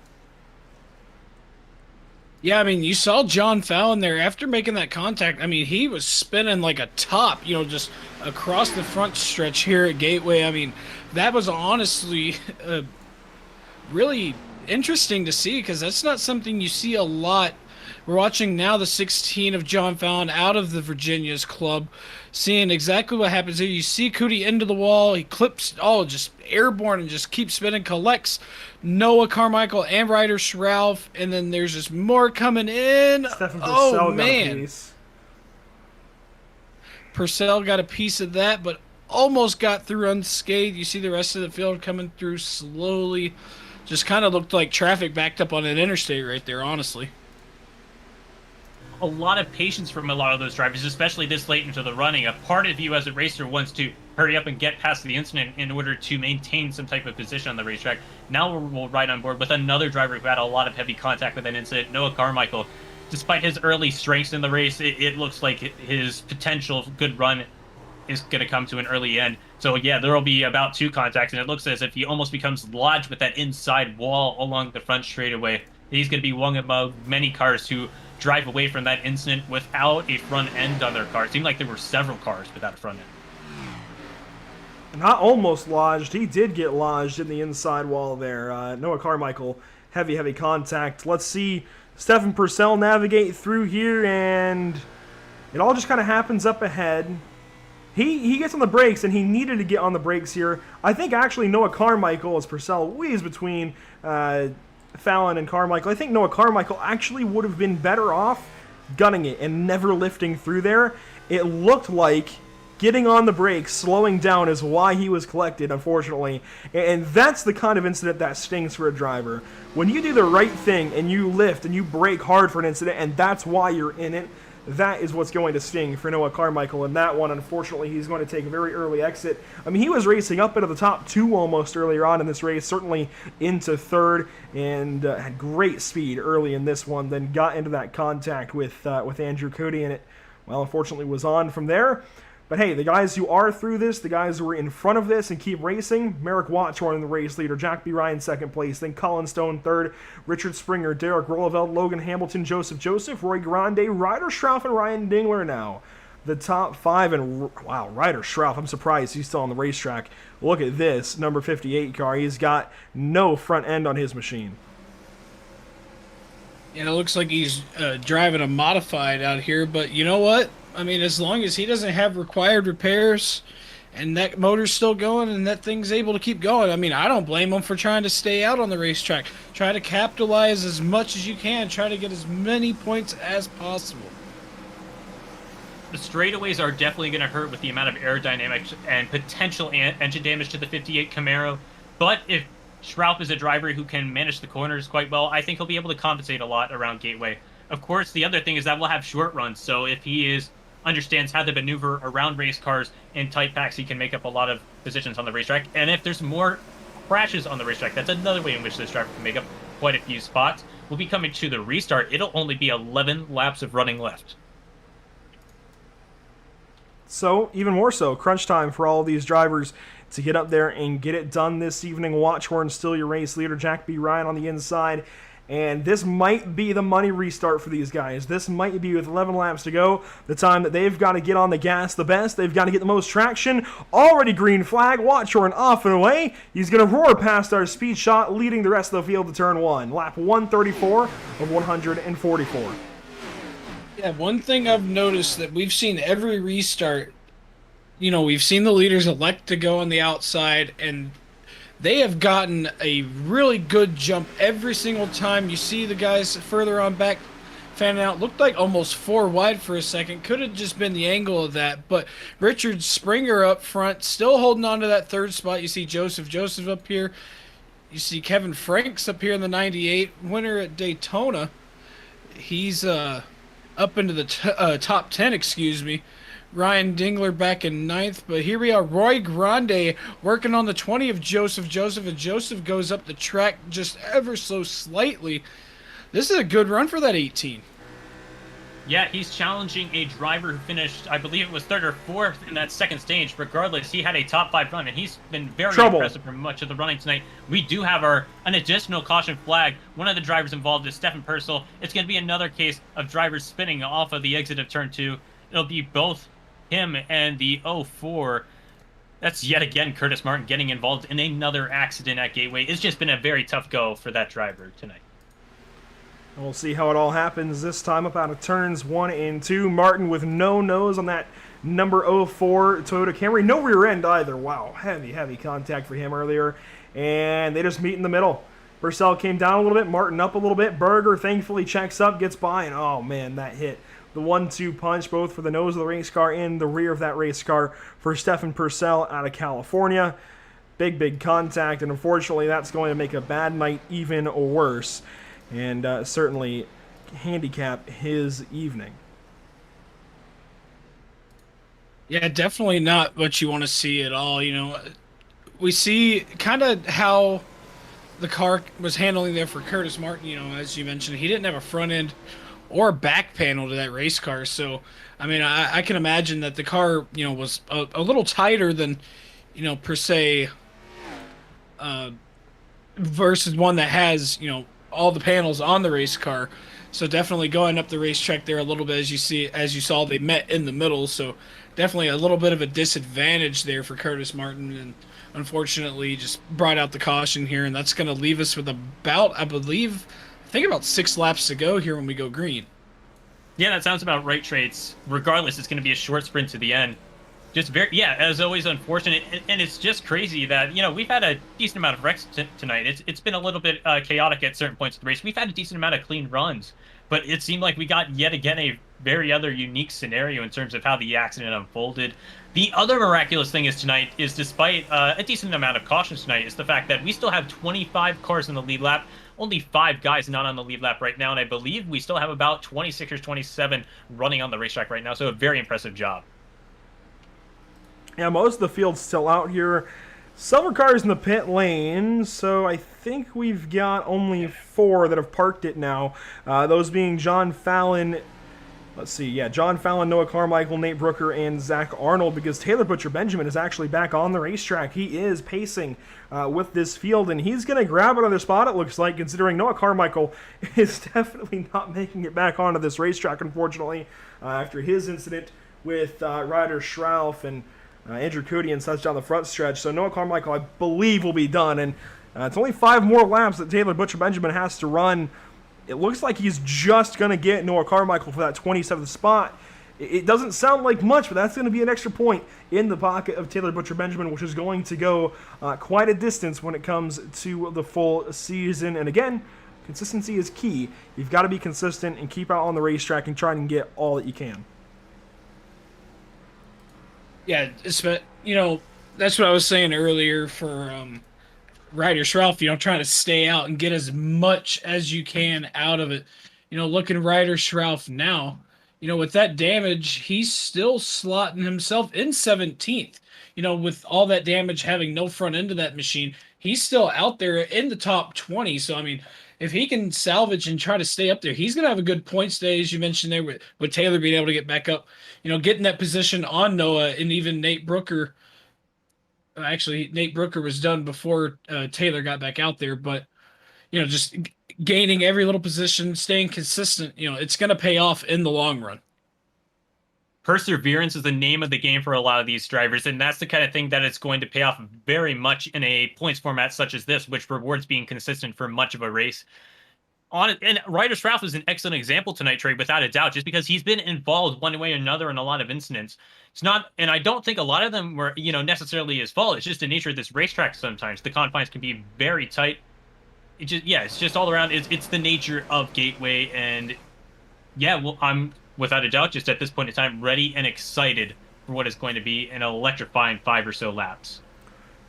Yeah, I mean, you saw John Fallon there after making that contact. I mean, he was spinning like a top, just across the front stretch here at Gateway. I mean, that was honestly really interesting to see because that's not something you see a lot. We're watching now the 16 of John Fallon out of the Virginia's club, seeing exactly what happens here. You see Coote into the wall. He clips, just airborne and just keeps spinning, collects Noah Carmichael and Ryder Schrauf, and then there's just more coming in. Oh, man. Purcell got a piece of that, but almost got through unscathed. You see the rest of the field coming through slowly. Just kind of looked like traffic backed up on an interstate right there, honestly. A lot of patience from a lot of those drivers, especially this late into the running. A part of you as a racer wants to hurry up and get past the incident in order to maintain some type of position on the racetrack. Now we'll ride on board with another driver who had a lot of heavy contact with that incident, Noah Carmichael. Despite his early strengths in the race, it looks like his potential good run is going to come to an early end. So yeah, there will be about 2 contacts, and it looks as if he almost becomes lodged with that inside wall along the front straightaway. He's going to be one among many cars who drive away from that incident without a front end on their car. It seemed like there were several cars without a front end. Not almost lodged. He did get lodged in the inside wall there. Noah Carmichael, heavy contact. Let's see Stephen Purcell navigate through here, and it all just kind of happens up ahead. He gets on the brakes, and he needed to get on the brakes here. I think actually Noah Carmichael, as Purcell weaves between Fallon and Carmichael, I think Noah Carmichael actually would have been better off gunning it and never lifting through there. It looked like getting on the brakes, slowing down is why he was collected, unfortunately. And that's the kind of incident that stings for a driver. When you do the right thing and you lift and you brake hard for an incident and that's why you're in it, that is what's going to sting for Noah Carmichael. And that one, unfortunately, he's going to take a very early exit. I mean, he was racing up into the top 2 almost earlier on in this race, certainly into 3rd, and had great speed early in this one, then got into that contact with Andrew Cody, and it, well, unfortunately was on from there. But hey, the guys who are through this, the guys who are in front of this and keep racing, Merrick Watchorn, the race leader, Jack B. Ryan, 2nd place, then Colin Stone, 3rd, Richard Springer, Derek Rolleveld, Logan Hamilton, Joseph, Roy Grande, Ryder Schrauf, and Ryan Dingler now. The top 5, and wow, Ryder Schrauf, I'm surprised he's still on the racetrack. Look at this, number 58 car. He's got no front end on his machine. And it looks like he's driving a modified out here, but you know what? I mean, as long as he doesn't have required repairs and that motor's still going and that thing's able to keep going, I mean, I don't blame him for trying to stay out on the racetrack. Try to capitalize as much as you can. Try to get as many points as possible. The straightaways are definitely going to hurt with the amount of aerodynamics and potential engine damage to the 58 Camaro. But if Schrauf is a driver who can manage the corners quite well, I think he'll be able to compensate a lot around Gateway. Of course, the other thing is that we'll have short runs, so if he understands how to maneuver around race cars in tight packs, he can make up a lot of positions on the racetrack. And if there's more crashes on the racetrack, that's another way in which this driver can make up quite a few spots. We'll be coming to the restart. It'll only be 11 laps of running left. So, even more so, crunch time for all of these drivers to get up there and get it done this evening. Watchhorn still your race leader, Jack B. Ryan on the inside. And this might be the money restart for these guys. This might be, with 11 laps to go, the time that they've got to get on the gas the best. They've got to get the most traction. Already green flag. Watchhorn off and away. He's going to roar past our speed shot, leading the rest of the field to turn 1. Lap 134 of 144. Yeah, one thing I've noticed that we've seen every restart, you know, we've seen the leaders elect to go on the outside, and they have gotten a really good jump every single time. You see the guys further on back fanning out. Looked like almost 4 wide for a second. Could have just been the angle of that. But Richard Springer up front, still holding on to that 3rd spot. You see Joseph up here. You see Kevin Franks up here in the 98. Winner at Daytona. He's up into the top 10, excuse me. Ryan Dingler back in 9th, but here we are, Roy Grande working on the 20 of Joseph, and Joseph goes up the track just ever so slightly. This is a good run for that 18. Yeah, he's challenging a driver who finished, I believe it was 3rd or 4th in that 2nd stage. Regardless, he had a top 5 run, and he's been very impressive for much of the running tonight. We do have an additional caution flag. One of the drivers involved is Stefan Purcell. It's going to be another case of drivers spinning off of the exit of turn 2. It'll be both him and the 04. That's yet again Curtis Martin getting involved in another accident at Gateway. It's just been a very tough go for that driver tonight. We'll see how it all happens this time up out of turns 1 and 2. Martin with no nose on that number 04 Toyota Camry. No rear end either. Wow, heavy contact for him earlier. And they just meet in the middle. Purcell came down a little bit, Martin up a little bit. Berger thankfully checks up, gets by, and oh man, that hit. The 1-2 punch, both for the nose of the race car and the rear of that race car for Stefan Purcell out of California. Big contact, and unfortunately that's going to make a bad night even worse, and certainly handicap his evening. Yeah, definitely not what you want to see at all. You know, we see kind of how the car was handling there for Curtis Martin. You know, as you mentioned, he didn't have a front end or back panel to that race car. So, I mean, I can imagine that the car, you know, was a little tighter than, you know, per se, versus one that has, you know, all the panels on the race car. So definitely going up the racetrack there a little bit, as you saw, they met in the middle. So definitely a little bit of a disadvantage there for Curtis Martin, and unfortunately just brought out the caution here, and that's going to leave us with about, I think about 6 laps to go here when we go green. Yeah, that sounds about right, Trades. Regardless, it's going to be a short sprint to the end. Just as always, unfortunate, and it's just crazy that, you know, we've had a decent amount of wrecks tonight. It's been a little bit chaotic at certain points of the race. We've had a decent amount of clean runs, but it seemed like we got yet again a very other unique scenario in terms of how the accident unfolded. The other miraculous thing is tonight is, despite a decent amount of cautions tonight, is the fact that we still have 25 cars in the lead lap, only 5 guys not on the lead lap right now, and I believe we still have about 26 or 27 running on the racetrack right now, so a very impressive job. Yeah, most of the field's still out here. Several cars in the pit lane, so I think we've got only 4 that have parked it now. Those being John Fallon, let's see, yeah, John Fallon, Noah Carmichael, Nate Brooker, and Zach Arnold, because Taylor Butcher Benjamin is actually back on the racetrack. He is pacing with this field, and he's going to grab another spot, it looks like, considering Noah Carmichael is definitely not making it back onto this racetrack, unfortunately, after his incident with Ryder Schrauf and Andrew Cootie and such down the front stretch. So Noah Carmichael, I believe, will be done, and it's only 5 more laps that Taylor Butcher Benjamin has to run. It looks like he's just going to get Noah Carmichael for that 27th spot. It doesn't sound like much, but that's going to be an extra point in the pocket of Taylor Butcher Benjamin, which is going to go quite a distance when it comes to the full season. And again, consistency is key. You've got to be consistent and keep out on the racetrack and try and get all that you can. Yeah, you know, that's what I was saying earlier for Ryder Schrauf, you know, trying to stay out and get as much as you can out of it. You know, looking at Ryder Schrauf now, you know, with that damage, he's still slotting himself in 17th. You know, with all that damage, having no front end of that machine, he's still out there in the top 20. So, I mean, if he can salvage and try to stay up there, he's going to have a good points day, as you mentioned there, with Taylor being able to get back up. You know, getting that position on Noah and even Nate Brooker. Actually, Nate Brooker was done before Taylor got back out there. But, you know, just gaining every little position, staying consistent, you know, it's going to pay off in the long run. Perseverance is the name of the game for a lot of these drivers, and that's the kind of thing that it's going to pay off very much in a points format such as this, which rewards being consistent for much of a race. And Ryder Schrauf is an excellent example tonight, Trey, without a doubt, just because he's been involved one way or another in a lot of incidents. It's not, and I don't think a lot of them were, you know, necessarily his fault. It's just the nature of this racetrack sometimes. The confines can be very tight. It's just all around. It's the nature of Gateway, and yeah, well, I'm without a doubt just at this point in time ready and excited for what is going to be an electrifying 5 or so laps.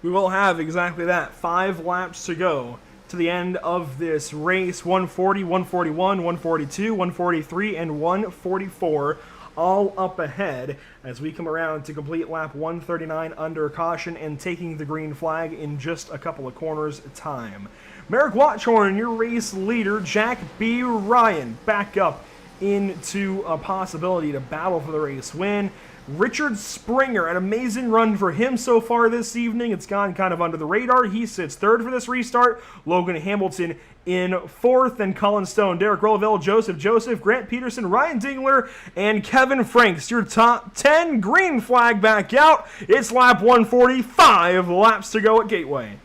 We will have exactly that, 5 laps to go to the end of this race. 140, 141, 142, 143, and 144 all up ahead as we come around to complete lap 139 under caution and taking the green flag in just a couple of corners time. Merrick Watchorn, your race leader. Jack B. Ryan back up into a possibility to battle for the race win. Richard Springer, an amazing run for him so far this evening. It's gone kind of under the radar. He sits 3rd for this restart. Logan Hamilton in 4th, and Colin Stone, Derek Rollaville, Joseph, Grant Peterson, Ryan Dingler, and Kevin Franks. Your top 10 green flag back out. It's lap 145, laps to go at Gateway.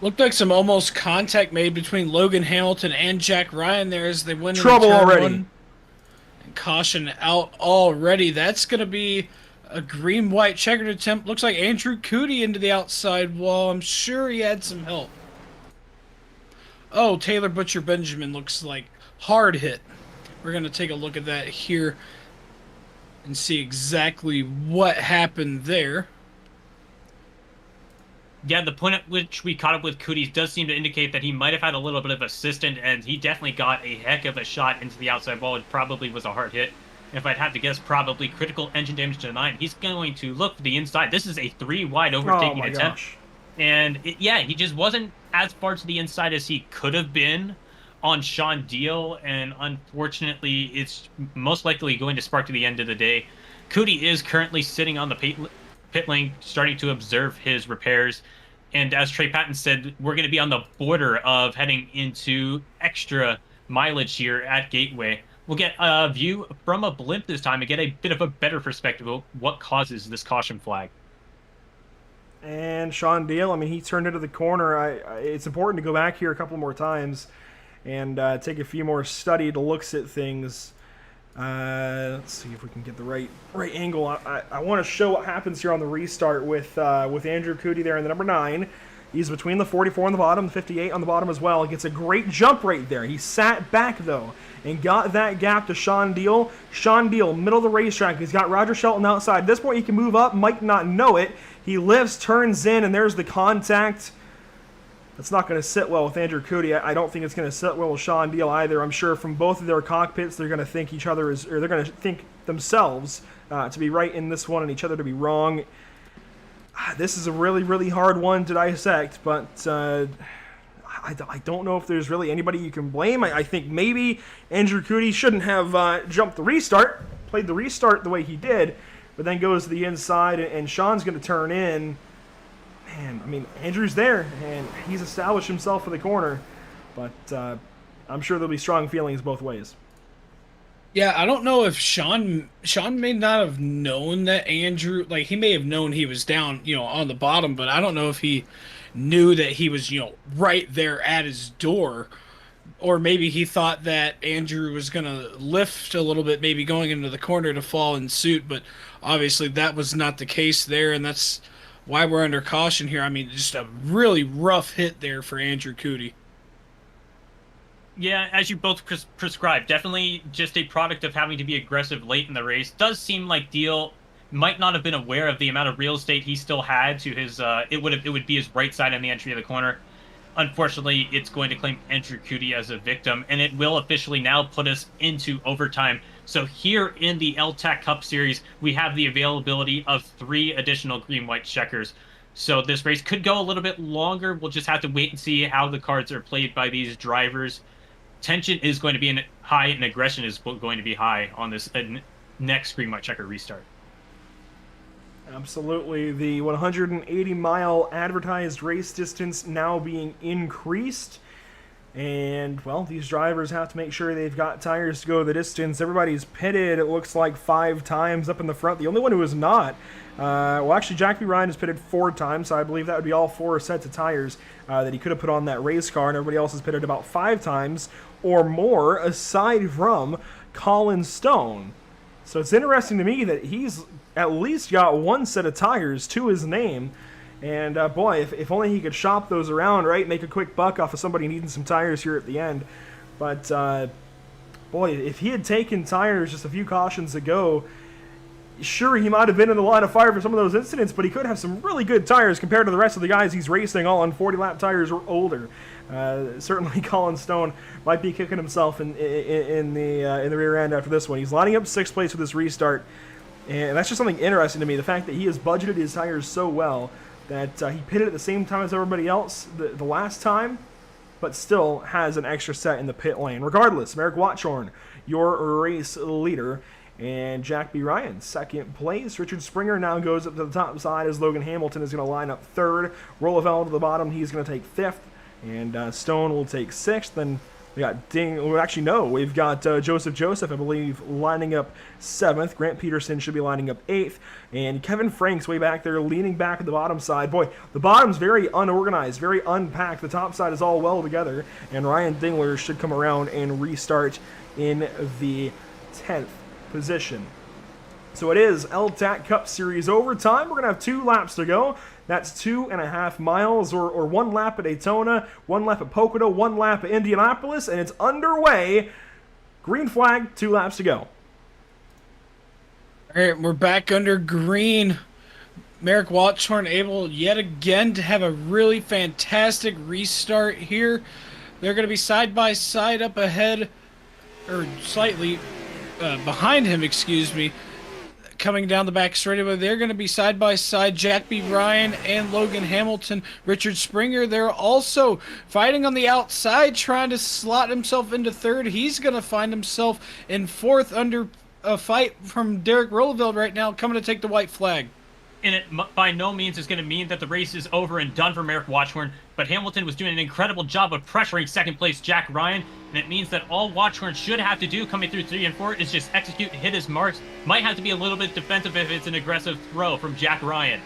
Looked like some almost contact made between Logan Hamilton and Jack Ryan there as they went trouble into turn already. 1. Caution out already. That's going to be a green-white checkered attempt. Looks like Andrew Cootie into the outside wall. I'm sure he had some help. Oh, Taylor Butcher Benjamin looks like hard hit. We're going to take a look at that here and see exactly what happened there. Yeah, the point at which we caught up with Cootie does seem to indicate that he might have had a little bit of assistance, and he definitely got a heck of a shot into the outside wall. It probably was a hard hit. If I'd have to guess, probably critical engine damage to 9. He's going to look for the inside. This is a 3-wide overtaking attempt. Gosh. And he just wasn't as far to the inside as he could have been on Sean Deal, and unfortunately, it's most likely going to spark to the end of the day. Cootie is currently sitting on the pit lane, starting to observe his repairs. And as Trey Patton said, we're going to be on the border of heading into extra mileage here at Gateway. We'll get a view from a blimp this time and get a bit of a better perspective of what causes this caution flag. And Sean Deal, I mean, he turned into the corner. It's important to go back here a couple more times and take a few more studied looks at things. Let's see if we can get the right angle. I want to show what happens here on the restart with Andrew Cootie there in the number 9. He's between the 44 on the bottom, the 58 on the bottom as well. He gets a great jump right there. He sat back, though, and got that gap to Sean Deal. Sean Deal, middle of the racetrack. He's got Roger Shelton outside. At this point, he can move up. Might not know it. He lifts, turns in, and there's the contact. That's not going to sit well with Andrew Cootie. I don't think it's going to sit well with Sean Deal either. I'm sure from both of their cockpits, they're going to think each other is, or they're going to think themselves to be right in this one and each other to be wrong. This is a really, really hard one to dissect, but I don't know if there's really anybody you can blame. I think maybe Andrew Cootie shouldn't have jumped the restart, played the restart the way he did, but then goes to the inside, and Sean's going to turn in. Man, I mean, Andrew's there, and he's established himself for the corner, but I'm sure there'll be strong feelings both ways. Yeah, I don't know if Sean may not have known that Andrew, like, he may have known he was down, on the bottom, but I don't know if he knew that he was, right there at his door, or maybe he thought that Andrew was going to lift a little bit, maybe going into the corner to fall in suit, but obviously that was not the case there, and that's why we're under caution here. I mean, just a really rough hit there for Andrew Cootie. Yeah, as you both prescribed, definitely just a product of having to be aggressive late in the race. Does seem like Deal might not have been aware of the amount of real estate he still had to his. It would be his right side on the entry of the corner. Unfortunately, it's going to claim Andrew Cootie as a victim, and it will officially now put us into overtime. So here in the L-TAC Cup Series, we have the availability of 3 additional green-white checkers. So this race could go a little bit longer. We'll just have to wait and see how the cards are played by these drivers. Tension is going to be high, and aggression is going to be high on this next green-white checker restart. Absolutely. The 180-mile advertised race distance now being increased. And, well, these drivers have to make sure they've got tires to go the distance. Everybody's pitted, it looks like, 5 times up in the front. The only one who is not, well, actually, Jack B. Ryan has pitted 4 times, so I believe that would be all 4 sets of tires that he could have put on that race car, and everybody else has pitted about 5 times or more, aside from Colin Stone. So it's interesting to me that he's at least got 1 set of tires to his name. And boy, if only he could shop those around, right? Make a quick buck off of somebody needing some tires here at the end. But boy, if he had taken tires just a few cautions ago, sure, he might have been in the line of fire for some of those incidents, but he could have some really good tires compared to the rest of the guys he's racing, all on 40-lap tires or older. Certainly, Colin Stone might be kicking himself in the rear end after this one. He's lining up 6th place with this restart, and that's just something interesting to me. The fact that he has budgeted his tires so well that he pitted at the same time as everybody else the last time, but still has an extra set in the pit lane. Regardless, Merrick Watchorn, your race leader, and Jack B. Ryan, 2nd place. Richard Springer now goes up to the top side as Logan Hamilton is going to line up 3rd. Rolovell to the bottom, he's going to take 5th, and Stone will take 6th. Then we got we've got Joseph, I believe, lining up 7th. Grant Peterson should be lining up 8th. And Kevin Frank's way back there, leaning back at the bottom side. Boy, the bottom's very unorganized, very unpacked. The top side is all well together. And Ryan Dingler should come around and restart in the 10th position. So it is L-TAC Cup Series overtime. We're going to have 2 laps to go. That's 2.5 miles, or 1 lap at Daytona, 1 lap at Pocono, 1 lap at Indianapolis, and it's underway. Green flag, 2 laps to go. All right, we're back under green. Merrick Watchorn able yet again to have a really fantastic restart here. They're going to be side by side up ahead, or slightly behind him, excuse me. Coming down the back straightaway, they're going to be side by side. Jack B. Ryan and Logan Hamilton. Richard Springer, they're also fighting on the outside, trying to slot himself into 3rd. He's going to find himself in 4th under a fight from Derek Rolleveld right now, coming to take the white flag. And it by no means is going to mean that the race is over and done for Merrick Watchorn, but Hamilton was doing an incredible job of pressuring 2nd place Jack Ryan, and it means that all Watchorn should have to do coming through 3 and 4 is just execute and hit his marks. Might have to be a little bit defensive if it's an aggressive throw from Jack Ryan.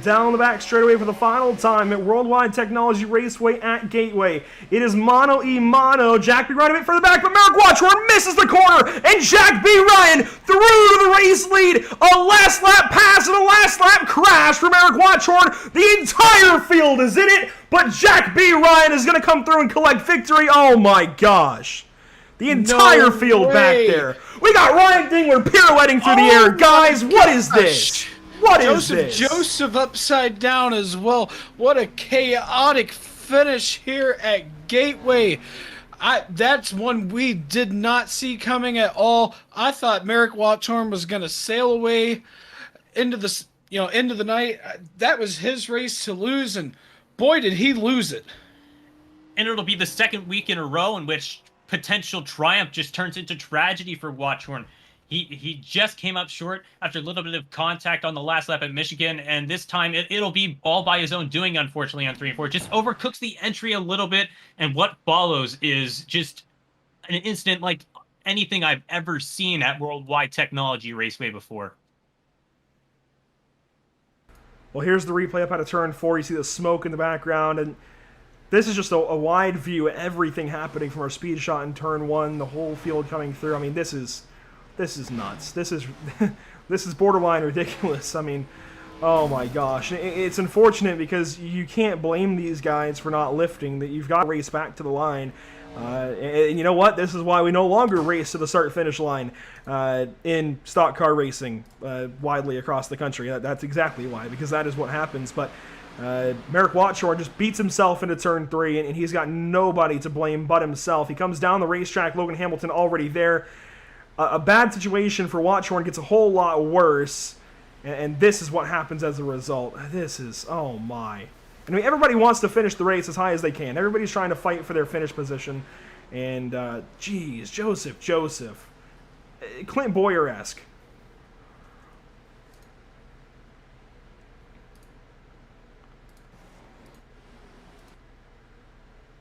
down the back straightaway for the final time at Worldwide Technology Raceway at Gateway. It is mano-y-mano. Jack B. Ryan a bit further back, but Merrick Watchorn misses the corner, and Jack B. Ryan through to the race lead. A last lap pass and a last lap crash for Merrick Watchorn. The entire field is in it, but Jack B. Ryan is going to come through and collect victory. Oh my gosh. The entire field back there. We got Ryan Dingler pirouetting through the air. Guys, what is this? What is this? Joseph upside down as well. What a chaotic finish here at Gateway. That's one we did not see coming at all. I thought Merrick Watchorn was going to sail away into the night. That was his race to lose, and boy, did he lose it. And it'll be the second week in a row in which potential triumph just turns into tragedy for Watchorn. He just came up short after a little bit of contact on the last lap at Michigan, and this time it'll be all by his own doing, unfortunately, on 3 and 4. Just overcooks the entry a little bit, and what follows is just an incident like anything I've ever seen at Worldwide Technology Raceway before. Well, here's the replay up out of turn 4. You see the smoke in the background, and this is just a wide view of everything happening from our speed shot in turn 1, the whole field coming through. I mean, this is nuts. This is borderline ridiculous. I mean, oh my gosh. It's unfortunate because you can't blame these guys for not lifting, that you've got to race back to the line. And you know what? This is why we no longer race to the start-finish line in stock car racing widely across the country. That's exactly why, because that is what happens. But Merrick Watchorn just beats himself into turn 3, and he's got nobody to blame but himself. He comes down the racetrack, Logan Hamilton already there. A bad situation for Watchorn gets a whole lot worse, and this is what happens as a result. This is, oh my. I mean, everybody wants to finish the race as high as they can. Everybody's trying to fight for their finish position, and geez, Joseph. Clint Boyer-esque.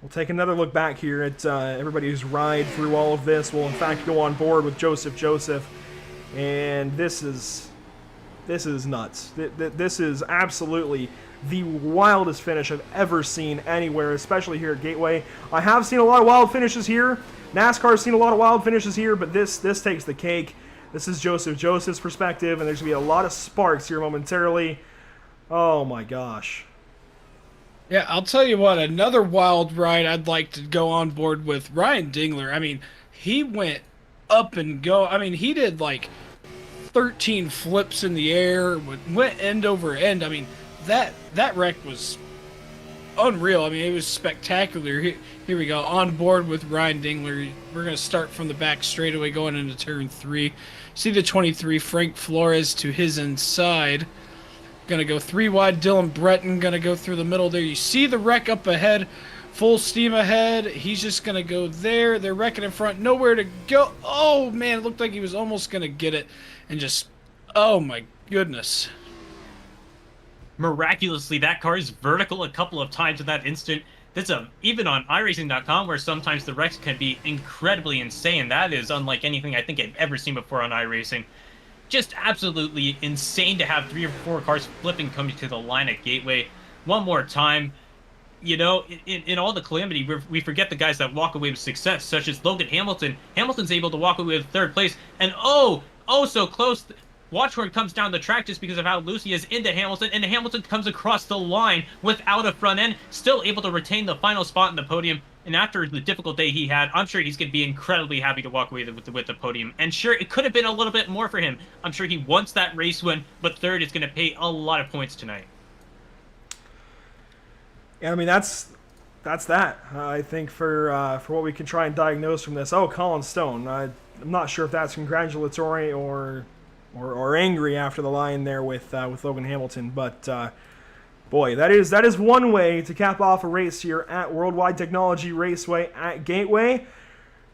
We'll take another look back here at everybody who's ride through all of this. We'll in fact go on board with Joseph, and this is nuts. This is absolutely the wildest finish I've ever seen anywhere, especially here at Gateway. I have seen a lot of wild finishes here. NASCAR's seen a lot of wild finishes here, but this takes the cake. This is Joseph's perspective, and there's gonna be a lot of sparks here momentarily. Oh my gosh. Yeah, I'll tell you what, another wild ride I'd like to go on board with, Ryan Dingler. I mean, he went up and go. I mean, he did like 13 flips in the air, went end over end. I mean, that wreck was unreal. I mean, it was spectacular. Here we go, on board with Ryan Dingler. We're going to start from the back straightaway going into turn 3. See the 23, Frank Flores to his inside. Gonna go 3 wide. Dylan Breton gonna go through the middle there. You see the wreck up ahead, full steam ahead. He's just gonna go there. They're wrecking in front, nowhere to go. Oh man, it looked like he was almost gonna get it, and just, oh my goodness. Miraculously, that car is vertical a couple of times in that instant. That's even on iRacing.com, where sometimes the wrecks can be incredibly insane. That is unlike anything I think I've ever seen before on iRacing. Just absolutely insane to have 3 or 4 cars flipping coming to the line at Gateway. One more time, you know, in all the calamity, we forget the guys that walk away with success, such as Logan Hamilton. Hamilton's able to walk away with 3rd place, and oh so close. Watchorn comes down the track just because of how loose he is into Hamilton, and Hamilton comes across the line without a front end, still able to retain the final spot in the podium. And after the difficult day he had, I'm sure he's going to be incredibly happy to walk away with the podium. And sure, it could have been a little bit more for him. I'm sure he wants that race win, but 3rd is going to pay a lot of points tonight. Yeah, I mean, that's that. I think for what we can try and diagnose from this. Oh, Colin Stone. I'm not sure if that's congratulatory or angry after the line there with Logan Hamilton, but boy, that is one way to cap off a race here at Worldwide Technology Raceway at Gateway.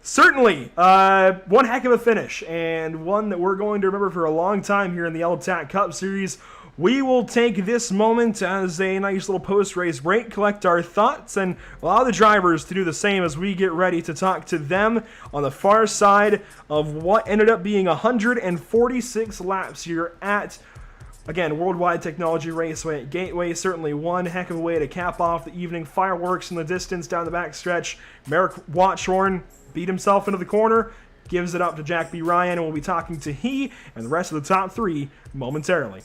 Certainly, one heck of a finish, and one that we're going to remember for a long time here in the L-TAC Cup Series. We will take this moment as a nice little post-race break, collect our thoughts, and allow the drivers to do the same as we get ready to talk to them on the far side of what ended up being 146 laps here at Again, Worldwide Technology Raceway at Gateway, certainly one heck of a way to cap off the evening. Fireworks in the distance down the back stretch. Merrick Watchorn beat himself into the corner, gives it up to Jack B. Ryan, and we'll be talking to he and the rest of the top three momentarily.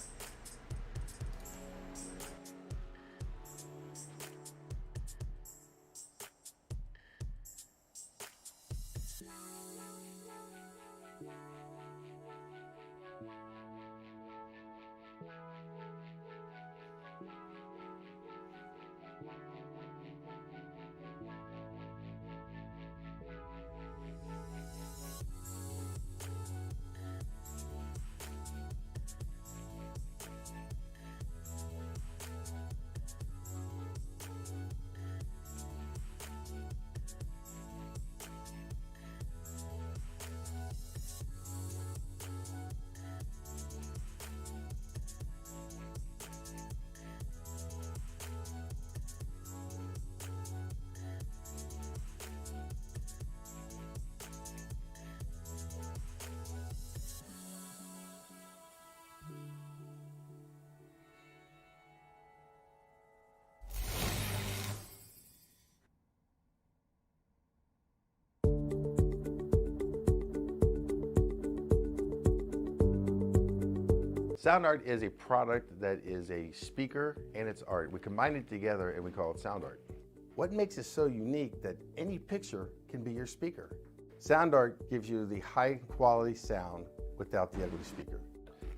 Sound art is a product that is a speaker and it's art. We combine it together and we call it sound art. What makes it so unique that any picture can be your speaker? Sound art gives you the high quality sound without the ugly speaker.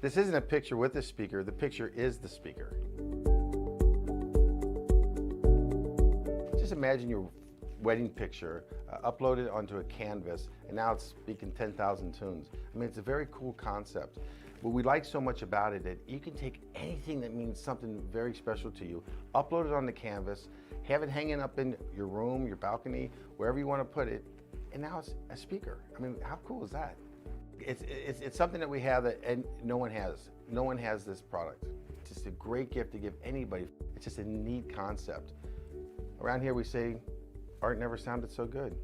This isn't a picture with a speaker, the picture is the speaker. Just imagine your wedding picture uploaded onto a canvas and now it's speaking 10,000 tunes. I mean, it's a very cool concept. What we like so much about it that you can take anything that means something very special to you, upload it on the canvas, have it hanging up in your room, your balcony, wherever you want to put it, and now it's a speaker. I mean, how cool is that? It's something that we have that and no one has. No one has this product. It's just a great gift to give anybody. It's just a neat concept. Around here we say, art never sounded so good.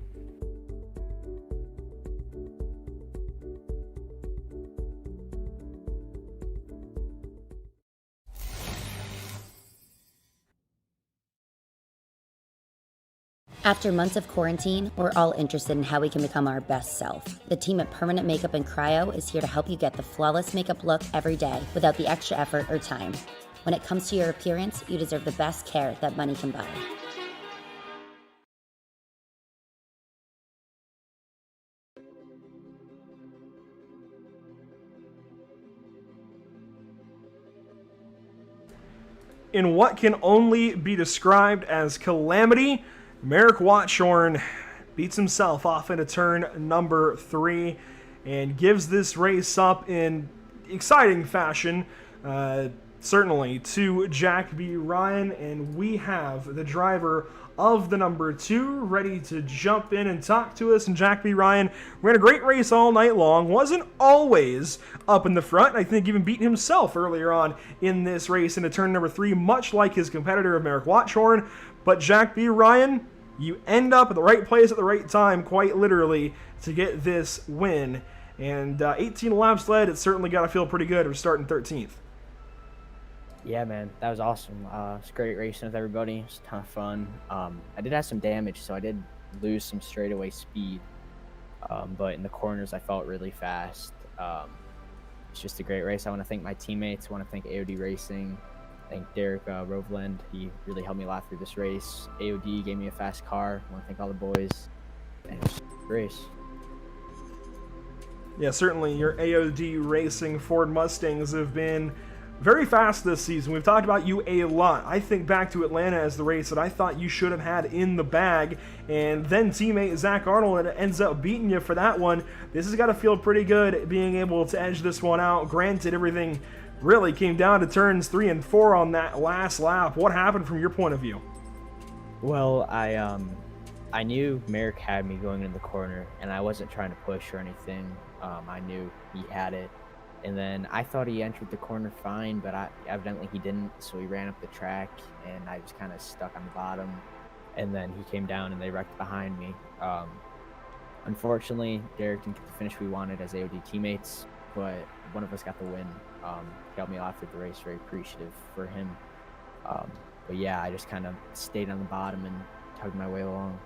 After months of quarantine, we're all interested in how we can become our best self. The team at Permanent Makeup and Cryo is here to help you get the flawless makeup look every day without the extra effort or time. When it comes to your appearance, you deserve the best care that money can buy. In what can only be described as calamity, Merrick Watchorn beats himself off into turn number 3 and gives this race up in exciting fashion, certainly, to Jack B. Ryan. And we have the driver of the number 2 ready to jump in and talk to us. And Jack B. Ryan ran a great race all night long, wasn't always up in the front. I think even beat himself earlier on in this race into turn number 3, much like his competitor of Merrick Watchorn. But Jack B. Ryan, you end up at the right place at the right time, quite literally, to get this win. And 18 laps led, it's certainly got to feel pretty good. We're starting 13th. Yeah, man, that was awesome. It's great racing with everybody. It was a ton of fun. I did have some damage, so I did lose some straightaway speed. But in the corners, I felt really fast. It's just a great race. I want to thank my teammates. I want to thank AOD Racing. Thank Derek Roveland. He really helped me a lot through this race. AOD gave me a fast car. I want to thank all the boys. And it was a great race. Yeah, certainly your AOD Racing Ford Mustangs have been very fast this season. We've talked about you a lot. I think back to Atlanta as the race that I thought you should have had in the bag, and then teammate Zach Arnold ends up beating you for that one. This has got to feel pretty good being able to edge this one out. Granted, everything really came down to turns 3 and 4 on that last lap. What happened from your point of view? Well, I knew Merrick had me going in the corner, and I wasn't trying to push or anything. I knew he had it. And then I thought he entered the corner fine, but evidently he didn't, so he ran up the track, and I was kind of stuck on the bottom. And then he came down, and they wrecked behind me. Unfortunately, Derek didn't get the finish we wanted as AOD teammates, but one of us got the win. He helped me out after the race. Very appreciative for him. But yeah, I just kind of stayed on the bottom and tugged my way along.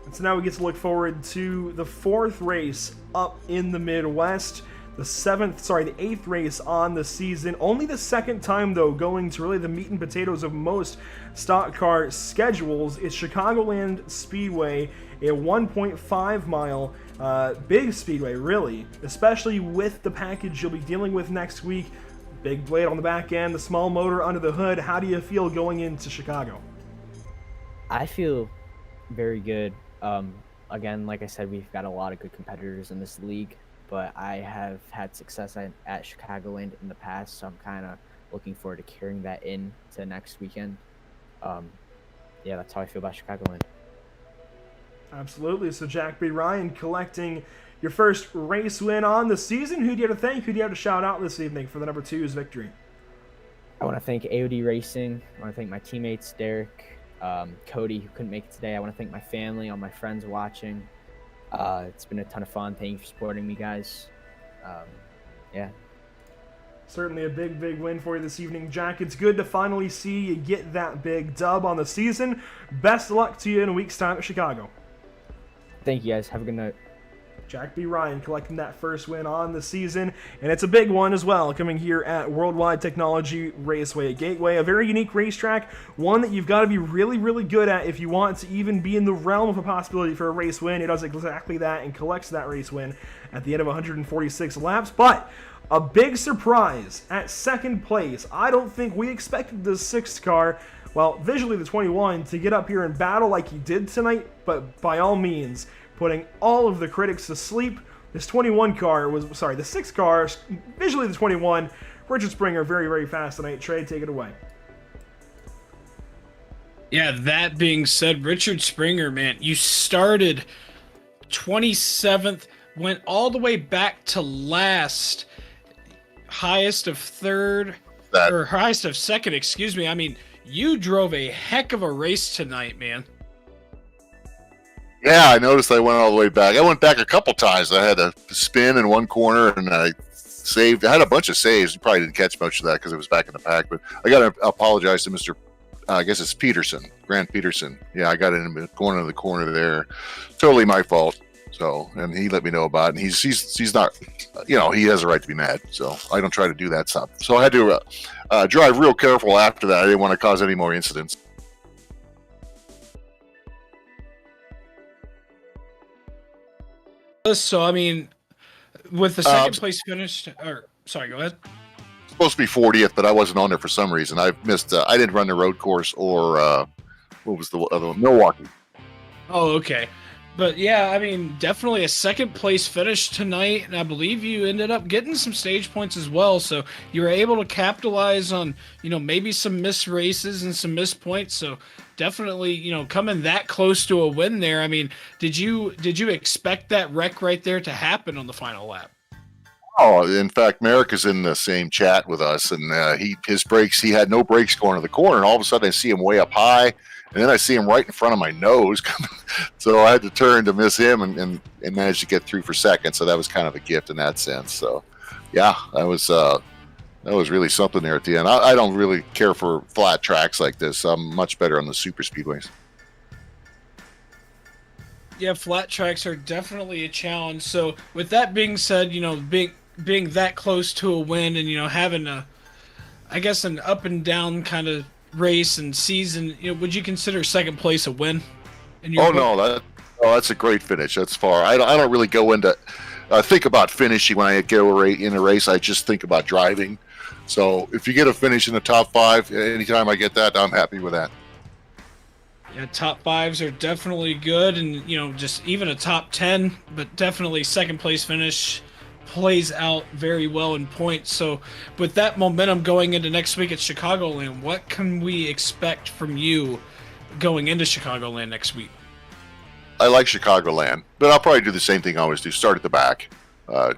And so now we get to look forward to the 4th race up in the Midwest. The 8th race on the season. Only the 2nd time, though, going to really the meat and potatoes of most stock car schedules. It's Chicagoland Speedway, a 1.5 mile big speedway, really, especially with the package you'll be dealing with next week. Big blade on the back end, the small motor under the hood. How do you feel going into Chicago? I feel very good. Again, like I said, we've got a lot of good competitors in this league, but I have had success at Chicagoland in the past, so I'm kind of looking forward to carrying that in to next weekend. Yeah, that's how I feel about Chicagoland. Absolutely. So Jack B. Ryan collecting your first race win on the season. Who do you have to thank? Who do you have to shout out this evening for the number 2's victory? I want to thank AOD Racing. I want to thank my teammates, Derek, Cody, who couldn't make it today. I want to thank my family, all my friends watching. It's been a ton of fun. Thank you for supporting me, guys. Yeah. Certainly a big, big win for you this evening, Jack. It's good to finally see you get that big dub on the season. Best of luck to you in a week's time at Chicago. Thank you, guys. Have a good night. Jack B. Ryan collecting that first win on the season, and it's a big one as well, coming here at Worldwide Technology Raceway at Gateway. A very unique racetrack, one that you've got to be really, really good at if you want to even be in the realm of a possibility for a race win. It does exactly that and collects that race win at the end of 146 laps, but a big surprise at second place. I don't think we expected the 6th car, well, visually the 21, to get up here and battle like he did tonight, but by all means, putting all of the critics to sleep. This 21 car was, sorry, the 6th car, visually the 21. Richard Springer, very, very fast tonight. Trey, take it away. Yeah, that being said, Richard Springer, man, you started 27th, went all the way back to last, highest of 3rd, or highest of 2nd, excuse me. I mean, you drove a heck of a race tonight, man. Yeah, I noticed I went all the way back. I went back a couple times. I had a spin in one corner, and I saved. I had a bunch of saves. You probably didn't catch much of that because it was back in the pack. But I got to apologize to Mr. I guess it's Peterson, Grant Peterson. Yeah, I got in going into the corner there. Totally my fault. So, and he let me know about it. And he's not, you know, he has a right to be mad. So I don't try to do that stuff. So I had to drive real careful after that. I didn't want to cause any more incidents. So, I mean, with the second place finished, or sorry, go ahead. Supposed to be 40th, but I wasn't on there for some reason. I missed. I didn't run the road course or what was the other one? Milwaukee. Oh, okay. But yeah, I mean, definitely a second place finish tonight, and I believe you ended up getting some stage points as well. So you were able to capitalize on, you know, maybe some missed races and some missed points. So definitely, you know, coming that close to a win there. I mean, did you expect that wreck right there to happen on the final lap? Oh, in fact, Merrick is in the same chat with us, and his brakes. He had no brakes going to the corner, and all of a sudden I see him way up high. And then I see him right in front of my nose. So I had to turn to miss him and managed to get through for second. So that was kind of a gift in that sense. So, yeah, that was really something there at the end. I don't really care for flat tracks like this. I'm much better on the super speedways. Yeah, flat tracks are definitely a challenge. So with that being said, you know, being that close to a win and, you know, having an up and down kind of race and season, you know, would you consider second place a win? That's a great finish. That's far. I don't really go into think about finishing when I go in a race. I just think about driving. So if you get a finish in the top 5, anytime I get that, I'm happy with that. Yeah, top 5s are definitely good, and you know, just even a top 10, but definitely second place finish plays out very well in points. So with that momentum going into next week at Chicagoland, what can we expect from you going into Chicagoland next week? I like Chicagoland, but I'll probably do the same thing I always do. Start at the back.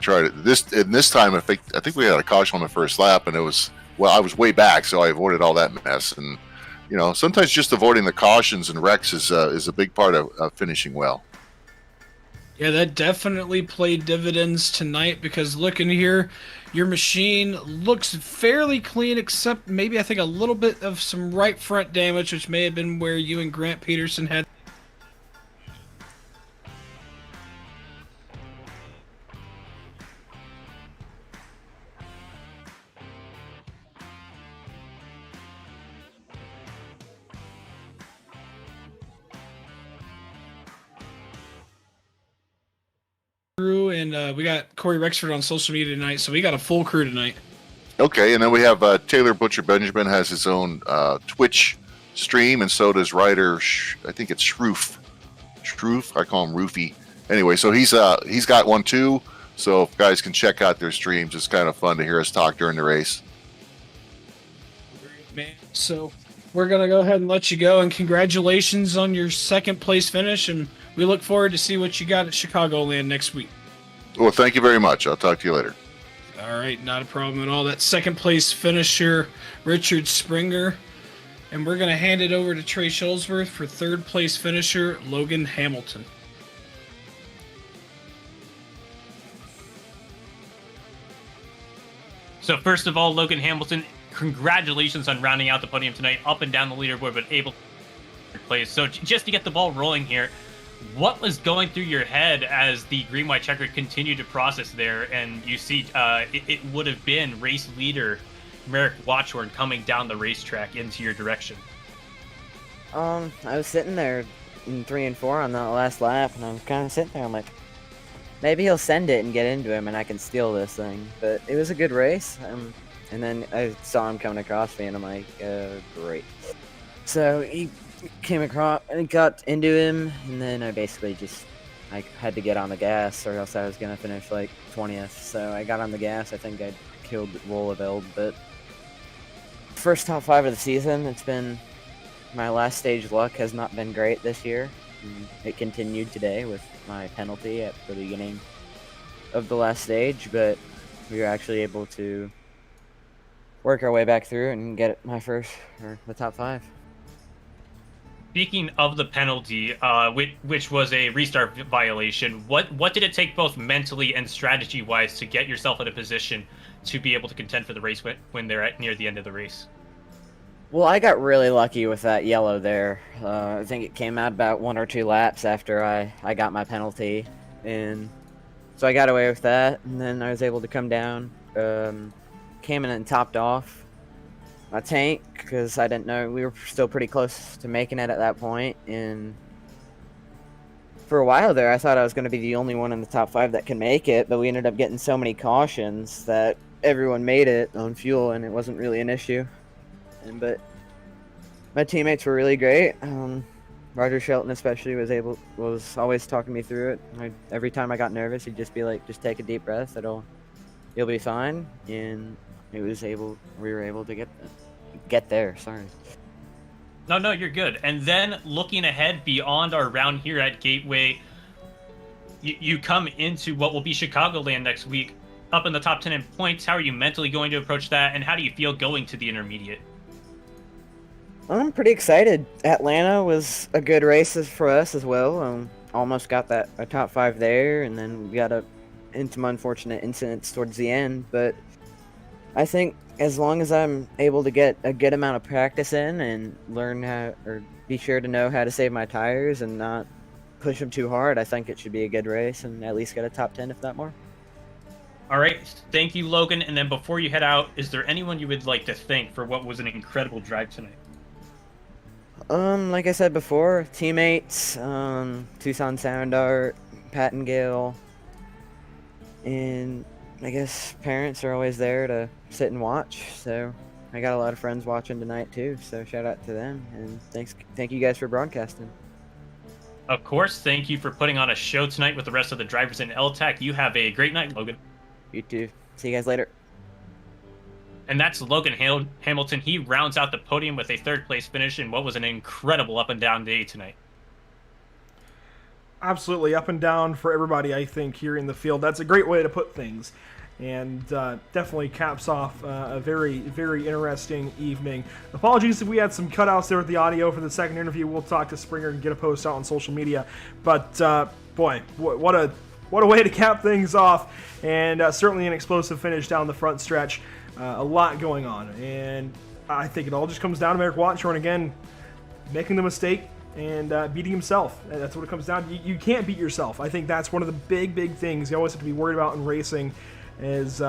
Try to this time. I think we had a caution on the first lap, and I was way back, so I avoided all that mess. And you know, sometimes just avoiding the cautions and wrecks is a big part of finishing well. Yeah, that definitely played dividends tonight because looking here, your machine looks fairly clean, except maybe I think a little bit of some right front damage, which may have been where you and Grant Peterson had. And we got Corey Rexford on social media tonight, so we got a full crew tonight. Okay, and then we have Taylor Butcher Benjamin has his own Twitch stream, and so does writer, I think it's Shroof. I call him Roofy. Anyway, so he's got one too. So if guys can check out their streams, it's kind of fun to hear us talk during the race. Man, so we're gonna go ahead and let you go, and congratulations on your second place finish, and we look forward to see what you got at Chicagoland next week. Well, thank you very much. I'll talk to you later. All right, not a problem at all. That second place finisher, Richard Springer. And we're going to hand it over to Trey Shuttlesworth for third place finisher, Logan Hamilton. So first of all, Logan Hamilton, congratulations on rounding out the podium tonight, up and down the leaderboard, but able to play. So just to get the ball rolling here, what was going through your head as the green-white checker continued to process there, and you see it would have been race leader Merrick Watchorn coming down the racetrack into your direction? I was sitting there in 3 and 4 on the last lap, and I was kind of sitting there. I'm like, maybe he'll send it and get into him, and I can steal this thing. But it was a good race. And then I saw him coming across me, and I'm like, great. So he came across and got into him, and then I basically just had to get on the gas, or else I was gonna finish like 20th. So I got on the gas. I think I killed Rolleveld, but first top 5 of the season. It's been my last stage luck has not been great this year. It continued today with my penalty at the beginning of the last stage, but we were actually able to work our way back through and get my first, or the top 5. Speaking of the penalty, which was a restart violation, what did it take both mentally and strategy-wise to get yourself in a position to be able to contend for the race when they're near the end of the race? Well, I got really lucky with that yellow there. I think it came out about 1 or 2 laps after I got my penalty, and so I got away with that, and then I was able to come down, came in and topped off my tank, because I didn't know, we were still pretty close to making it at that point, and for a while there I thought I was going to be the only one in the top 5 that can make it, but we ended up getting so many cautions that everyone made it on fuel, and it wasn't really an issue. But my teammates were really great. Roger Shelton especially was always talking me through it. Every time I got nervous, he'd just be like, just take a deep breath, you'll be fine, and we were able to get there. Sorry. No, you're good. And then looking ahead beyond our round here at Gateway, you come into what will be Chicagoland next week, up in the top 10 in points. How are you mentally going to approach that, and how do you feel going to the intermediate? I'm pretty excited. Atlanta was a good race for us as well. Almost got a top 5 there, and then we got into some unfortunate incidents towards the end, but I think as long as I'm able to get a good amount of practice in and be sure to know how to save my tires and not push them too hard, I think it should be a good race and at least get a top 10, if not more. All right, thank you, Logan. And then before you head out, is there anyone you would like to thank for what was an incredible drive tonight? Like I said before, teammates, Tucson Sound Art, Pat and Gale, and I guess parents are always there to sit and watch, so I got a lot of friends watching tonight too, so shout out to them, and thank you guys for broadcasting. Of course, thank you for putting on a show tonight with the rest of the drivers in L-TAC. You have a great night, Logan. You too. See you guys later. And that's Logan Hamilton. He rounds out the podium with a third place finish in what was an incredible up and down day tonight. Absolutely up and down for everybody, I think, here in the field. That's a great way to put things. and definitely caps off a very, very interesting evening. Apologies if we had some cutouts there with the audio for the second interview. We'll talk to Springer and get a post out on social media. But boy, what a way to cap things off, and certainly an explosive finish down the front stretch. A lot going on, and I think it all just comes down to Merrick Watchorn again making the mistake and beating himself. That's what it comes down to. You can't beat yourself. I think that's one of the big things you always have to be worried about in racing is,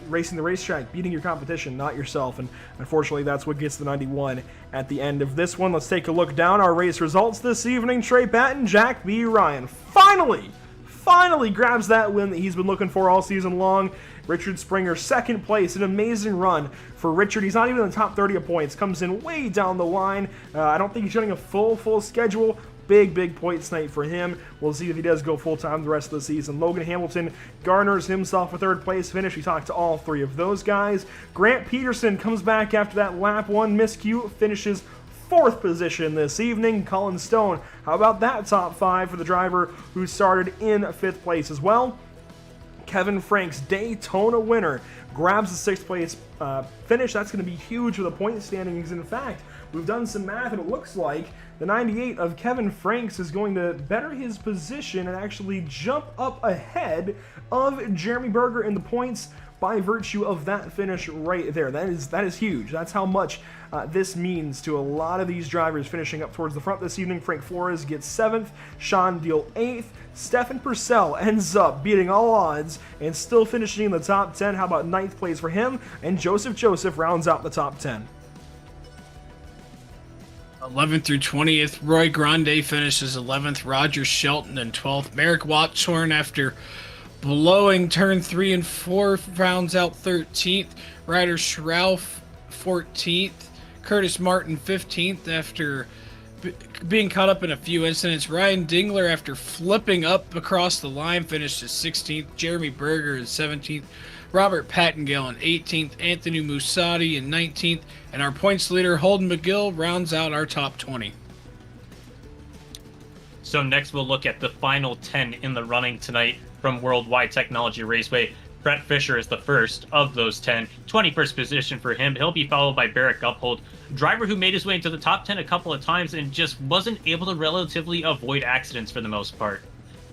racing the racetrack, beating your competition, not yourself. And unfortunately, that's what gets the 91 at the end of this one. Let's take a look down our race results this evening. Trey Patton, Jack B. Ryan finally grabs that win that he's been looking for all season long. Richard Springer, second place, an amazing run for Richard. He's not even in the top 30 of points, comes in way down the line. I don't think he's running a full schedule. Big points night for him. We'll see if he does go full-time the rest of the season. Logan Hamilton garners himself a third-place finish. We talked to all three of those guys. Grant Peterson comes back after that lap 1 miscue, finishes 4th position this evening. Colin Stone, how about that top 5 for the driver who started in 5th place as well? Kevin Franks, Daytona winner, grabs the 6th place finish. That's going to be huge for the point standings. In fact, we've done some math, and it looks like the 98 of Kevin Franks is going to better his position and actually jump up ahead of Jeremy Berger in the points by virtue of that finish right there. That is huge. That's how much this means to a lot of these drivers finishing up towards the front this evening. Frank Flores gets 7th, Sean Deal 8th, Stefan Purcell ends up beating all odds and still finishing in the top 10. How about 9th place for him? And Joseph rounds out the top 10. 11th through 20th, Roy Grande finishes 11th, Roger Shelton in 12th, Merrick Watchorn after blowing turn 3 and 4 rounds out 13th, Ryder Schrauf 14th, Curtis Martin 15th after being caught up in a few incidents. Ryan Dingler, after flipping up across the line, finishes 16th. Jeremy Berger is 17th. Robert Pattengale in 18th. Anthony Musati in 19th. And our points leader, Holden McGill, rounds out our top 20. So next we'll look at the final 10 in the running tonight from Worldwide Technology Raceway. Brett Fisher is the first of those 10. 21st position for him. He'll be followed by Barrett Guphold, driver who made his way into the top 10 a couple of times and just wasn't able to relatively avoid accidents for the most part.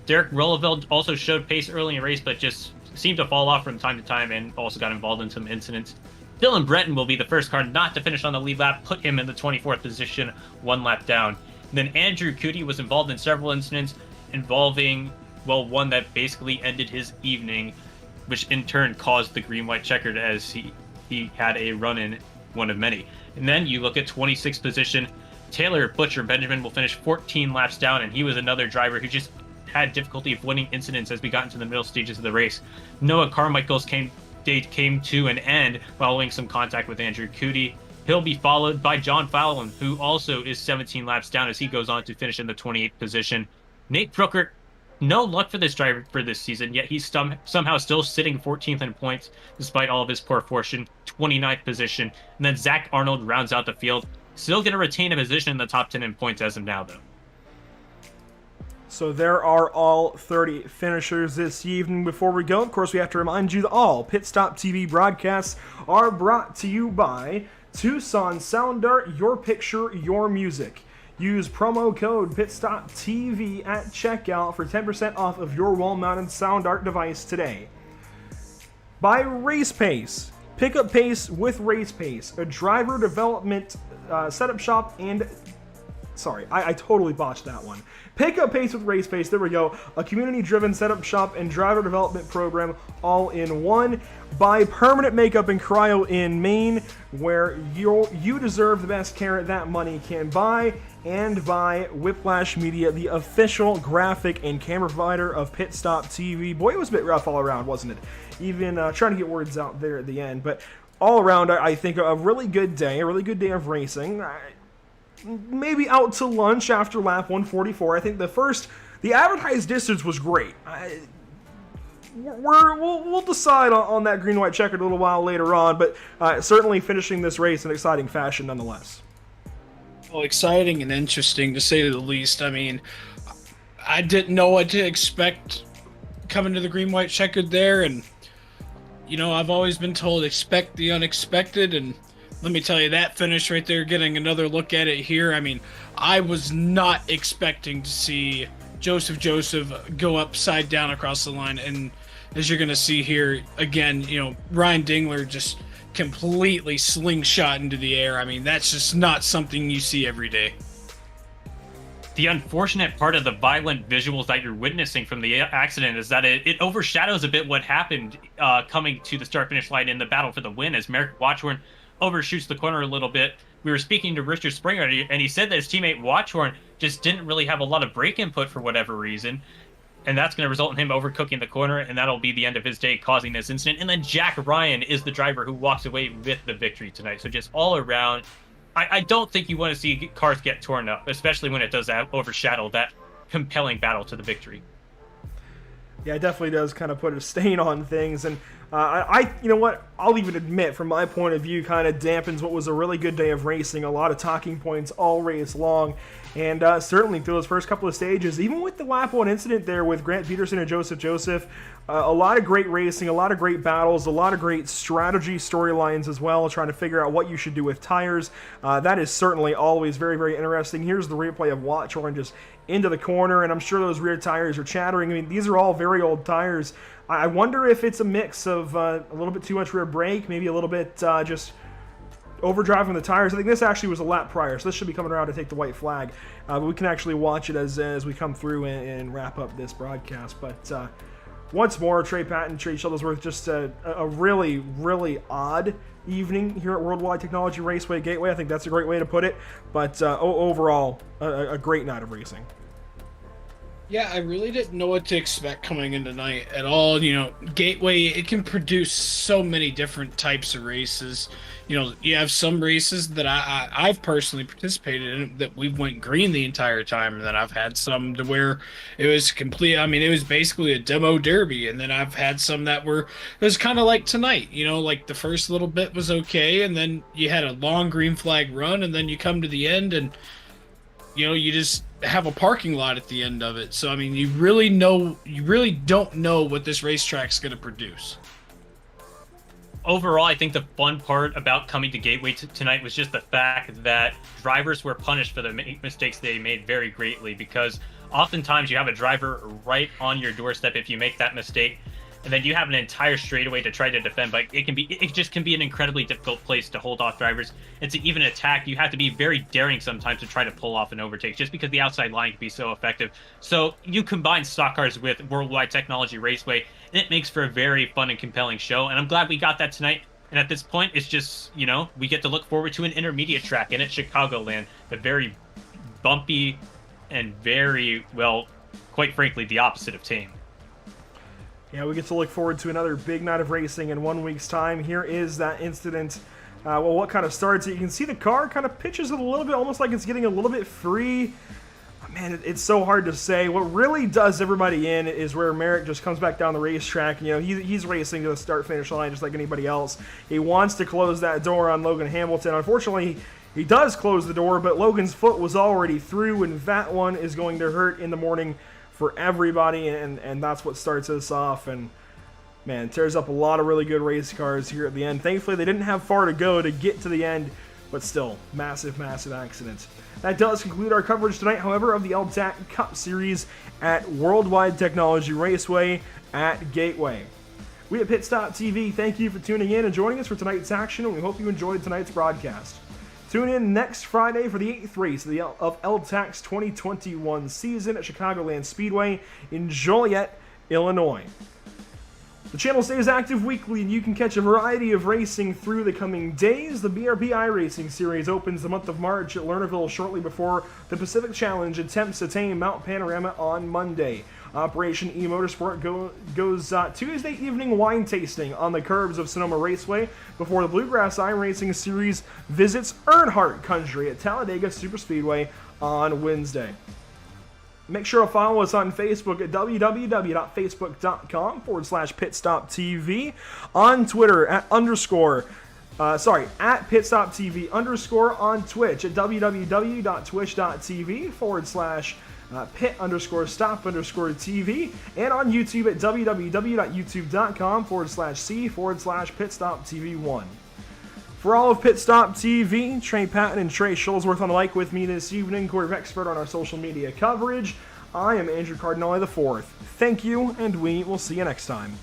Derek Rolleveld also showed pace early in the race, but just seemed to fall off from time to time and also got involved in some incidents. Dylan Breton will be the first car not to finish on the lead lap, put him in the 24th position, 1 lap down. And then Andrew Cootie was involved in several incidents involving, well, one that basically ended his evening, which in turn caused the green-white checkered as he had a run-in, one of many. And then you look at 26th position, Taylor Butcher Benjamin will finish 14 laps down, and he was another driver who just had difficulty avoiding incidents as we got into the middle stages of the race. Noah Carmichael's date came to an end following some contact with Andrew Cootie. He'll be followed by John Fallon, who also is 17 laps down as he goes on to finish in the 28th position. Nate Brooker, no luck for this driver for this season, yet he's somehow still sitting 14th in points despite all of his poor fortune, 29th position. And then Zach Arnold rounds out the field, still going to retain a position in the top 10 in points as of now, though. So there are all 30 finishers this evening. Before we go, of course, we have to remind you that all Pit Stop TV broadcasts are brought to you by Tucson Sound Art, your picture, your music. Use promo code PitStopTV at checkout for 10% off of your wall-mounted sound art device today. By Race Pace. Pick up pace with Race Pace, a driver development setup shop and... Sorry, I totally botched that one. Pick up pace with Race Pace. There we go. A community-driven setup shop and driver development program all in one. By Permanent Makeup and Cryo in Maine, where you deserve the best care that money can buy. And by Whiplash Media, the official graphic and camera provider of Pit Stop TV. Boy, it was a bit rough all around, wasn't it? Even trying to get words out there at the end. But all around, I think a really good day of racing. Maybe out to lunch after lap 144. I think the advertised distance was great. We'll decide on that green-white checkered a little while later on, but certainly finishing this race in exciting fashion nonetheless. Well, exciting and interesting to say the least. I mean, I didn't know what to expect coming to the green, white, checkered there, and I've always been told expect the unexpected, and let me tell you, that finish right there, getting another look at it here, I mean, I was not expecting to see Joseph go upside down across the line, and as you're going to see here, again, Ryan Dingler just completely slingshot into the air. I mean, that's just not something you see every day. The unfortunate part of the violent visuals that you're witnessing from the accident is that it overshadows a bit what happened coming to the start-finish line in the battle for the win, as Merrick Watchorn overshoots the corner a little bit. We were speaking to Richard Springer, and he said that his teammate Watchorn just didn't really have a lot of brake input for whatever reason, and that's going to result in him overcooking the corner, and that'll be the end of his day, causing this incident. And then Jack Ryan is the driver who walks away with the victory tonight. So just all around, I don't think you want to see cars get torn up, especially when it does overshadow that compelling battle to the victory. Yeah, it definitely does kind of put a stain on things, and you know what, I'll even admit, from my point of view, kind of dampens what was a really good day of racing. A lot of talking points all race long, and certainly through those first couple of stages, even with the lap 1 incident there with Grant Peterson and Joseph, a lot of great racing, a lot of great battles, a lot of great strategy storylines as well, trying to figure out what you should do with tires. That is certainly always very, very interesting. Here's the replay of Watchorn just into the corner, and I'm sure those rear tires are chattering. I mean, these are all very old tires. I wonder if it's a mix of a little bit too much rear brake, maybe a little bit just overdriving the tires. I think this actually was a lap prior, so this should be coming around to take the white flag. But we can actually watch it as we come through and wrap up this broadcast. But once more, Trey Patton, Trey Shuttlesworth, just a really, really odd evening here at Worldwide Technology Raceway Gateway. I think that's a great way to put it. But overall, a great night of racing. Yeah, I really didn't know what to expect coming in tonight at all. Gateway, it can produce so many different types of races. You have some races that I've personally participated in that we went green the entire time, and then I've had some to where it was complete. I mean, it was basically a demo derby, and then I've had some that it was kind of like tonight. Like the first little bit was okay, and then you had a long green flag run, and then you come to the end, and you just have a parking lot at the end of it. So I mean, you really don't know what this racetrack's going to produce. Overall, I think the fun part about coming to Gateway tonight was just the fact that drivers were punished for the mistakes they made very greatly, because oftentimes you have a driver right on your doorstep if you make that mistake, and then you have an entire straightaway to try to defend. But it just can be an incredibly difficult place to hold off drivers, and to even attack, you have to be very daring sometimes to try to pull off an overtake, just because the outside line can be so effective. So you combine stock cars with Worldwide Technology Raceway, and it makes for a very fun and compelling show, and I'm glad we got that tonight. And at this point, it's just, we get to look forward to an intermediate track in at Chicagoland, the very bumpy and very, well, quite frankly, the opposite of tame. Yeah, we get to look forward to another big night of racing in 1 week's time. Here is that incident. What kind of starts it? You can see the car kind of pitches it a little bit, almost like it's getting a little bit free. Man, it's so hard to say. What really does everybody in is where Merrick just comes back down the racetrack. He's racing to the start-finish line just like anybody else. He wants to close that door on Logan Hamilton. Unfortunately, he does close the door, but Logan's foot was already through, and that one is going to hurt in the morning for everybody, and that's what starts us off. And man, tears up a lot of really good race cars here at the end. Thankfully, they didn't have far to go to get to the end, but still, massive accidents. That does conclude our coverage tonight, however, of the L-TAC Cup Series at Worldwide Technology Raceway at Gateway. We at Pit Stop TV thank you for tuning in and joining us for tonight's action, and we hope you enjoyed tonight's broadcast. Tune in next Friday for the 8th race of L-TAC's 2021 season at Chicagoland Speedway in Joliet, Illinois. The channel stays active weekly, and you can catch a variety of racing through the coming days. The BRP iRacing Series opens the month of March at Lernerville shortly before the Pacific Challenge attempts to tame Mount Panorama on Monday. Operation E-Motorsport goes Tuesday evening wine tasting on the curbs of Sonoma Raceway before the Bluegrass iRacing Series visits Earnhardt Country at Talladega Superspeedway on Wednesday. Make sure to follow us on Facebook at www.facebook.com/pitstoptv, on Twitter at pitstoptv_, on Twitch at www.twitch.tv pit_stop_TV, and on YouTube at www.youtube.com/C/pitstoptv1. For all of Pit Stop TV, Trey Patton and Trey Shuttlesworth on the mic with me this evening, Corey Expert on our social media coverage. I am Andrew Cardinale IV. Thank you, and we will see you next time.